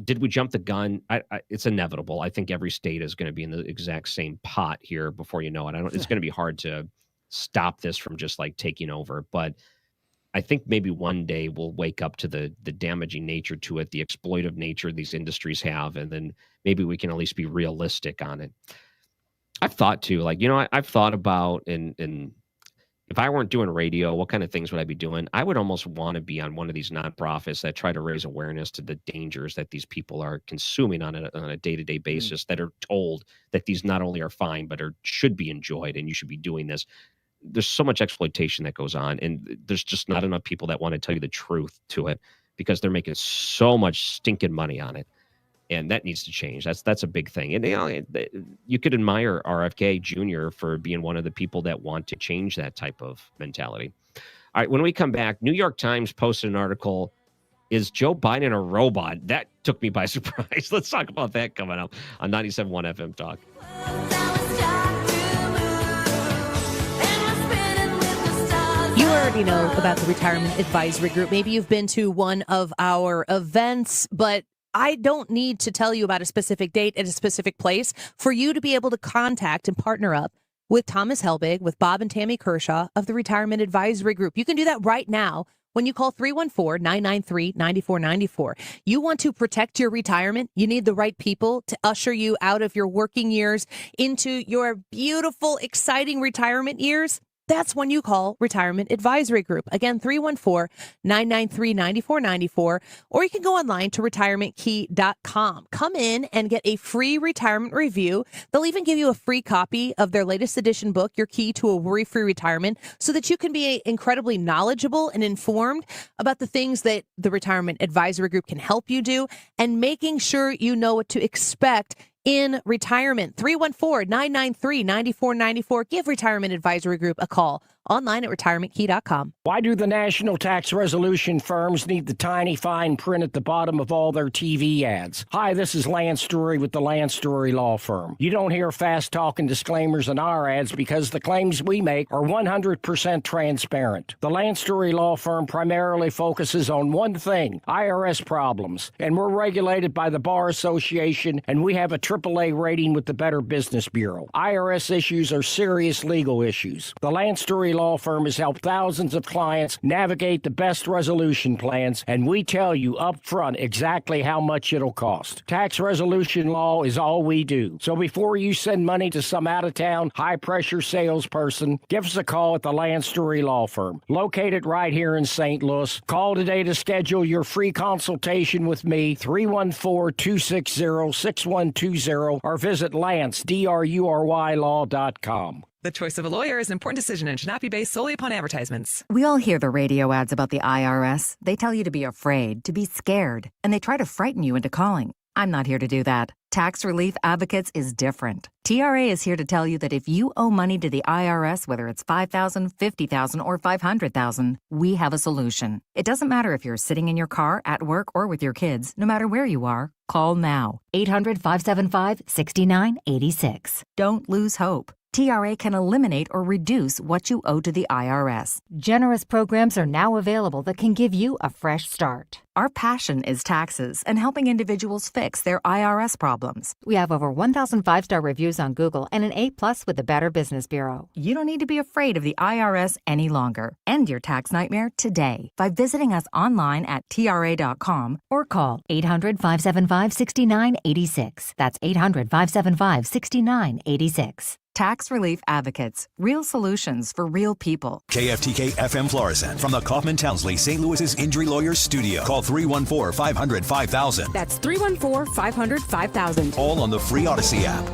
did we jump the gun? It's inevitable. I think every state is going to be in the exact same pot here before you know it. It's going to be hard to stop this from just like taking over. But I think maybe one day we'll wake up to the damaging nature to it, the exploitive nature these industries have, and then maybe we can at least be realistic on it. I've thought too, like, I've thought about and if I weren't doing radio, what kind of things would I be doing? I would almost want to be on one of these nonprofits that try to raise awareness to the dangers that these people are consuming on a day-to-day basis, that are told that these not only are fine, but should be enjoyed, and you should be doing this. There's so much exploitation that goes on, and there's just not enough people that want to tell you the truth to it because they're making so much stinking money on it. And that needs to change. That's a big thing. And you could admire RFK Jr. for being one of the people that want to change that type of mentality. All right, when we come back, New York Times posted an article, is Joe Biden a robot? That took me by surprise. Let's talk about that coming up on 97.1 FM Talk. You already know about the Retirement Advisory Group. Maybe you've been to one of our events, but I don't need to tell you about a specific date at a specific place for you to be able to contact and partner up with Thomas Helbig, with Bob and Tammy Kershaw of the Retirement Advisory Group. You can do that right now when you call 314-993-9494. You want to protect your retirement. You need the right people to usher you out of your working years into your beautiful, exciting retirement years. That's when you call Retirement Advisory Group. Again, 314-993-9494, or you can go online to retirementkey.com. Come in and get a free retirement review. They'll even give you a free copy of their latest edition book, Your Key to a Worry-Free Retirement, so that you can be incredibly knowledgeable and informed about the things that the Retirement Advisory Group can help you do, and making sure you know what to expect in retirement. 314-993-9494. Give Retirement Advisory Group a call. Online at retirementkey.com. Why do the national tax resolution firms need the tiny fine print at the bottom of all their TV ads? Hi, this is Lance Drury with the Lance Drury Law Firm. You don't hear fast-talking disclaimers in our ads because the claims we make are 100% transparent. The Lance Drury Law Firm primarily focuses on one thing, IRS problems, and we're regulated by the Bar Association, and we have a AAA rating with the Better Business Bureau. IRS issues are serious legal issues. The Lance Drury Law Firm has helped thousands of clients navigate the best resolution plans, and we tell you up front exactly how much it'll cost. Tax resolution law is all we do. So before you send money to some out-of-town, high-pressure salesperson, give us a call at the Lance Drury Law Firm, located right here in St. Louis. Call today to schedule your free consultation with me, 314-260-6120. 888-578-8220 or visit Lance, DRURYlaw.com. The choice of a lawyer is an important decision and should not be based solely upon advertisements. We all hear the radio ads about the IRS. They tell you to be afraid, to be scared, and they try to frighten you into calling. I'm not here to do that. Tax Relief Advocates is different. TRA is here to tell you that if you owe money to the IRS, whether it's $5,000, $50,000, or $500,000, we have a solution. It doesn't matter if you're sitting in your car, at work, or with your kids. No matter where you are, call now. 800-575-6986. Don't lose hope. TRA can eliminate or reduce what you owe to the IRS. Generous programs are now available that can give you a fresh start. Our passion is taxes and helping individuals fix their IRS problems. We have over 1,000 5-star reviews on Google and an A+ with the Better Business Bureau. You don't need to be afraid of the IRS any longer. End your tax nightmare today by visiting us online at TRA.com or call 800-575-6986. That's 800-575-6986. Tax Relief Advocates. Real solutions for real people. KFTK FM Florissant from the Kaufman Townsley St. Louis's Injury Lawyers Studio. Call 314-500-5000. That's 314-500-5000. All on the free Odyssey app.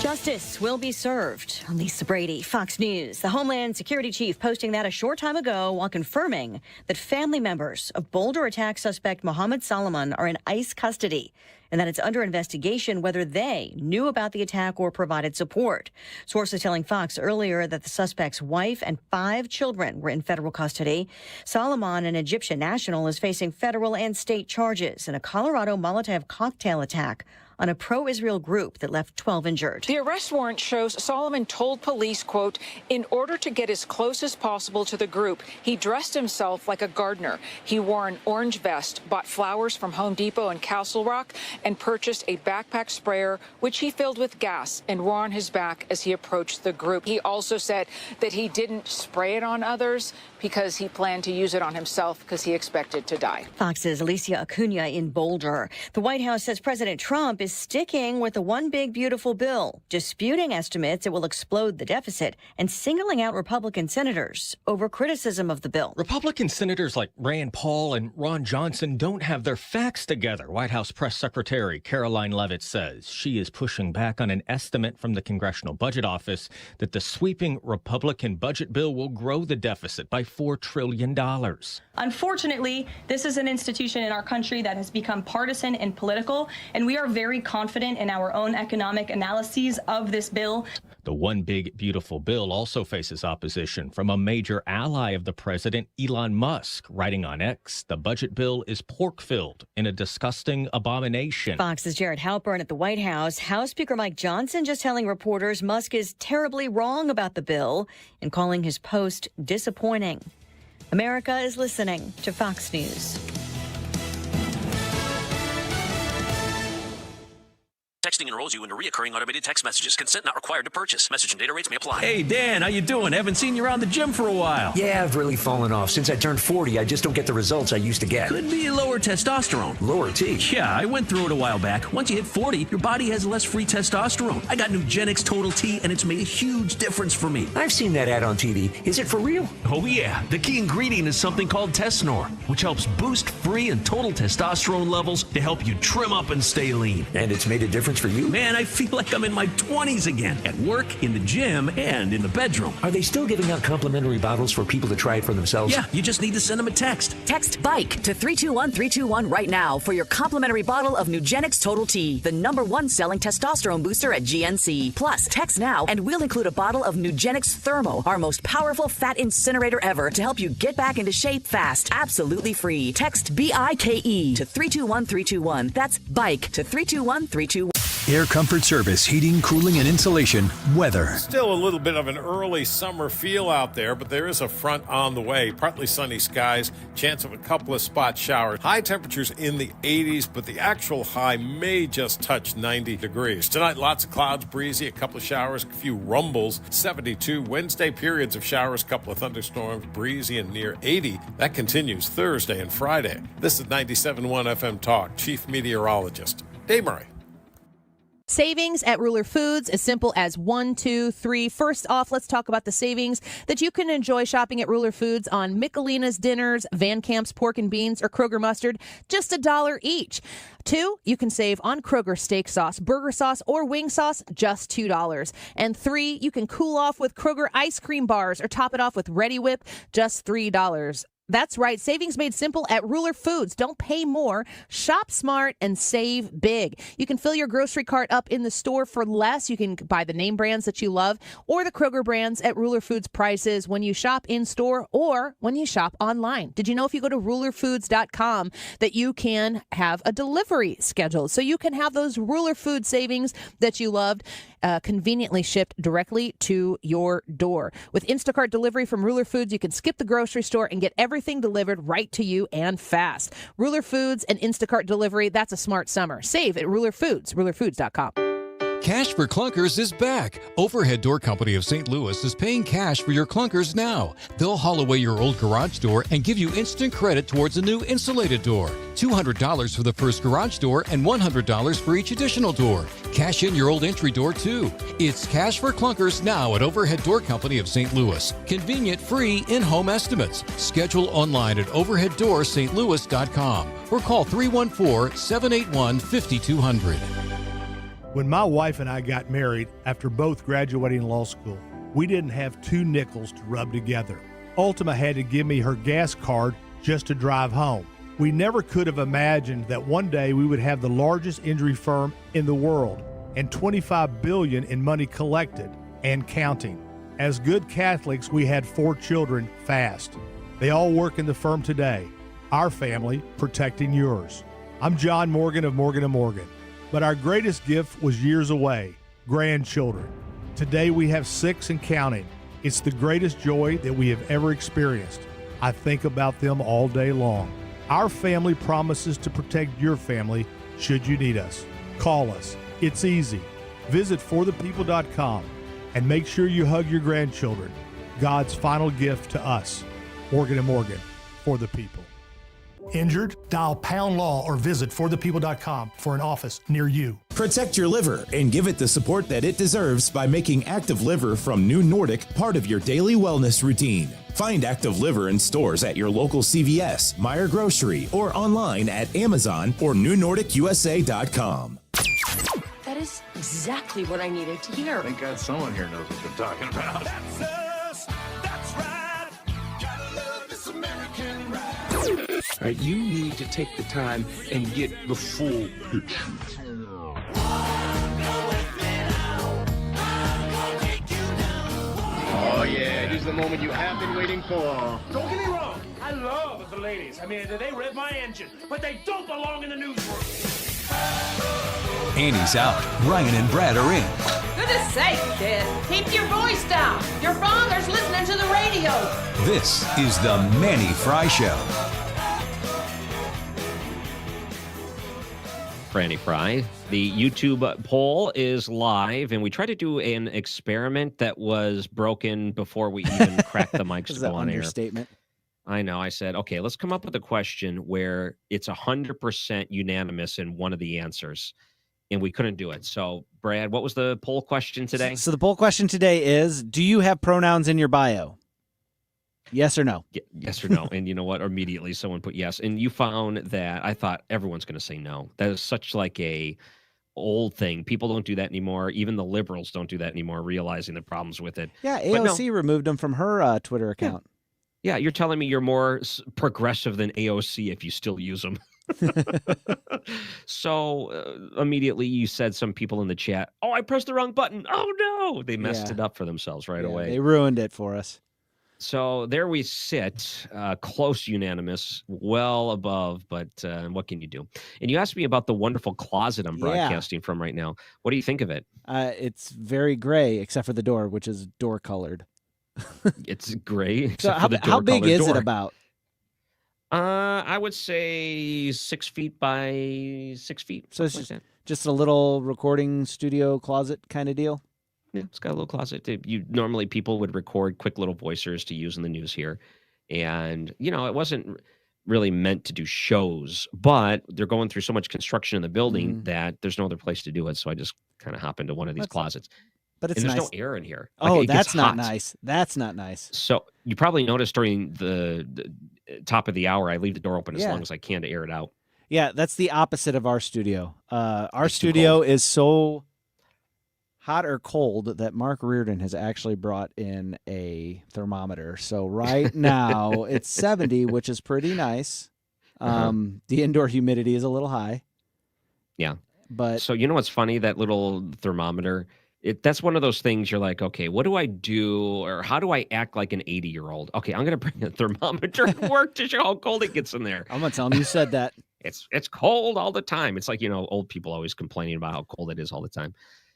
Justice will be served. Lisa Brady, Fox News. The Homeland Security Chief posting that a short time ago while confirming that family members of Boulder attack suspect Mohammed Solomon are in ICE custody and that it's under investigation whether they knew about the attack or provided support. Sources telling Fox earlier that the suspect's wife and 5 children were in federal custody. Solomon, an Egyptian national, is facing federal and state charges in a Colorado Molotov cocktail attack on a pro-Israel group that left 12 injured. The arrest warrant shows Solomon told police, quote, in order to get as close as possible to the group, he dressed himself like a gardener. He wore an orange vest, bought flowers from Home Depot in Castle Rock, and purchased a backpack sprayer, which he filled with gas and wore on his back as he approached the group. He also said that he didn't spray it on others because he planned to use it on himself because he expected to die. Fox's Alicia Acuna in Boulder. The White House says President Trump is sticking with the One Big Beautiful Bill, disputing estimates it will explode the deficit and singling out Republican senators over criticism of the bill. Republican senators like Rand Paul and Ron Johnson don't have their facts together, White House Press Secretary Caroline Leavitt says. She is pushing back on an estimate from the Congressional Budget Office that the sweeping Republican budget bill will grow the deficit by $4 trillion. Unfortunately, this is an institution in our country that has become partisan and political, and we are very confident in our own economic analyses of this bill. The One Big Beautiful Bill also faces opposition from a major ally of the president, Elon Musk, writing on X, the budget bill is pork-filled and a disgusting abomination. Fox's Jared Halpern at the White House. House Speaker Mike Johnson just telling reporters Musk is terribly wrong about the bill and calling his post disappointing. America is listening to Fox News. Texting enrolls you into recurring automated text messages. Consent not required to purchase. Message and data rates may apply. Hey, Dan, how you doing? Haven't seen you around the gym for a while. Yeah, I've really fallen off. Since I turned 40, I just don't get the results I used to get. Could be lower testosterone. Lower T? Yeah, I went through it a while back. Once you hit 40, your body has less free testosterone. I got Nugenix Total T, and it's made a huge difference for me. I've seen that ad on TV. Is it for real? Oh, yeah. The key ingredient is something called Tesnor, which helps boost free and total testosterone levels to help you trim up and stay lean. And it's made a difference for you? Man, I feel like I'm in my 20s again, at work, in the gym, and in the bedroom. Are they still giving out complimentary bottles for people to try it for themselves? Yeah, you just need to send them a text. Text BIKE to 321-321 right now for your complimentary bottle of Nugenix Total T, the #1 selling testosterone booster at GNC. Plus, text now and we'll include a bottle of Nugenix Thermo, our most powerful fat incinerator ever, to help you get back into shape fast. Absolutely free. Text BIKE to 321-321. That's BIKE to 321-321. Air Comfort Service, heating, cooling, and insulation, weather. Still a little bit of an early summer feel out there, but there is a front on the way. Partly sunny skies, chance of a couple of spot showers. High temperatures in the 80s, but the actual high may just touch 90 degrees. Tonight, lots of clouds, breezy, a couple of showers, a few rumbles, 72. Wednesday, periods of showers, a couple of thunderstorms, breezy and near 80. That continues Thursday and Friday. This is 97.1 FM Talk, Chief Meteorologist Dave Murray. Savings at Ruler Foods, as simple as 1, 2, 3. First off, let's talk about the savings that you can enjoy shopping at Ruler Foods on Michelina's dinners, Van Camp's pork and beans, or Kroger mustard, just $1 each. 2, you can save on Kroger steak sauce, burger sauce, or wing sauce, just $2. And 3, you can cool off with Kroger ice cream bars or top it off with Ready Whip, just $3. That's right. Savings made simple at Ruler Foods. Don't pay more. Shop smart and save big. You can fill your grocery cart up in the store for less. You can buy the name brands that you love or the Kroger brands at Ruler Foods prices when you shop in store or when you shop online. Did you know if you go to rulerfoods.com that you can have a delivery scheduled? So you can have those Ruler Food savings that you loved conveniently shipped directly to your door. With Instacart delivery from Ruler Foods, you can skip the grocery store and get everything delivered right to you and fast. Ruler Foods and Instacart delivery, that's a smart summer. Save at Ruler Foods, rulerfoods.com. Cash for Clunkers is back. Overhead Door Company of St. Louis is paying cash for your clunkers now. They'll haul away your old garage door and give you instant credit towards a new insulated door. $200 for the first garage door and $100 for each additional door. Cash in your old entry door too. It's Cash for Clunkers now at Overhead Door Company of St. Louis. Convenient, free, in-home estimates. Schedule online at overheaddoorstlouis.com or call 314-781-5200. When my wife and I got married after both graduating law school, we didn't have 2 nickels to rub together. Ultima had to give me her gas card just to drive home. We never could have imagined that one day we would have the largest injury firm in the world and $25 billion in money collected and counting. As good Catholics, we had 4 children fast. They all work in the firm today. Our family protecting yours. I'm John Morgan of Morgan & Morgan. But our greatest gift was years away, grandchildren. Today we have 6 and counting. It's the greatest joy that we have ever experienced. I think about them all day long. Our family promises to protect your family should you need us. Call us. It's easy. Visit forthepeople.com and make sure you hug your grandchildren. God's final gift to us. Morgan & Morgan, for the people. Injured? Dial Pound Law or visit forthepeople.com for an office near you. Protect your liver and give it the support that it deserves by making Active Liver from New Nordic part of your daily wellness routine. Find Active Liver in stores at your local CVS, Meijer Grocery, or online at Amazon or NewNordicUSA.com. That is exactly what I needed to hear. Thank God someone here knows what they're talking about. That's us. That's right. Gotta love this American ride. All right, you need to take the time and get the full picture. Oh yeah, here's the moment you have been waiting for. Don't get me wrong, I love the ladies. I mean, they rev my engine, but they don't belong in the newsroom. Annie's out. Ryan and Brad are in. Goodness sake, kid. Keep your voice down. Your father's listening to the radio. This is the Manny Fry Show. Franny Fry. The YouTube poll is live, and we tried to do an experiment that was broken before we even cracked the mics to go on air. Understatement. I know. I said, okay, let's come up with a question where it's 100% unanimous in one of the answers, and we couldn't do it. So, Brad, what was the poll question today? So the poll question today is, do you have pronouns in your bio? Yes or no? Yes or no. And you know what? Immediately someone put yes. And you found that I thought everyone's going to say no. That is such like a old thing. People don't do that anymore. Even the liberals don't do that anymore, realizing the problems with it. Yeah, AOC removed them from her Twitter account. Yeah, you're telling me you're more progressive than AOC if you still use them. So immediately you said some people in the chat, oh, I pressed the wrong button. Oh, no. They messed it up for themselves right away. They ruined it for us. So there we sit, close unanimous, well above, but what can you do? And you asked me about the wonderful closet I'm broadcasting from right now. What do you think of it? It's very gray, except for the door, which is door colored. It's gray. So how big is it about? I would say 6 feet by 6 feet. So it's just a little recording studio closet kind of deal? Yeah, it's got a little closet. Normally people would record quick little voicers to use in the news here. And, you know, it wasn't really meant to do shows, but they're going through so much construction in the building that there's no other place to do it. So I just kind of hop into one of these closets. But it's and there's nice. no air in here. Oh, it gets that's not hot. nice. That's not nice. So you probably noticed during the top of the hour, I leave the door open as Yeah. long as I can to air it out. Yeah, that's the opposite of our studio. Our It's too studio cold. is so hot or cold that Mark Reardon has actually brought in a thermometer. So right now it's 70, which is pretty nice. The indoor humidity is a little high. Yeah. But so you know what's funny? That little thermometer, that's one of those things you're like, okay, what do I do? Or how do I act like an 80-year-old? Okay, I'm going to bring a thermometer to work to show how cold it gets in there. I'm going to tell him you said that. It's cold all the time. It's like, old people always complaining about how cold it is all the time.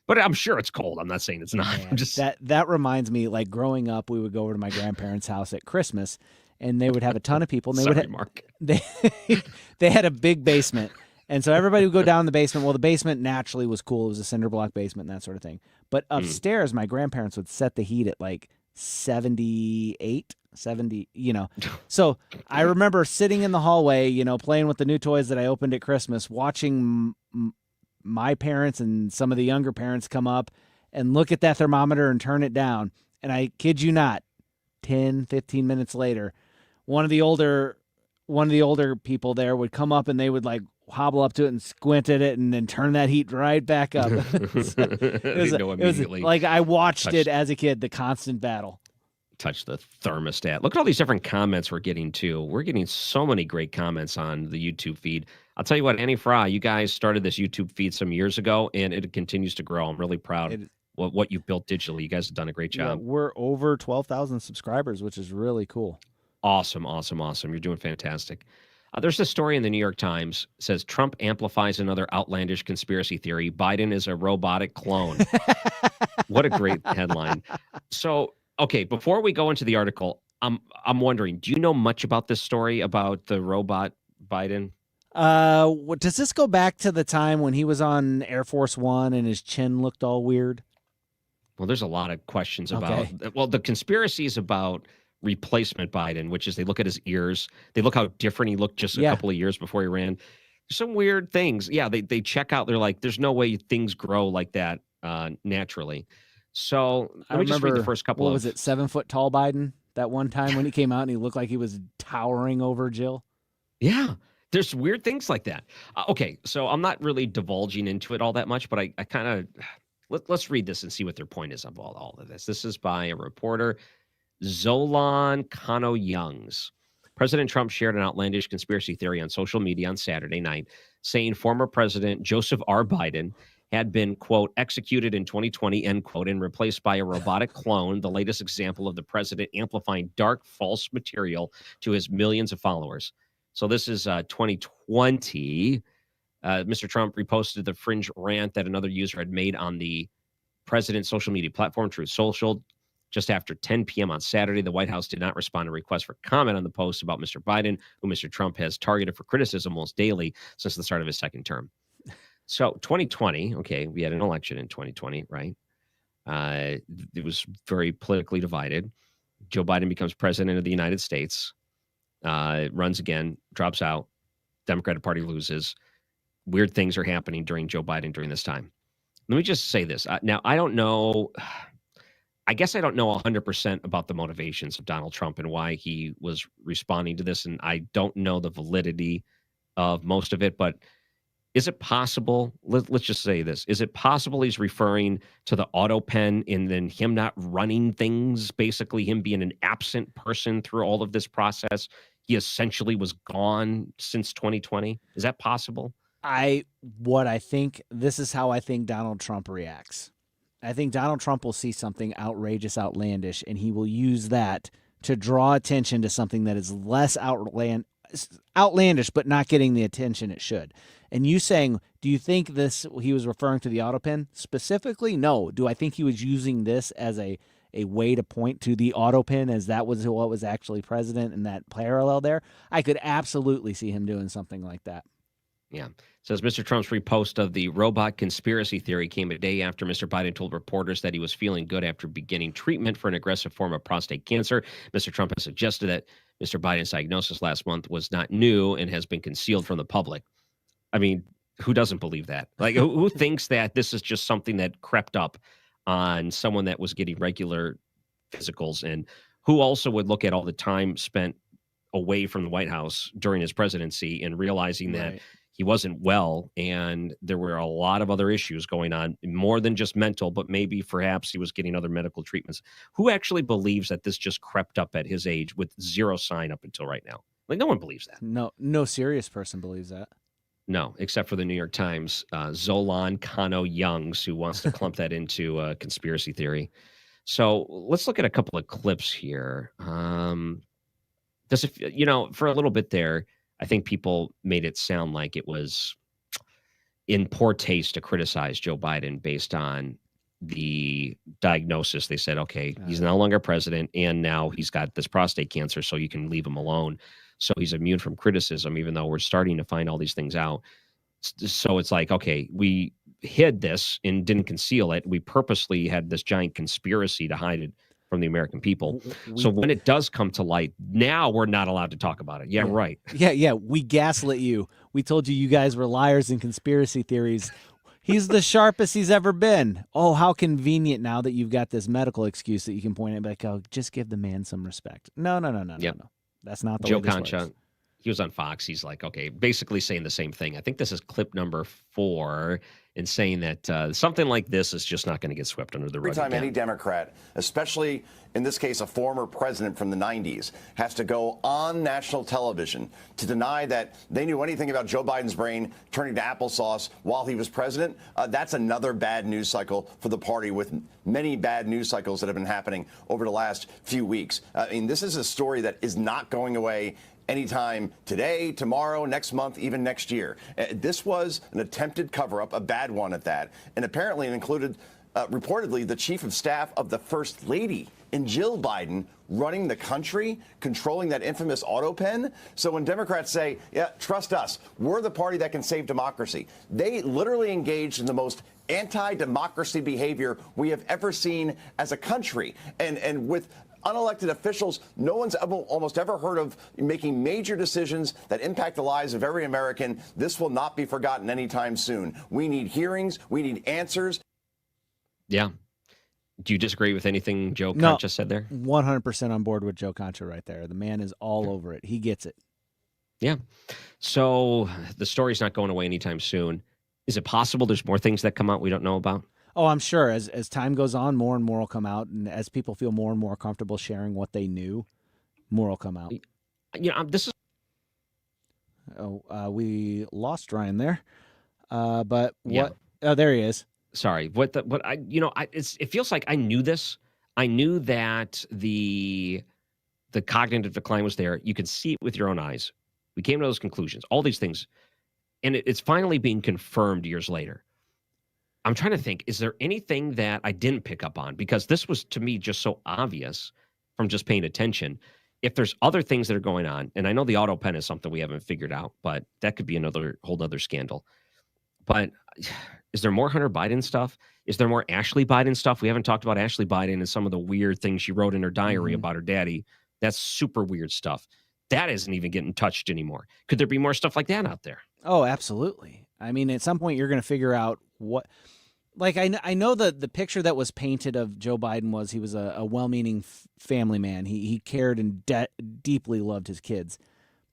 But I'm sure it's cold. I'm not saying it's not. Man, I'm just that reminds me, like growing up, we would go over to my grandparents' house at Christmas, and they would have a ton of people. And they Sorry, would Mark. they had a big basement, and so everybody would go down in the basement. Well, the basement naturally was cool. It was a cinder block basement and that sort of thing. But upstairs, my grandparents would set the heat at like 78, 70, So I remember sitting in the hallway, playing with the new toys that I opened at Christmas, watching my parents and some of the younger parents come up and look at that thermometer and turn it down. And I kid you not, 10, 15 minutes later, one of the older people there would come up and they would like hobble up to it and squint at it and then turn that heat right back up. It was like I watched it as a kid, the constant battle. Touch the thermostat. Look at all these different comments we're getting too. We're getting so many great comments on the YouTube feed. I'll tell you what, Annie Fry, you guys started this YouTube feed some years ago, and it continues to grow. I'm really proud of what you've built digitally. You guys have done a great job. Yeah, we're over 12,000 subscribers, which is really cool. Awesome. You're doing fantastic. There's a story in the New York Times. It says Trump amplifies another outlandish conspiracy theory. Biden is a robotic clone. What a great headline. So, okay, before we go into the article, I'm wondering, do you know much about this story about the robot Biden? Does this go back to the time when he was on Air Force One and his chin looked all weird? Well, there's a lot of questions about. Well, the conspiracy is about replacement Biden, which is they look at his ears. They look how different he looked just a couple of years before he ran. There's some weird things. Yeah, they check out. They're like, there's no way things grow like that naturally. So let me just read the first couple what of. Was it 7 foot tall Biden that one time when he came out and he looked like he was towering over Jill? Yeah. There's weird things like that. Okay, so I'm not really divulging into it all that much, but I kind of let's read this and see what their point is of all of this. This is by a reporter, Zolan Kano-Youngs. President Trump shared an outlandish conspiracy theory on social media on Saturday night, saying former President Joseph R. Biden had been, quote, executed in 2020, end quote, and replaced by a robotic clone, the latest example of the president amplifying dark, false material to his millions of followers. So this is 2020. Mr. Trump reposted the fringe rant that another user had made on the president's social media platform, Truth Social. Just after 10 p.m. on Saturday, the White House did not respond to requests for comment on the post about Mr. Biden, who Mr. Trump has targeted for criticism almost daily since the start of his second term. So 2020, okay, we had an election in 2020, right? It was very politically divided. Joe Biden becomes president of the United States, runs again, drops out. Democratic Party loses. Weird things are happening during Joe Biden during this time. Let me just say this. Now, I don't know. I guess I don't know 100% about the motivations of Donald Trump and why he was responding to this. And I don't know the validity of most of it. But is it possible? Let's just say this. Is it possible he's referring to the auto pen and then him not running things, basically him being an absent person through all of this process? He essentially was gone since 2020. Is that possible? This is how I think Donald Trump reacts. I think Donald Trump will see something outrageous, outlandish, and he will use that to draw attention to something that is less outlandish, but not getting the attention it should. And you saying, do you think he was referring to the auto pen specifically? No. Do I think he was using this as a way to point to the auto pen as that was what was actually president and that parallel there? I could absolutely see him doing something like that. Yeah. Says Mr. Trump's repost of the robot conspiracy theory came a day after Mr. Biden told reporters that he was feeling good after beginning treatment for an aggressive form of prostate cancer. Mr. Trump has suggested that Mr. Biden's diagnosis last month was not new and has been concealed from the public. I mean, who doesn't believe that? Like, who thinks that this is just something that crept up on someone that was getting regular physicals, and who also would look at all the time spent away from the White House during his presidency and realizing that Right. he wasn't well and there were a lot of other issues going on, more than just mental, but maybe perhaps he was getting other medical treatments. Who actually believes that this just crept up at his age with zero sign up until right now? Like, no one believes that. No serious person believes that. No, except for the New York Times, Zolan Kano Youngs, who wants to clump that into a conspiracy theory. So let's look at a couple of clips here. Does it, for a little bit there, I think people made it sound like it was in poor taste to criticize Joe Biden based on the diagnosis. They said, okay, he's no longer president, and now he's got this prostate cancer, so you can leave him alone. So he's immune from criticism, even though we're starting to find all these things out. So it's like, okay, we hid this and didn't conceal it. We purposely had this giant conspiracy to hide it from the American people. So when it does come to light, now we're not allowed to talk about it. Yeah, right. Yeah. We gaslit you. We told you guys were liars and conspiracy theories. He's the sharpest he's ever been. Oh, how convenient now that you've got this medical excuse that you can point at, like, oh, just give the man some respect. No. That's not the Joe way this Concha, works. he was on Fox. He's like, okay, basically saying the same thing. I think this is clip number 4, and saying that something like this is just not going to get swept under the rug. Every time again. any Democrat, especially in this case a former president from the 90s, has to go on national television to deny that they knew anything about Joe Biden's brain turning to applesauce while he was president, that's another bad news cycle for the party, with many bad news cycles that have been happening over the last few weeks. I mean, this is a story that is not going away anytime today, tomorrow, next month, even next year. This was an attempted cover-up, a bad one at that, and apparently it included, reportedly, the chief of staff of the First Lady, and Jill Biden, running the country, controlling that infamous auto pen. So when Democrats say, yeah, trust us, we're the party that can save democracy, they literally engaged in the most anti-democracy behavior we have ever seen as a country. And with unelected officials, no one's almost ever heard of making major decisions that impact the lives of every American. This will not be forgotten anytime soon. We need hearings. We need answers. Yeah. Do you disagree with anything Joe Concha said there? 100% on board with Joe Concha right there. The man is all over it. He gets it. Yeah. So the story's not going away anytime soon. Is it possible there's more things that come out we don't know about? Oh, I'm sure as time goes on, more and more will come out. And as people feel more and more comfortable sharing what they knew, more will come out. This is... we lost Ryan there. But what? Yeah. Oh, there he is. Sorry. It feels like I knew this. I knew that the cognitive decline was there. You can see it with your own eyes. We came to those conclusions, all these things. And it's finally being confirmed years later. I'm trying to think, is there anything that I didn't pick up on? Because this was, to me, just so obvious from just paying attention. If there's other things that are going on, and I know the auto pen is something we haven't figured out, but that could be another whole other scandal. But is there more Hunter Biden stuff? Is there more Ashley Biden stuff? We haven't talked about Ashley Biden and some of the weird things she wrote in her diary about her daddy. That's super weird stuff. That isn't even getting touched anymore. Could there be more stuff like that out there? Oh, absolutely. I mean, at some point you're going to figure out what... Like, I know the picture that was painted of Joe Biden was he was a well-meaning family man. He cared and deeply loved his kids.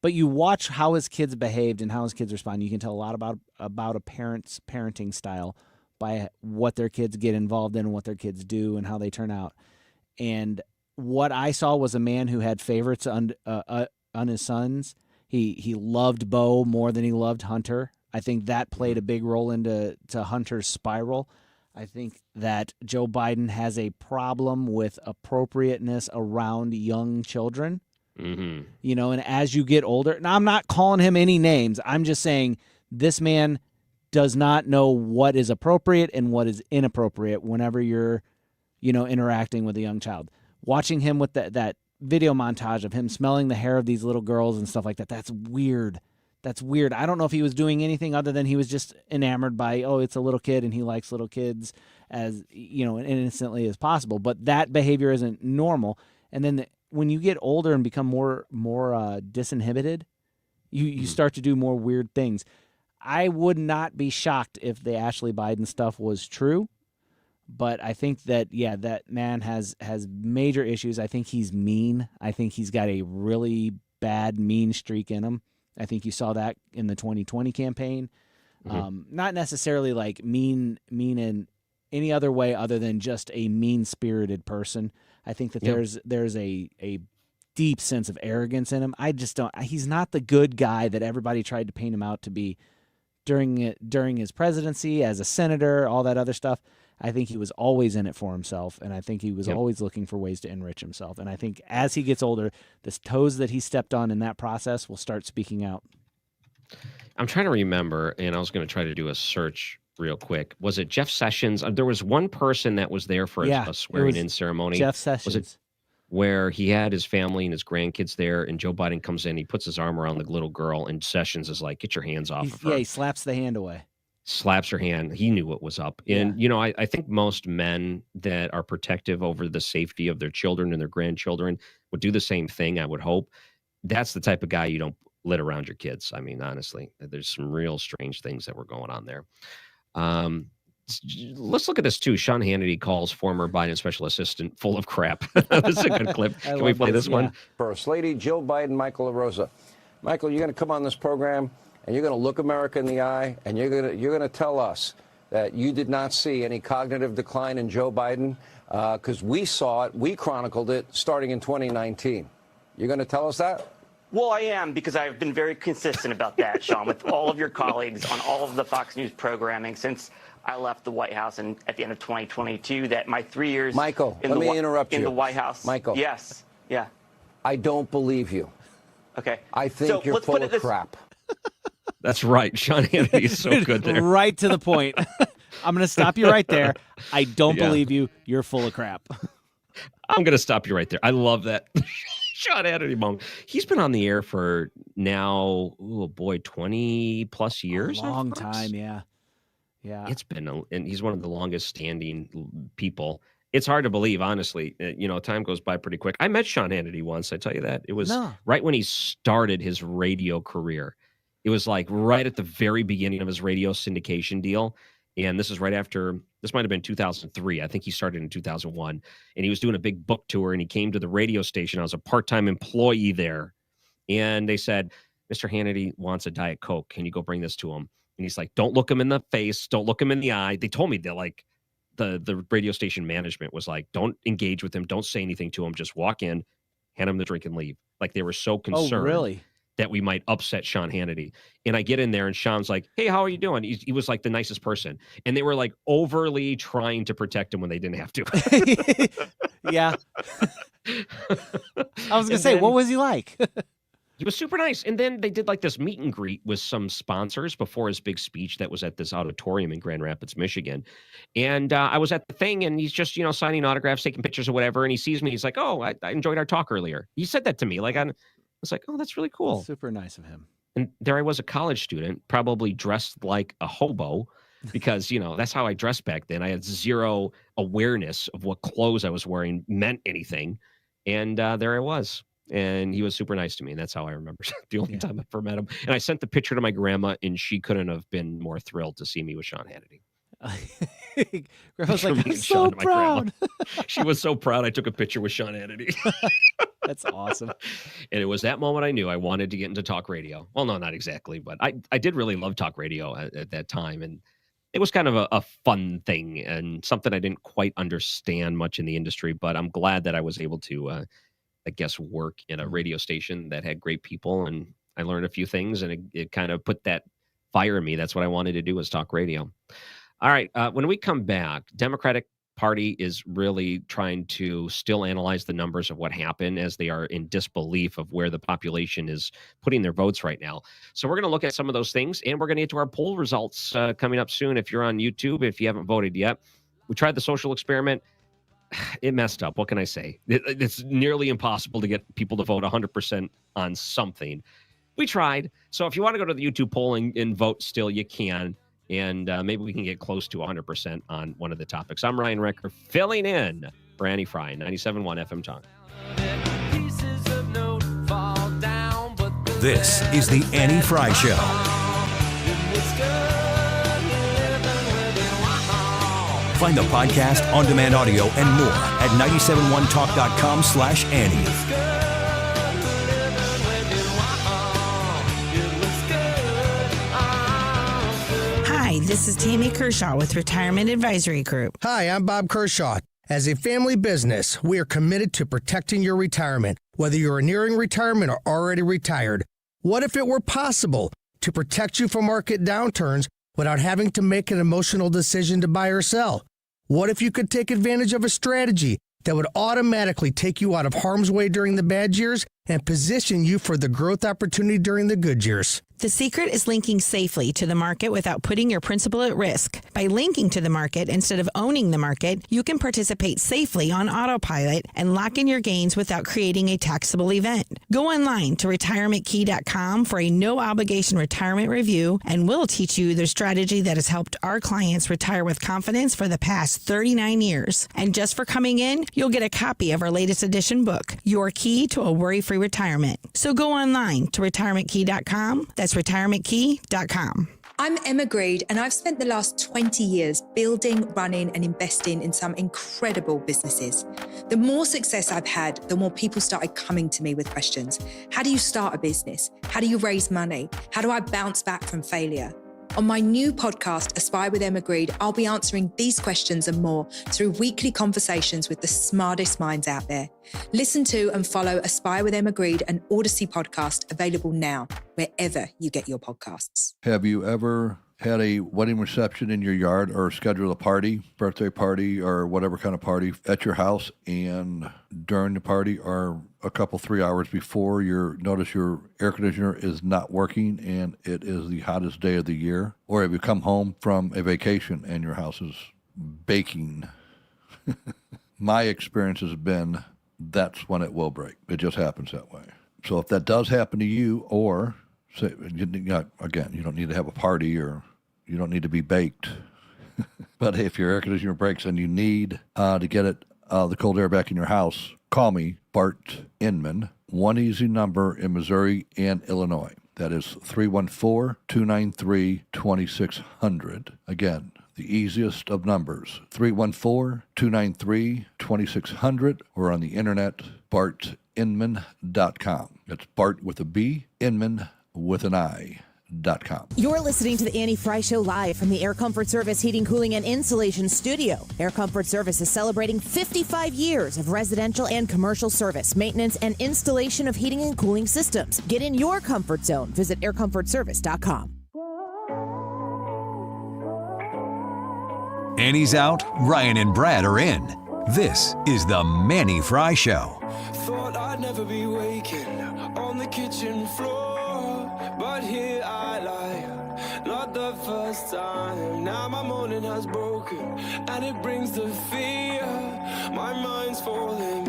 But you watch how his kids behaved and how his kids respond. You can tell a lot about a parent's parenting style by what their kids get involved in and what their kids do and how they turn out. And what I saw was a man who had favorites on his sons. He loved Bo more than he loved Hunter. I think that played a big role into Hunter's spiral. I think that Joe Biden has a problem with appropriateness around young children. Mm-hmm. And as you get older, now I'm not calling him any names. I'm just saying this man does not know what is appropriate and what is inappropriate whenever you're, interacting with a young child. Watching him with that video montage of him smelling the hair of these little girls and stuff like that, that's weird. That's weird. I don't know if he was doing anything other than he was just enamored by, it's a little kid and he likes little kids as, innocently as possible. But that behavior isn't normal. And then when you get older and become more disinhibited, you start to do more weird things. I would not be shocked if the Ashley Biden stuff was true, but I think that that man has major issues. I think he's mean. I think he's got a really bad mean streak in him. I think you saw that in the 2020 campaign. Not necessarily like mean in any other way other than just a mean-spirited person. I think that there's a deep sense of arrogance in him. I just don't. He's not the good guy that everybody tried to paint him out to be during his presidency as a senator, all that other stuff. I think he was always in it for himself, and I think he was always looking for ways to enrich himself. And I think as he gets older, the toes that he stepped on in that process will start speaking out. I'm trying to remember, and I was going to try to do a search real quick. Was it Jeff Sessions? There was one person that was there for a swearing-in ceremony. Jeff Sessions. Was it where he had his family and his grandkids there, and Joe Biden comes in, he puts his arm around the little girl, and Sessions is like, get your hands off of her. Yeah, he slaps the hand away. Slaps her hand. He knew what was up. And, I think most men that are protective over the safety of their children and their grandchildren would do the same thing, I would hope. That's the type of guy you don't let around your kids. I mean, honestly, there's some real strange things that were going on there. Let's look at this too. Sean Hannity calls former Biden special assistant full of crap. This is a good clip. Can we play this one? First Lady Jill Biden, Michael LaRosa. Michael, you're going to come on this program and you're going to look America in the eye and you're going to tell us that you did not see any cognitive decline in Joe Biden because we saw it, we chronicled it starting in 2019. You're going to tell us that? Well, I am, because I've been very consistent about that, Sean, with all of your colleagues on all of the Fox News programming since I left the White House and at the end of 2022, that my 3 years Michael, let me interrupt you. In the White House. Michael. Yes. Yeah. I don't believe you. Okay. I think you're full of crap. That's right. Sean Hannity is so good there. Right to the point. I'm going to stop you right there. I don't believe you. You're full of crap. I'm going to stop you right there. I love that. Sean Hannity moment. He's been on the air for now, 20 plus years. A long time, yeah. Yeah. It's been, and he's one of the longest standing people. It's hard to believe, honestly. Time goes by pretty quick. I met Sean Hannity once, I tell you that. It was right when he started his radio career. It was like right at the very beginning of his radio syndication deal. And this is right after, this might have been 2003. I think he started in 2001. And he was doing a big book tour, and he came to the radio station. I was a part-time employee there. And they said, Mr. Hannity wants a Diet Coke. Can you go bring this to him? And he's like, don't look him in the face. Don't look him in the eye. They told me that, like, the radio station management was like, don't engage with him. Don't say anything to him. Just walk in, hand him the drink, and leave. Like, they were so concerned that we might upset Sean Hannity. And I get in there, and Sean's like, hey, how are you doing? He was like the nicest person. And they were like overly trying to protect him when they didn't have to. Yeah. I was going to say, what was he like? He was super nice. And then they did like this meet and greet with some sponsors before his big speech that was at this auditorium in Grand Rapids, Michigan. And I was at the thing, and he's just, signing autographs, taking pictures or whatever. And he sees me. He's like, oh, I enjoyed our talk earlier. He said that to me. Like, I was like, oh, that's really cool. That's super nice of him. And there I was, a college student, probably dressed like a hobo because, that's how I dressed back then. I had zero awareness of what clothes I was wearing meant anything. And there I was. And he was super nice to me. And that's how I remember the only time I ever met him. And I sent the picture to my grandma, and she couldn't have been more thrilled to see me with Sean Hannity. Grandma's like, I'm so proud. She was so proud. I took a picture with Sean Hannity. That's awesome. And it was that moment I knew I wanted to get into talk radio. Well, no, not exactly, but I did really love talk radio at that time. And it was kind of a fun thing and something I didn't quite understand much in the industry, but I'm glad that I was able to, work in a radio station that had great people. And I learned a few things, and it kind of put that fire in me. That's what I wanted to do, was talk radio. All right. When we come back, Democratic Party is really trying to still analyze the numbers of what happened, as they are in disbelief of where the population is putting their votes right now. So we're going to look at some of those things, and we're going to get to our poll results coming up soon. If you're on YouTube, if you haven't voted yet, we tried the social experiment. It messed up. What can I say? It's nearly impossible to get people to vote 100% on something. We tried. So if you want to go to the YouTube poll and vote still, you can. And maybe we can get close to 100% on one of the topics. I'm Ryan Recker, filling in for Annie Fry, 97.1 FM Talk. This is the Annie Fry Show. Find the podcast, on-demand audio, and more at 971talk.com/Annie. Hi, this is Tammy Kershaw with Retirement Advisory Group. Hi, I'm Bob Kershaw. As a family business, we are committed to protecting your retirement, whether you are nearing retirement or already retired. What if it were possible to protect you from market downturns without having to make an emotional decision to buy or sell? What if you could take advantage of a strategy that would automatically take you out of harm's way during the bad years and position you for the growth opportunity during the good years? The secret is linking safely to the market without putting your principal at risk. By linking to the market instead of owning the market, you can participate safely on autopilot and lock in your gains without creating a taxable event. Go online to retirementkey.com for a no-obligation retirement review, and we'll teach you the strategy that has helped our clients retire with confidence for the past 39 years. And just for coming in, you'll get a copy of our latest edition book, Your Key to a Worry-Free Retirement. So go online to retirementkey.com. That's retirementkey.com. I'm Emma Greed, and I've spent the last 20 years building, running, and investing in some incredible businesses. The more success I've had, the more people started coming to me with questions. How do you start a business? How do you raise money? How do I bounce back from failure? On my new podcast, Aspire with Emma Greed, I'll be answering these questions and more through weekly conversations with the smartest minds out there. Listen to and follow Aspire with Emma Greed, an Odyssey podcast, available now, wherever you get your podcasts. Have you ever had a wedding reception in your yard or scheduled a party, birthday party or whatever kind of party at your house, and during the party or a couple, 3 hours before, notice your air conditioner is not working and it is the hottest day of the year? Or have you come home from a vacation and your house is baking? My experience has been that's when it will break. It just happens that way. So if that does happen to you, or say, again, you don't need to have a party or you don't need to be baked. But if your air conditioner breaks and you need to get the cold air back in your house, call me, Bart Inman. One easy number in Missouri and Illinois. That is 314-293-2600. Again, the easiest of numbers, 314-293-2600, or on the internet, bartinman.com. That's Bart with a B, Inman with an I. You're listening to the Annie Fry Show live from the Air Comfort Service Heating, Cooling, and Insulation Studio. Air Comfort Service is celebrating 55 years of residential and commercial service, maintenance, and installation of heating and cooling systems. Get in your comfort zone. Visit aircomfortservice.com. Annie's out, Ryan and Brad are in. This is the Manny Fry Show. Thought I'd never be waking on the kitchen floor, but here I lie, not the first time. Now my morning has broken, and it brings the fear. My mind's falling,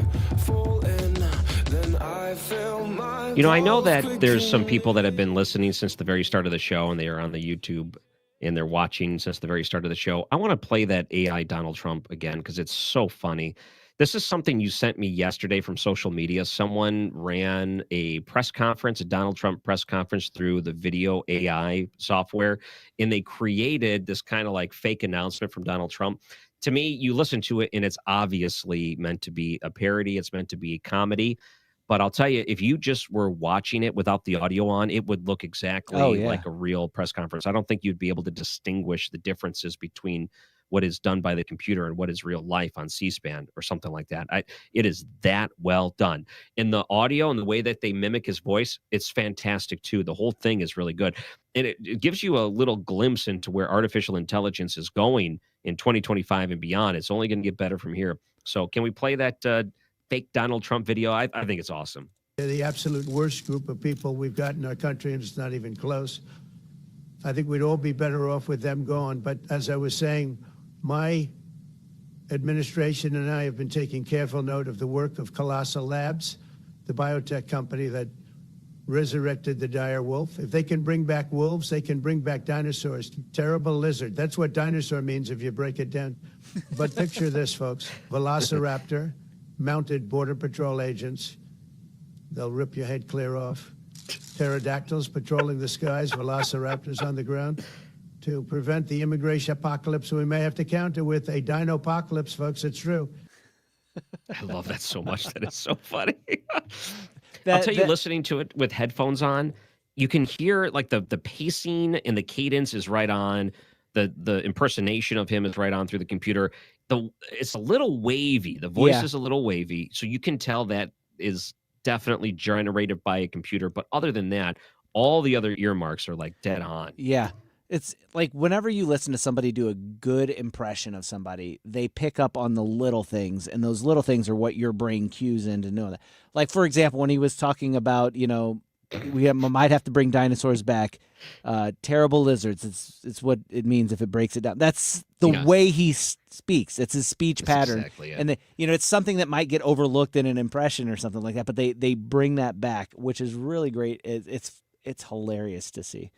then I feel my. You know, I know that there's some people that have been listening since the very start of the show, and they are on the YouTube, and they're watching since the very start of the show. I want to play that AI Donald Trump again because it's so funny. This is something you sent me yesterday from social media. Someone ran a press conference, a Donald Trump press conference through the video AI software, and they created this kind of like fake announcement from Donald Trump. To me, you listen to it, and it's obviously meant to be a parody. It's meant to be a comedy. But I'll tell you, if you just were watching it without the audio on, it would look exactly like a real press conference. I don't think you'd be able to distinguish the differences between what is done by the computer and what is real life on C-SPAN or something like that. It is that well done. And the audio and the way that they mimic his voice, it's fantastic too. The whole thing is really good. And it gives you a little glimpse into where artificial intelligence is going in 2025 and beyond. It's only going to get better from here. So can we play that fake Donald Trump video? I think it's awesome. They're the absolute worst group of people we've got in our country, and it's not even close. I think we'd all be better off with them gone. But as I was saying, my administration and I have been taking careful note of the work of Colossal Labs, the biotech company that resurrected the dire wolf. If they can bring back wolves, they can bring back dinosaurs. Terrible lizard. That's what dinosaur means if you break it down. But picture this, folks. Velociraptor, mounted Border Patrol agents. They'll rip your head clear off. pterodactyls patrolling the skies, velociraptors on the ground, to prevent the immigration apocalypse we may have to counter with a dino-apocalypse, folks. It's true. I love that so much. That is so funny. I'll tell you, listening to it with headphones on, you can hear like the pacing and the cadence is right on. The impersonation of him is right on through the computer. It's a little wavy. The voice is a little wavy. So you can tell that is definitely generated by a computer. But other than that, all the other earmarks are like dead on. Yeah. It's like whenever you listen to somebody do a good impression of somebody, they pick up on the little things, and those little things are what your brain cues in to know that. Like, for example, when he was talking about, we might have to bring dinosaurs back, terrible lizards. It's what it means if it breaks it down. That's the way he speaks. It's his speech pattern. Exactly it. And, it's something that might get overlooked in an impression or something like that, but they bring that back, which is really great. It's hilarious to see.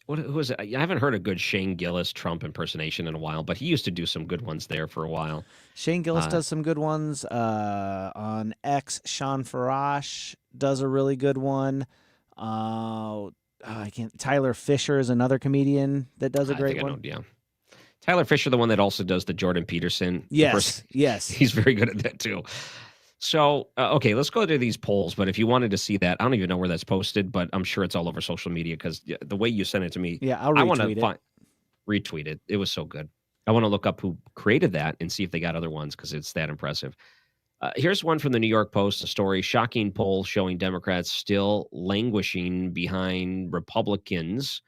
Who was it? I haven't heard a good Shane Gillis Trump impersonation in a while, but he used to do some good ones there for a while. Shane Gillis does some good ones. On X, Sean Farash does a really good one. Tyler Fisher is another comedian that does a great one. Tyler Fisher, the one that also does the Jordan Peterson. Yes. He's very good at that too. So, okay, let's go to these polls. But if you wanted to see that, I don't even know where that's posted, but I'm sure it's all over social media because the way you sent it to me. Yeah, I'll retweet it. Retweet it. It was so good. I want to look up who created that and see if they got other ones because it's that impressive. Here's one from the New York Post, a story, shocking poll showing Democrats still languishing behind Republicans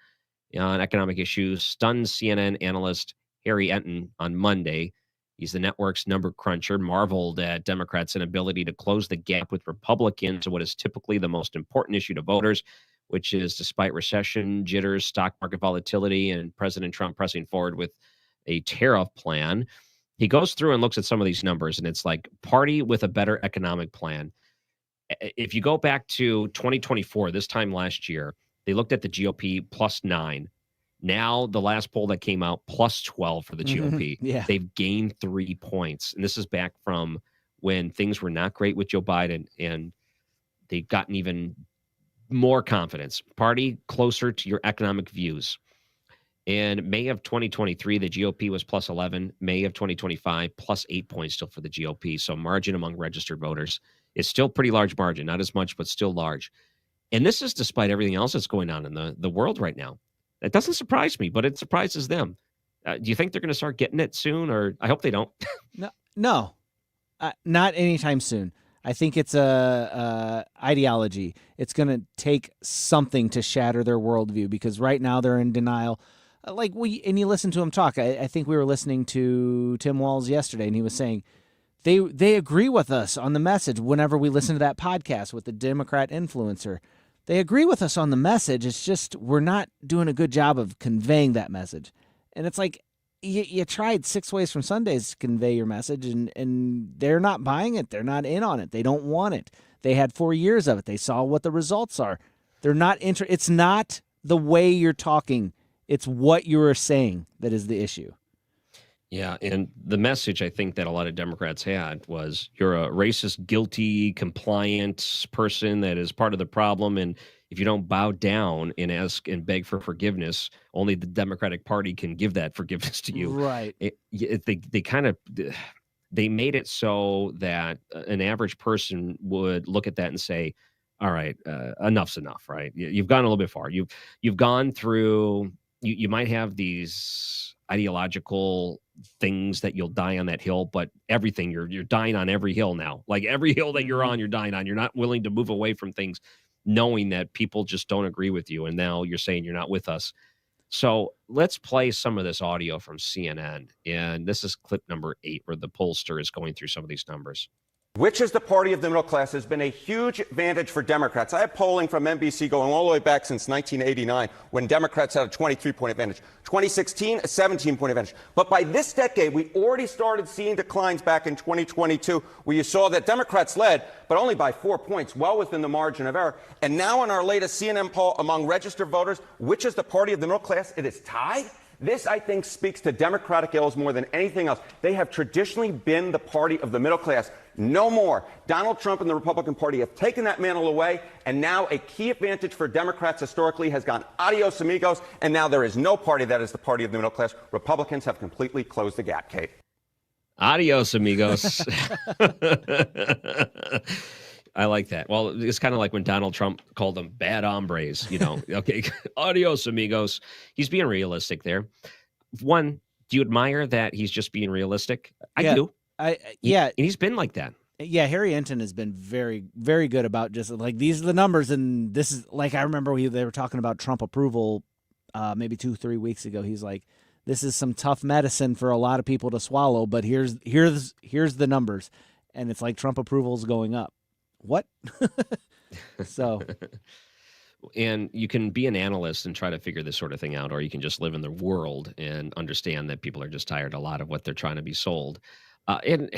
on economic issues. Stunned CNN analyst Harry Enton on Monday. He's the network's number cruncher, marveled at Democrats' inability to close the gap with Republicans to what is typically the most important issue to voters, which is despite recession, jitters, stock market volatility, and President Trump pressing forward with a tariff plan. He goes through and looks at some of these numbers, and it's like party with a better economic plan. If you go back to 2024, this time last year, they looked at the GOP +9. Now, the last poll that came out, +12 for the GOP. Yeah. They've gained 3 points. And this is back from when things were not great with Joe Biden, and they've gotten even more confidence. Party closer to your economic views. In May of 2023, the GOP was +11. May of 2025, +8 points still for the GOP. So margin among registered voters is still pretty large margin. Not as much, but still large. And this is despite everything else that's going on in the world right now. That doesn't surprise me, but it surprises them. Do you think they're going to start getting it soon, or I hope they don't? No, not anytime soon. I think it's a ideology. It's going to take something to shatter their worldview because right now they're in denial. And you listen to him talk. I think we were listening to Tim Walz yesterday, and he was saying they agree with us on the message. Whenever we listen to that podcast with the Democrat influencer, they agree with us on the message. It's just we're not doing a good job of conveying that message. And it's like you tried 6 ways from Sundays to convey your message, and they're not buying it. They're not in on it. They don't want it. They had 4 years of it. They saw what the results are. They're not It's not the way you're talking. It's what you are saying that is the issue. Yeah, and the message I think that a lot of Democrats had was you're a racist, guilty, compliant person that is part of the problem, and if you don't bow down and ask and beg for forgiveness, only the Democratic Party can give that forgiveness to you. Right. They made it so that an average person would look at that and say, all right, enough's enough, right? You've gone a little bit far. You've gone through, you might have these ideological things that you'll die on that hill, but everything you're dying on every hill now. Like every hill that you're on, you're dying on. You're not willing to move away from things, knowing that people just don't agree with you. And now you're saying you're not with us. So let's play some of this audio from CNN. And this is clip number 8, where the pollster is going through some of these numbers. Which is the party of the middle class has been a huge advantage for Democrats. I have polling from NBC going all the way back since 1989 when Democrats had a 23-point advantage. 2016, a 17-point advantage. But by this decade, we already started seeing declines back in 2022 where you saw that Democrats led, but only by 4 points, well within the margin of error. And now in our latest CNN poll among registered voters, which is the party of the middle class, it is tied. This, I think, speaks to Democratic ills more than anything else. They have traditionally been the party of the middle class. No more. Donald Trump and the Republican Party have taken that mantle away, and now a key advantage for Democrats historically has gone adios amigos, and now there is no party that is the party of the middle class. Republicans have completely closed the gap, Kate. Adios, amigos. I like that. Well, it's kind of like when Donald Trump called them bad hombres, Okay, adios, amigos. He's being realistic there. One, do you admire that he's just being realistic? I do. And he's been like that. Yeah, Harry Enten has been very, very good about just like these are the numbers, and this is like I remember they were talking about Trump approval maybe 2-3 weeks ago. He's like, this is some tough medicine for a lot of people to swallow, but here's the numbers, and it's like Trump approval is going up. What? So, and you can be an analyst and try to figure this sort of thing out, or you can just live in the world and understand that people are just tired a lot of what they're trying to be sold. And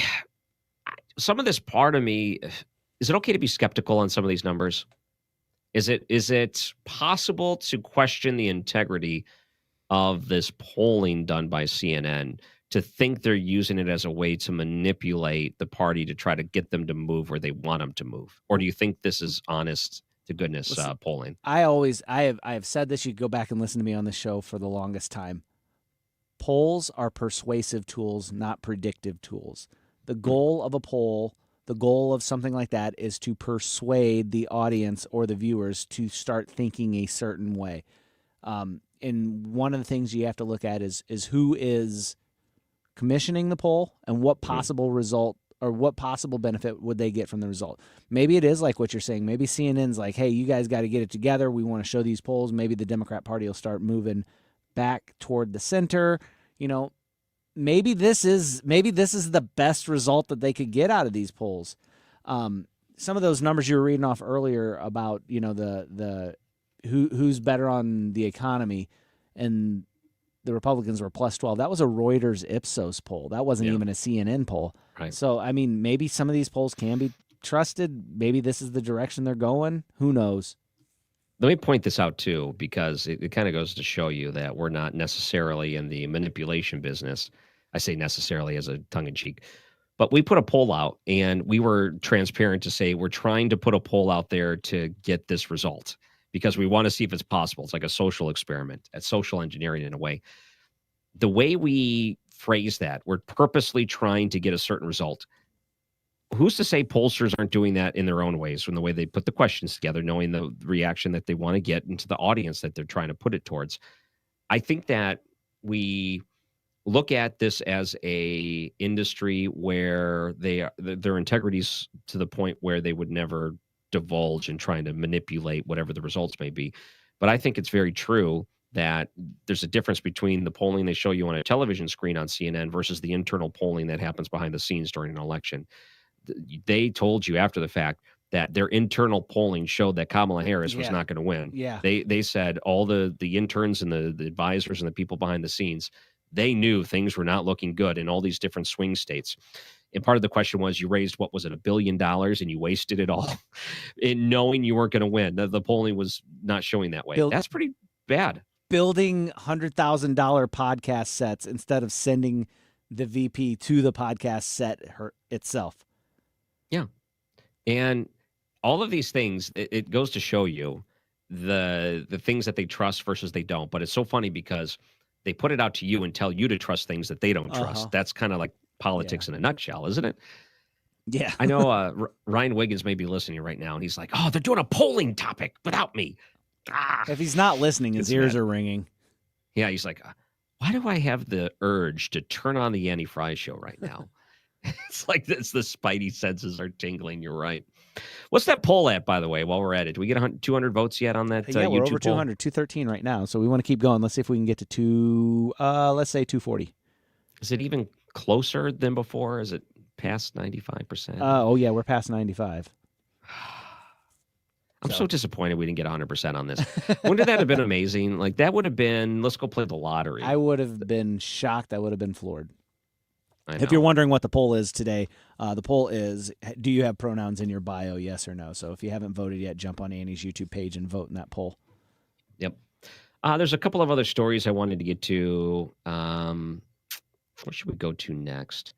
some of this part of me, is it okay to be skeptical on some of these numbers? Is it possible to question the integrity of this polling done by CNN, to think they're using it as a way to manipulate the party to try to get them to move where they want them to move? Or do you think this is honest to goodness polling? I have said this. You go back and listen to me on the show for the longest time. Polls are persuasive tools, not predictive tools. The goal of a poll, the goal of something like that is to persuade the audience or the viewers to start thinking a certain way. And one of the things you have to look at is who is commissioning the poll and what possible result or what possible benefit would they get from the result. Maybe it is like what you're saying. Maybe CNN's like, hey, you guys got to get it together. We want to show these polls. Maybe the Democrat Party will start moving back toward the center. Maybe this is the best result that they could get out of these polls. Some of those numbers you were reading off earlier about, the who's better on the economy, and the Republicans were plus 12. That was a Reuters Ipsos poll. That wasn't even a CNN poll. Right. So, I mean, maybe some of these polls can be trusted. Maybe this is the direction they're going. Who knows? Let me point this out, too, because it kind of goes to show you that we're not necessarily in the manipulation business. I say necessarily as a tongue-in-cheek. But we put a poll out, and we were transparent to say we're trying to put a poll out there to get this result because we want to see if it's possible. It's like a social experiment, a social engineering in a way. The way we phrase that, we're purposely trying to get a certain result. Who's to say pollsters aren't doing that in their own ways from the way they put the questions together, knowing the reaction that they want to get into the audience that they're trying to put it towards? I think that we look at this as a industry where their integrity's to the point where they would never divulge and trying to manipulate whatever the results may be. But I think it's very true that there's a difference between the polling they show you on a television screen on CNN versus the internal polling that happens behind the scenes during an election. They told you after the fact that their internal polling showed that Kamala Harris was not going to win. Yeah. They said all the interns and the advisors and the people behind the scenes, they knew things were not looking good in all these different swing states. And part of the question was, you raised, what was it, $1 billion, and you wasted it all in knowing you weren't going to win. The polling was not showing that way. That's pretty bad. Building $100,000 podcast sets instead of sending the VP to the podcast set itself. Yeah. And all of these things, it goes to show you the things that they trust versus they don't. But it's so funny because they put it out to you and tell you to trust things that they don't trust. That's kind of like politics in a nutshell, isn't it? Yeah. I know Ryan Wiggins may be listening right now, and he's like, oh, they're doing a polling topic without me. If he's not listening, his ears are ringing. Yeah, he's like, why do I have the urge to turn on the Annie Fry show right now? It's like this, the spidey senses are tingling. You're right. What's that poll at, by the way, while we're at it? Do we get 200 votes yet on that Yeah, we're YouTube over poll? 200, 213 right now. So we want to keep going. Let's see if we can get to let's say 240. Is it even closer than before? Is it past 95%? Oh, yeah, we're past 95. I'm so disappointed we didn't get 100% on this. Wouldn't that have been amazing? Like, that would have been, let's go play the lottery. I would have been shocked. I would have been floored. I know. If you're wondering what the poll is today, the poll is, do you have pronouns in your bio, yes or no? So if you haven't voted yet, jump on Annie's YouTube page and vote in that poll. Yep. There's a couple of other stories I wanted to get to. What should we go to next?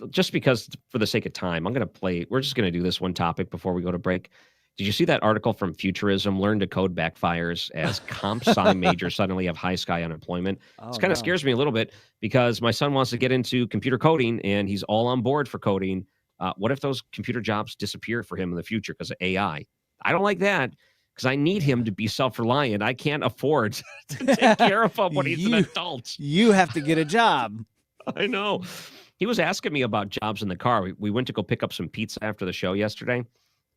Just because, for the sake of time, we're just going to do this one topic before we go to break. Did you see that article from Futurism? Learn to code backfires as comp sci majors suddenly have high sky unemployment. This kind of scares me a little bit because my son wants to get into computer coding and he's all on board for coding. What if those computer jobs disappear for him in the future because of AI? I don't like that because I need him to be self-reliant. I can't afford to take care of him when he's an adult. You have to get a job. I know. He was asking me about jobs in the car. We went to go pick up some pizza after the show yesterday,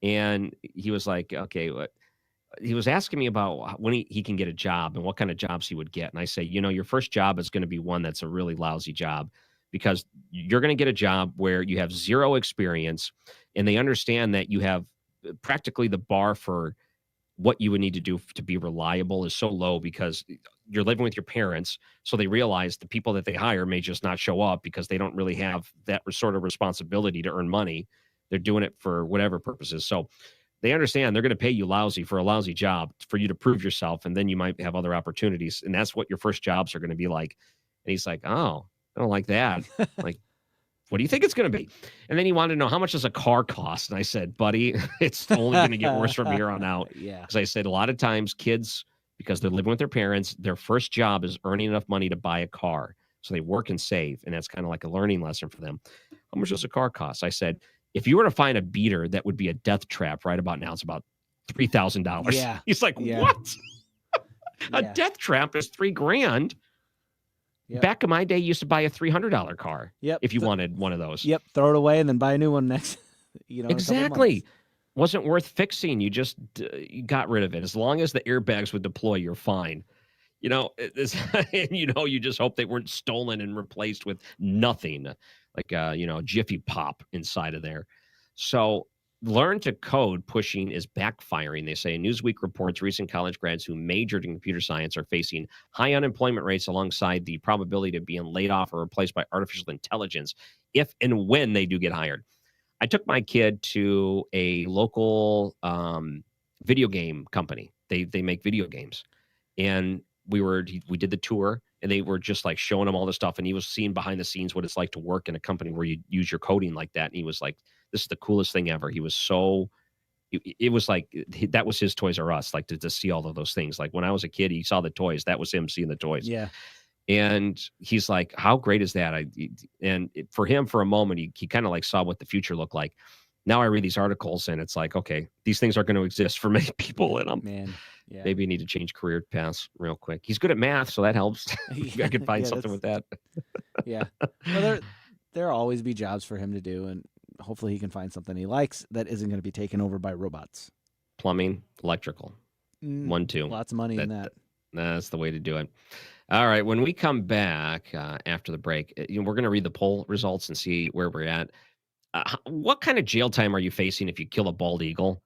and he was like, okay, he was asking me about when he can get a job and what kind of jobs he would get. And I say, your first job is going to be one that's a really lousy job because you're going to get a job where you have zero experience, and they understand that you have practically the bar for what you would need to do to be reliable is so low because you're living with your parents. So they realize the people that they hire may just not show up because they don't really have that sort of responsibility to earn money. They're doing it for whatever purposes. So they understand they're going to pay you lousy for a lousy job for you to prove yourself. And then you might have other opportunities. And that's what your first jobs are going to be like. And he's like, oh, I don't like that. Like, what do you think it's going to be? And then he wanted to know, how much does a car cost? And I said, buddy, it's only going to get worse from here on out. Yeah. Because I said a lot of times kids, because they're living with their parents, their first job is earning enough money to buy a car. So they work and save. And that's kind of like a learning lesson for them. How much does a car cost? I said, if you were to find a beater that would be a death trap right about now, it's about $3,000. Yeah. He's like, Yeah. what? A Yeah. death trap is $3,000. Yep. Back in my day, you used to buy a $300 car. Yep. If you wanted one of those. Yep. Throw it away and then buy a new one next. In a couple Exactly. months. Wasn't worth fixing. You just you got rid of it. As long as the airbags would deploy, you're fine. And you just hope they weren't stolen and replaced with nothing like Jiffy Pop inside of there. So learn to code pushing is backfiring. They say Newsweek reports recent college grads who majored in computer science are facing high unemployment rates alongside the probability of being laid off or replaced by artificial intelligence if and when they do get hired. I took my kid to a local video game company. They make video games. And we did the tour, and they were just like showing him all the stuff. And he was seeing behind the scenes what it's like to work in a company where you use your coding like that. And he was like, this is the coolest thing ever. He was it was like, that was his Toys R Us, like to see all of those things. Like when I was a kid, he saw the toys. That was him seeing the toys. Yeah. And he's like, how great is that? For him, for a moment, he kind of like saw what the future looked like. Now I read these articles and it's like, okay, these things are going to exist for many people. And maybe you need to change career paths real quick. He's good at math, so that helps. I could find something with that. Yeah. Well, there'll always be jobs for him to do, and hopefully he can find something he likes that isn't going to be taken over by robots. Plumbing, electrical, 1, 2. Lots of money in that. That's the way to do it. All right. When we come back after the break, we're going to read the poll results and see where we're at. What kind of jail time are you facing if you kill a bald eagle?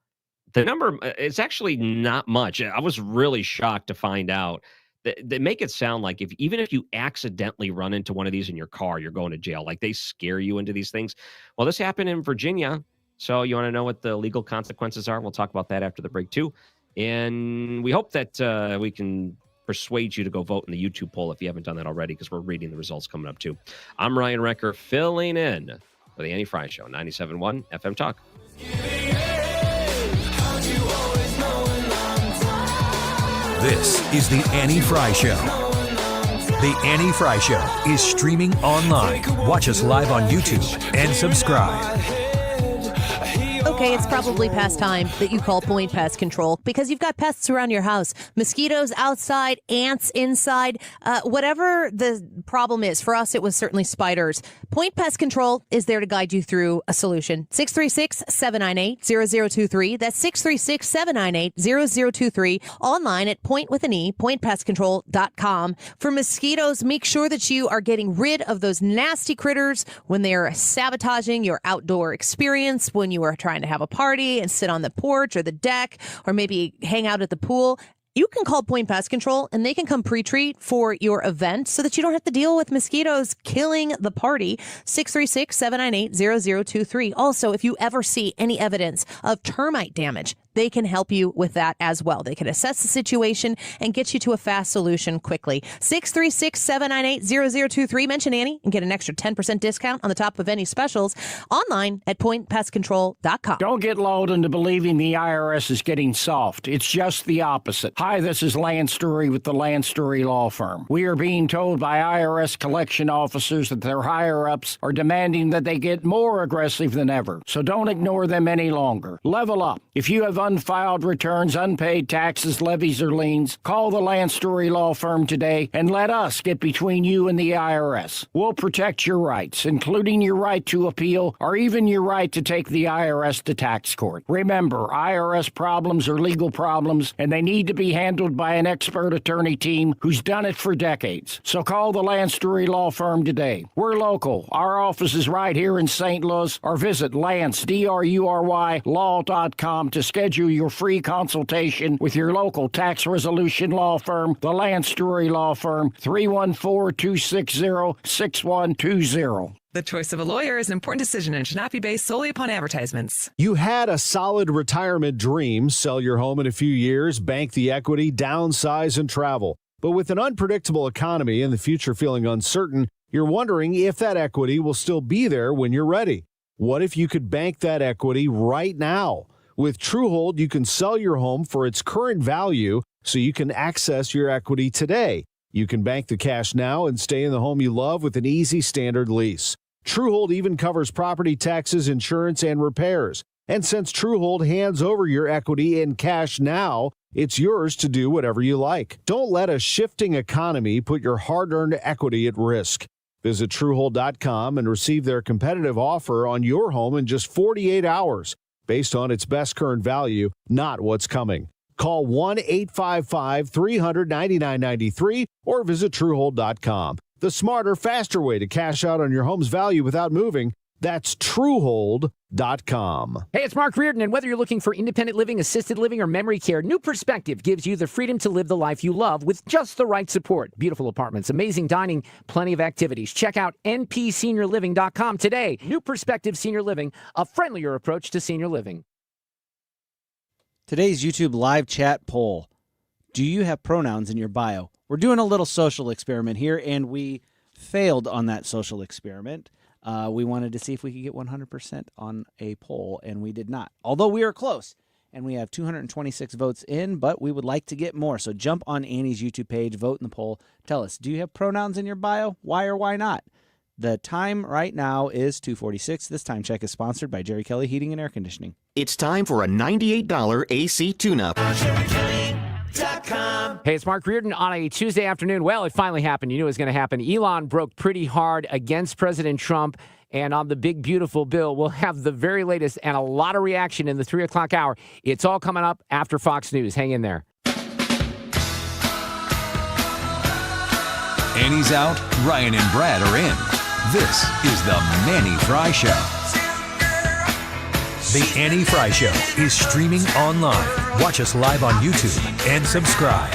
The number is actually not much. I was really shocked to find out that they make it sound like even if you accidentally run into one of these in your car, you're going to jail. Like they scare you into these things. Well, this happened in Virginia. So you want to know what the legal consequences are? We'll talk about that after the break too. And we hope that we can persuade you to go vote in the YouTube poll if you haven't done that already, because we're reading the results coming up too. I'm Ryan Recker filling in for the Annie Fry Show, 97.1 FM Talk. This is the Annie Fry Show. The Annie Fry Show is streaming online. Watch us live on YouTube and subscribe. Okay, it's probably past time that you call Point Pest Control because you've got pests around your house. Mosquitoes outside, ants inside, whatever the problem is. For us, it was certainly spiders. Point Pest Control is there to guide you through a solution. 636-798-0023. That's 636-798-0023. Online at pointpestcontrol.com. For mosquitoes, make sure that you are getting rid of those nasty critters when they're sabotaging your outdoor experience, when you are trying to have a party and sit on the porch or the deck or maybe hang out at the pool. You can call Point Pest Control and they can come pre-treat for your event so that you don't have to deal with mosquitoes killing the party. 636-798-0023. Also, if you ever see any evidence of termite damage, they can help you with that as well. They can assess the situation and get you to a fast solution quickly. 636-798-0023. Mention Annie and get an extra 10% discount on the top of any specials online at pointpestcontrol.com. Don't get lulled into believing the IRS is getting soft. It's just the opposite. Hi, this is Lance Story with the Lance Story Law Firm. We are being told by IRS collection officers that their higher-ups are demanding that they get more aggressive than ever. So don't ignore them any longer. Level up. If you have unfiled returns, unpaid taxes, levies, or liens, call the Lance Story Law Firm today and let us get between you and the IRS. We'll protect your rights, including your right to appeal or even your right to take the IRS to tax court. Remember, IRS problems are legal problems, and they need to be handled by an expert attorney team who's done it for decades. So call the Lance Story Law Firm today. We're local. Our office is right here in St. Louis, or visit Lance, D-R-U-R-Y, law.com to schedule your free consultation with your local tax resolution law firm, the Lance Story Law Firm, 314-260-6120. The choice of a lawyer is an important decision and should not be based solely upon advertisements. You had a solid retirement dream, sell your home in a few years, bank the equity, downsize, and travel. But with an unpredictable economy and the future feeling uncertain, you're wondering if that equity will still be there when you're ready. What if you could bank that equity right now? With Truehold, you can sell your home for its current value so you can access your equity today. You can bank the cash now and stay in the home you love with an easy standard lease. Truehold even covers property taxes, insurance, and repairs. And since Truehold hands over your equity in cash now, it's yours to do whatever you like. Don't let a shifting economy put your hard-earned equity at risk. Visit Truehold.com and receive their competitive offer on your home in just 48 hours, based on its best current value, not what's coming. Call 1-855-300-9993 or visit Truehold.com. The smarter, faster way to cash out on your home's value without moving. That's Truehold.com. Hey, it's Mark Reardon, and whether you're looking for independent living, assisted living, or memory care, New Perspective gives you the freedom to live the life you love with just the right support. Beautiful apartments, amazing dining, plenty of activities. Check out npseniorliving.com today. New Perspective Senior Living, a friendlier approach to senior living. Today's YouTube live chat poll. Do you have pronouns in your bio? We're doing a little social experiment here, and we failed on that social experiment. We wanted to see if we could get 100% on a poll, and we did not. Although we are close, and we have 226 votes in, but we would like to get more. So jump on Annie's YouTube page, vote in the poll. Tell us, do you have pronouns in your bio? Why or why not? The time right now is 2:46. This time check is sponsored by Jerry Kelly Heating and Air Conditioning. It's time for a $98 AC tune-up. Hey, it's Mark Reardon on a Tuesday afternoon. Well, it finally happened. You knew it was going to happen. Elon broke pretty hard against President Trump. And on the big, beautiful bill, we'll have the very latest and a lot of reaction in the 3 o'clock hour. It's all coming up after Fox News. Hang in there. Annie's out, Ryan and Brad are in. This is the Manny Fry Show. The Annie Fry Show is streaming online. Watch us live on YouTube and subscribe.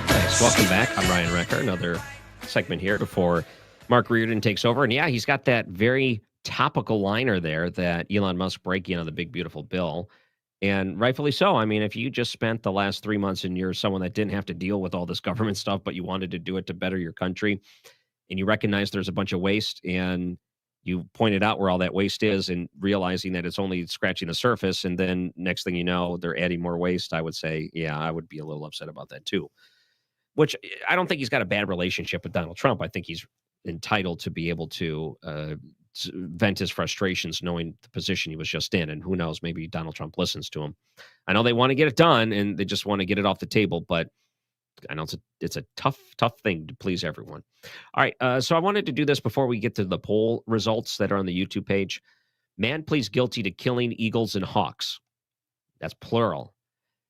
Thanks. Welcome back. I'm Ryan Recker. Another segment here before Mark Reardon takes over. And yeah, he's got that very topical liner there that Elon Musk breaking on the big, beautiful bill. And rightfully so. I mean, if you just spent the last 3 months and you're someone that didn't have to deal with all this government stuff, but you wanted to do it to better your country, and you recognize there's a bunch of waste, and you pointed out where all that waste is, and realizing that it's only scratching the surface, and then next thing you know, they're adding more waste, I would say, yeah, I would be a little upset about that too. Which I don't think he's got a bad relationship with Donald Trump. I think he's entitled to be able to vent his frustrations knowing the position he was just in. And who knows, maybe Donald Trump listens to him. I know they want to get it done and they just want to get it off the table, but I know it's a tough thing to please everyone. All right, so I wanted to do this before we get to the poll results that are on the YouTube page. Man pleads guilty to killing eagles and hawks. That's plural.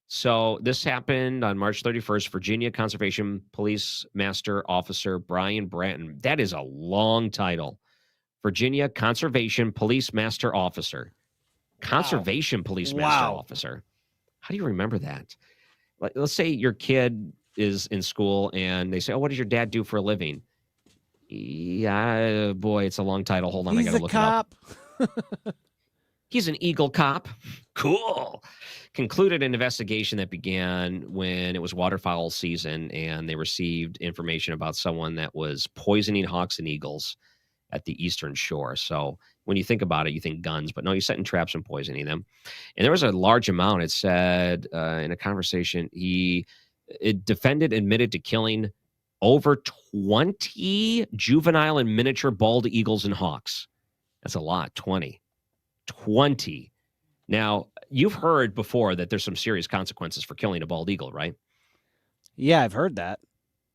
So this happened on March 31st, Virginia Conservation Police Master Officer Brian Bratton. That is a long title. Virginia Conservation Police Master Officer. Conservation Police Master Officer. How do you remember that? Let's say your kid is in school and they say, oh, what does your dad do for a living? Yeah, boy, it's a long title. Hold on, I He's gotta a look it up. cop. He's an Eagle cop. Cool. Concluded an investigation that began when it was waterfowl season, and they received information about someone that was poisoning hawks and eagles at the eastern shore. So when you think about it, you think guns, but no, you're setting traps and poisoning them. And there was a large amount. It said in a conversation, defendant admitted to killing over 20 juvenile and miniature bald eagles and hawks. That's a lot, 20. Now, you've heard before that there's some serious consequences for killing a bald eagle, right? Yeah, I've heard that.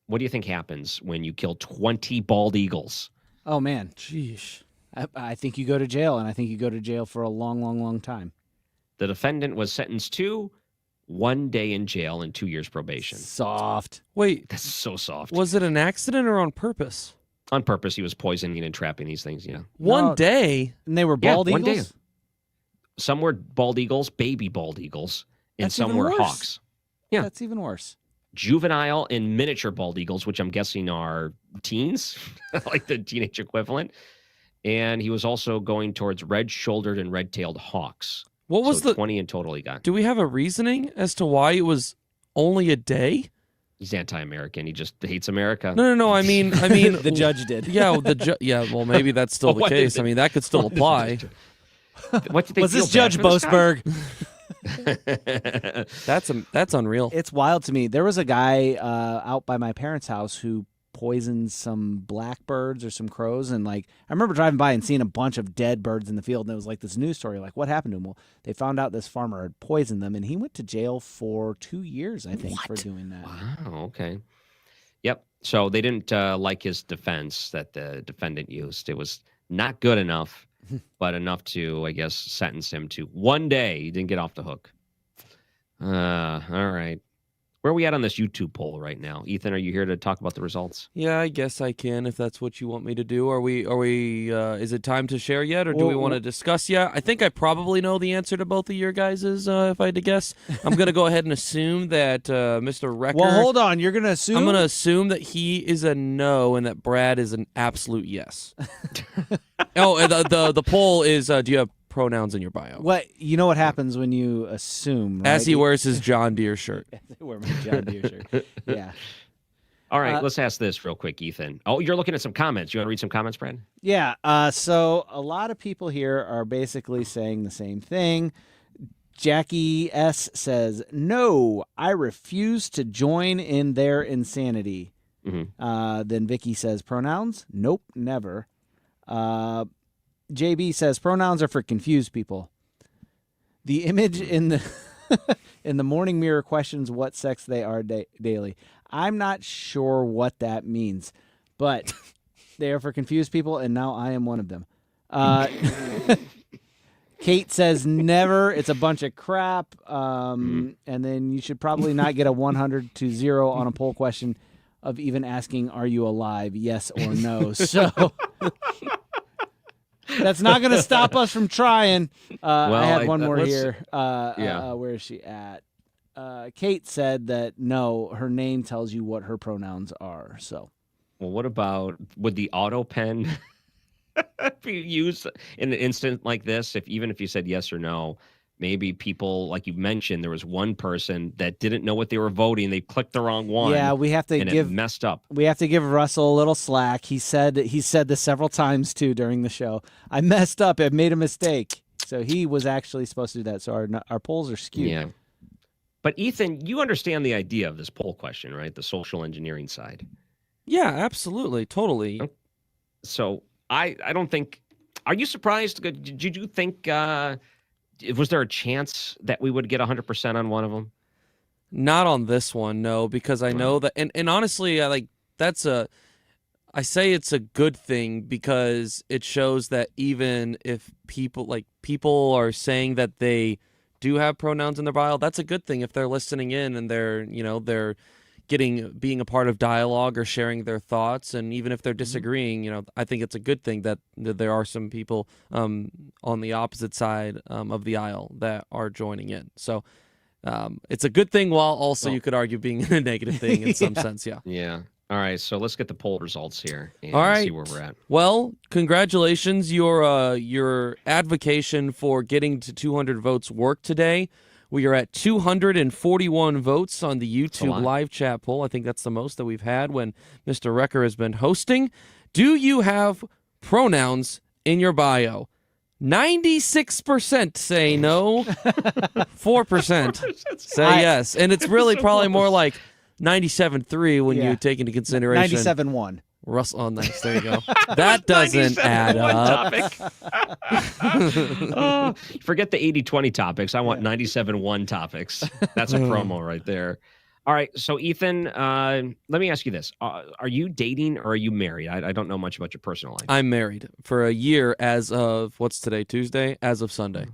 What do you think happens when you kill 20 bald eagles? Oh, man. Jeez. I think you go to jail, and I think you go to jail for a long, long, long time. The defendant was sentenced to 1 day in jail and 2 years probation. Soft. Wait. That's so soft. Was it an accident or on purpose? On purpose. He was poisoning and trapping these things, yeah. One day? And they were bald eagles? 1 day. Some were bald eagles, baby bald eagles, and That's some even were worse. hawks. Yeah. That's even worse. Juvenile and miniature bald eagles, which I'm guessing are teens, like the teenage equivalent. And he was also going towards red-shouldered and red-tailed hawks. What was so the 20 in total he got? Do we have a reasoning as to why it was only a day? He's anti-American. He just hates America. No. I mean, the judge did. Yeah, yeah. Well, maybe that's still the What did case. the- I mean, that could still what did apply. What did they Was feel this bad Judge for this guy? Boasberg? That's unreal. It's wild to me. There was a guy out by my parents' house who poisoned some blackbirds or some crows, and I remember driving by and seeing a bunch of dead birds in the field, and it was like this news story, what happened to him? Well, they found out this farmer had poisoned them, and he went to jail for 2 years, I think, for doing that. Wow, okay. Yep. So they didn't like his defense that the defendant used. It was not good enough, but enough to, I guess, sentence him to 1 day. He didn't get off the hook. All right. Where are we at on this YouTube poll right now? Ethan, are you here to talk about the results? Yeah, I guess I can if that's what you want me to do. Are we? Is it time to share yet, or do we want to discuss yet? I think I probably know the answer to both of your guys's. If I had to guess, I'm going to go ahead and assume that Mr. Recker. Well, hold on. You're going to assume? I'm going to assume that he is a no and that Brad is an absolute yes. Oh, the poll is: do you have pronouns in your bio? You know what happens when you assume, right? As he wears his John Deere shirt. I wear my John Deere shirt. Yeah. All right, let's ask this real quick, Ethan. Oh, you're looking at some comments. You want to read some comments, Brad? Yeah. So a lot of people here are basically saying the same thing. Jackie S. says, no, I refuse to join in their insanity. Mm-hmm. Then Vicky says, pronouns? Nope, never. JB says, pronouns are for confused people. The image in the in the morning mirror questions what sex they are daily. I'm not sure what that means, but they are for confused people, and now I am one of them. Kate says never. It's a bunch of crap. And then you should probably not get a 100 to 0 on a poll question of even asking, are you alive? Yes or no. So that's not going to stop us from trying. I had one more here. Where is she at? Kate said that no, her name tells you what her pronouns are. So, well, what about would the auto pen be used in an instant like this? Even if you said yes or no, maybe people, like you mentioned, there was one person that didn't know what they were voting. They clicked the wrong one. Yeah, we have to it messed up. We have to give Russell a little slack. He said this several times too during the show. I messed up. I made a mistake. So he was actually supposed to do that. So our polls are skewed. Yeah. But Ethan, you understand the idea of this poll question, right? The social engineering side. Yeah, absolutely, totally. So I don't think. Are you surprised? Did you think? Was there a chance that we would get 100% on one of them? Not on this one, no, because I know that, and honestly, I say it's a good thing because it shows that even if people are saying that they do have pronouns in their bio, that's a good thing if they're listening in and they're being a part of dialogue or sharing their thoughts, and even if they're disagreeing, I think it's a good thing that there are some people on the opposite side of the aisle that are joining in. So it's a good thing, while also you could argue being a negative thing in some sense. Yeah. Yeah. All right, so let's get the poll results here and All right. see where we're at. Well, congratulations. Your advocation for getting to 200 votes worked today. We are at 241 votes on the YouTube live chat poll. I think that's the most that we've had when Mr. Recker has been hosting. Do you have pronouns in your bio? 96% say no. 4% say yes. And it's really probably more like 97.3 when you take into consideration 97.1. Russell, oh, nice. There you go. That doesn't add up. Forget the 80-20 topics. I want 97-1 topics. That's a promo right there. All right. So, Ethan, let me ask you this. Are you dating or are you married? I don't know much about your personal life. I'm married for a year as of, what's today, Tuesday? As of Sunday.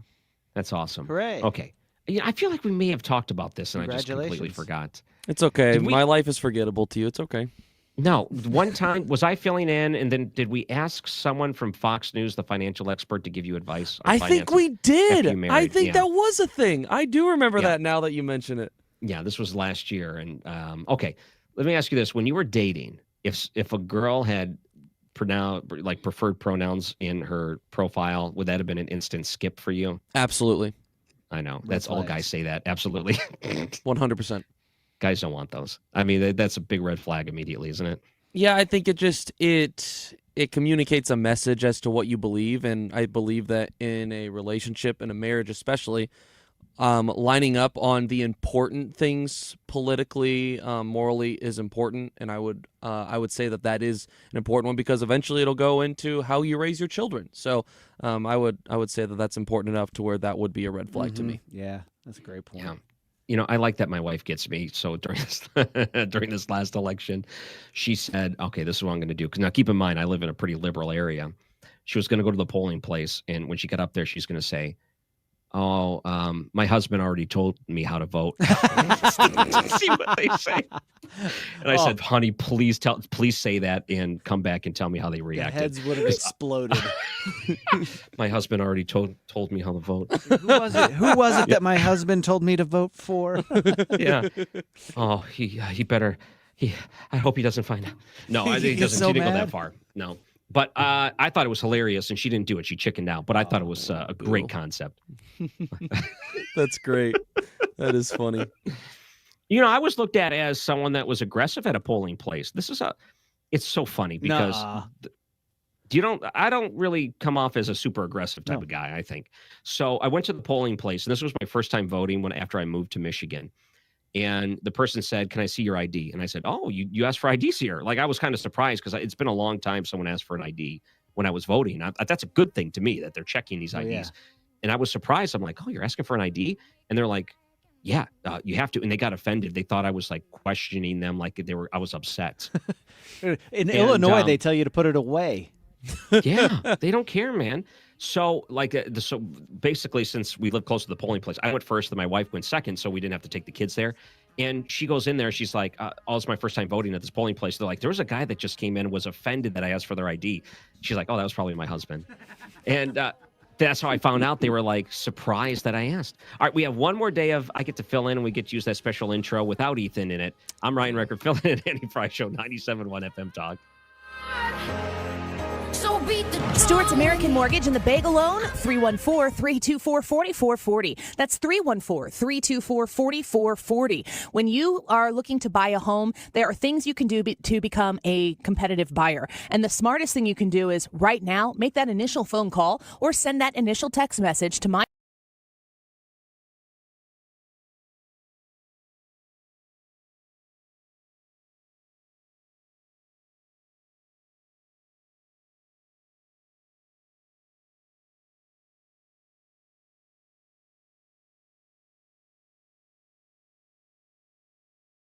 That's awesome. Hooray. Okay. Yeah, I feel like we may have talked about this and I just completely forgot. It's okay. My life is forgettable to you. It's okay. No. One time, was I filling in and then did we ask someone from Fox News, the financial expert, to give you advice on I think we did. I think that that was a thing. I do remember that now that you mention it. Yeah, this was last year. And okay, let me ask you this: when you were dating, if a girl had preferred pronouns in her profile, would that have been an instant skip for you? Absolutely. I know that's all guys say that. Absolutely, 100%. Guys don't want those. I mean, that's a big red flag immediately, isn't it? Yeah, I think it communicates a message as to what you believe, and I believe that in a relationship, in a marriage especially, lining up on the important things politically, morally is important, and I would say that is an important one because eventually it'll go into how you raise your children. So I would say that that's important enough to where that would be a red flag to me. Yeah, that's a great point. Yeah. You know, I like that my wife gets me. So during this last election, she said, okay, this is what I'm going to do. Because now keep in mind, I live in a pretty liberal area. She was going to go to the polling place. And when she got up there, she's going to say, my husband already told me how to vote. See what they say. And I said, honey, please say that and come back and tell me how they reacted. The heads would have exploded. My husband already told me how to vote. Who was it that my husband told me to vote for? Yeah. Oh, he better. I hope he doesn't find out. No, he doesn't. So he didn't mad? go that far. No. But I thought it was hilarious, and she didn't do it. She chickened out. But I thought it was a great concept. That's great. That is funny. You know, I was looked at as someone that was aggressive at a polling place. It's so funny because I don't really come off as a super aggressive type of guy, I think. So I went to the polling place, and this was my first time voting after I moved to Michigan. And the person said, can I see your ID? And I said, oh, you asked for IDs here. Like, I was kind of surprised because it's been a long time someone asked for an ID when I was voting. That's a good thing to me that they're checking these IDs. Yeah. And I was surprised. I'm like, oh, you're asking for an ID? And they're like, yeah, you have to. And they got offended. They thought I was like questioning them, like I was upset. In Illinois, they tell you to put it away. Yeah, they don't care, man. So so basically, since we live close to the polling place, I went first, then my wife went second, so we didn't have to take the kids there. And she goes in there, she's like, it's my first time voting at this polling place. They're like, there was a guy that just came in and was offended that I asked for their ID. She's like, oh, that was probably my husband. And that's how I found out. They were like surprised that I asked. All right, we have one more day of I get to fill in, and we get to use that special intro without Ethan in it. I'm Ryan Recker, filling in Andy Fry Show, 97.1 FM Talk. Stewart's American Mortgage and the Bagel Loan, 314-324-4440. That's 314-324-4440. When you are looking to buy a home, there are things you can do to become a competitive buyer. And the smartest thing you can do is right now, make that initial phone call or send that initial text message to my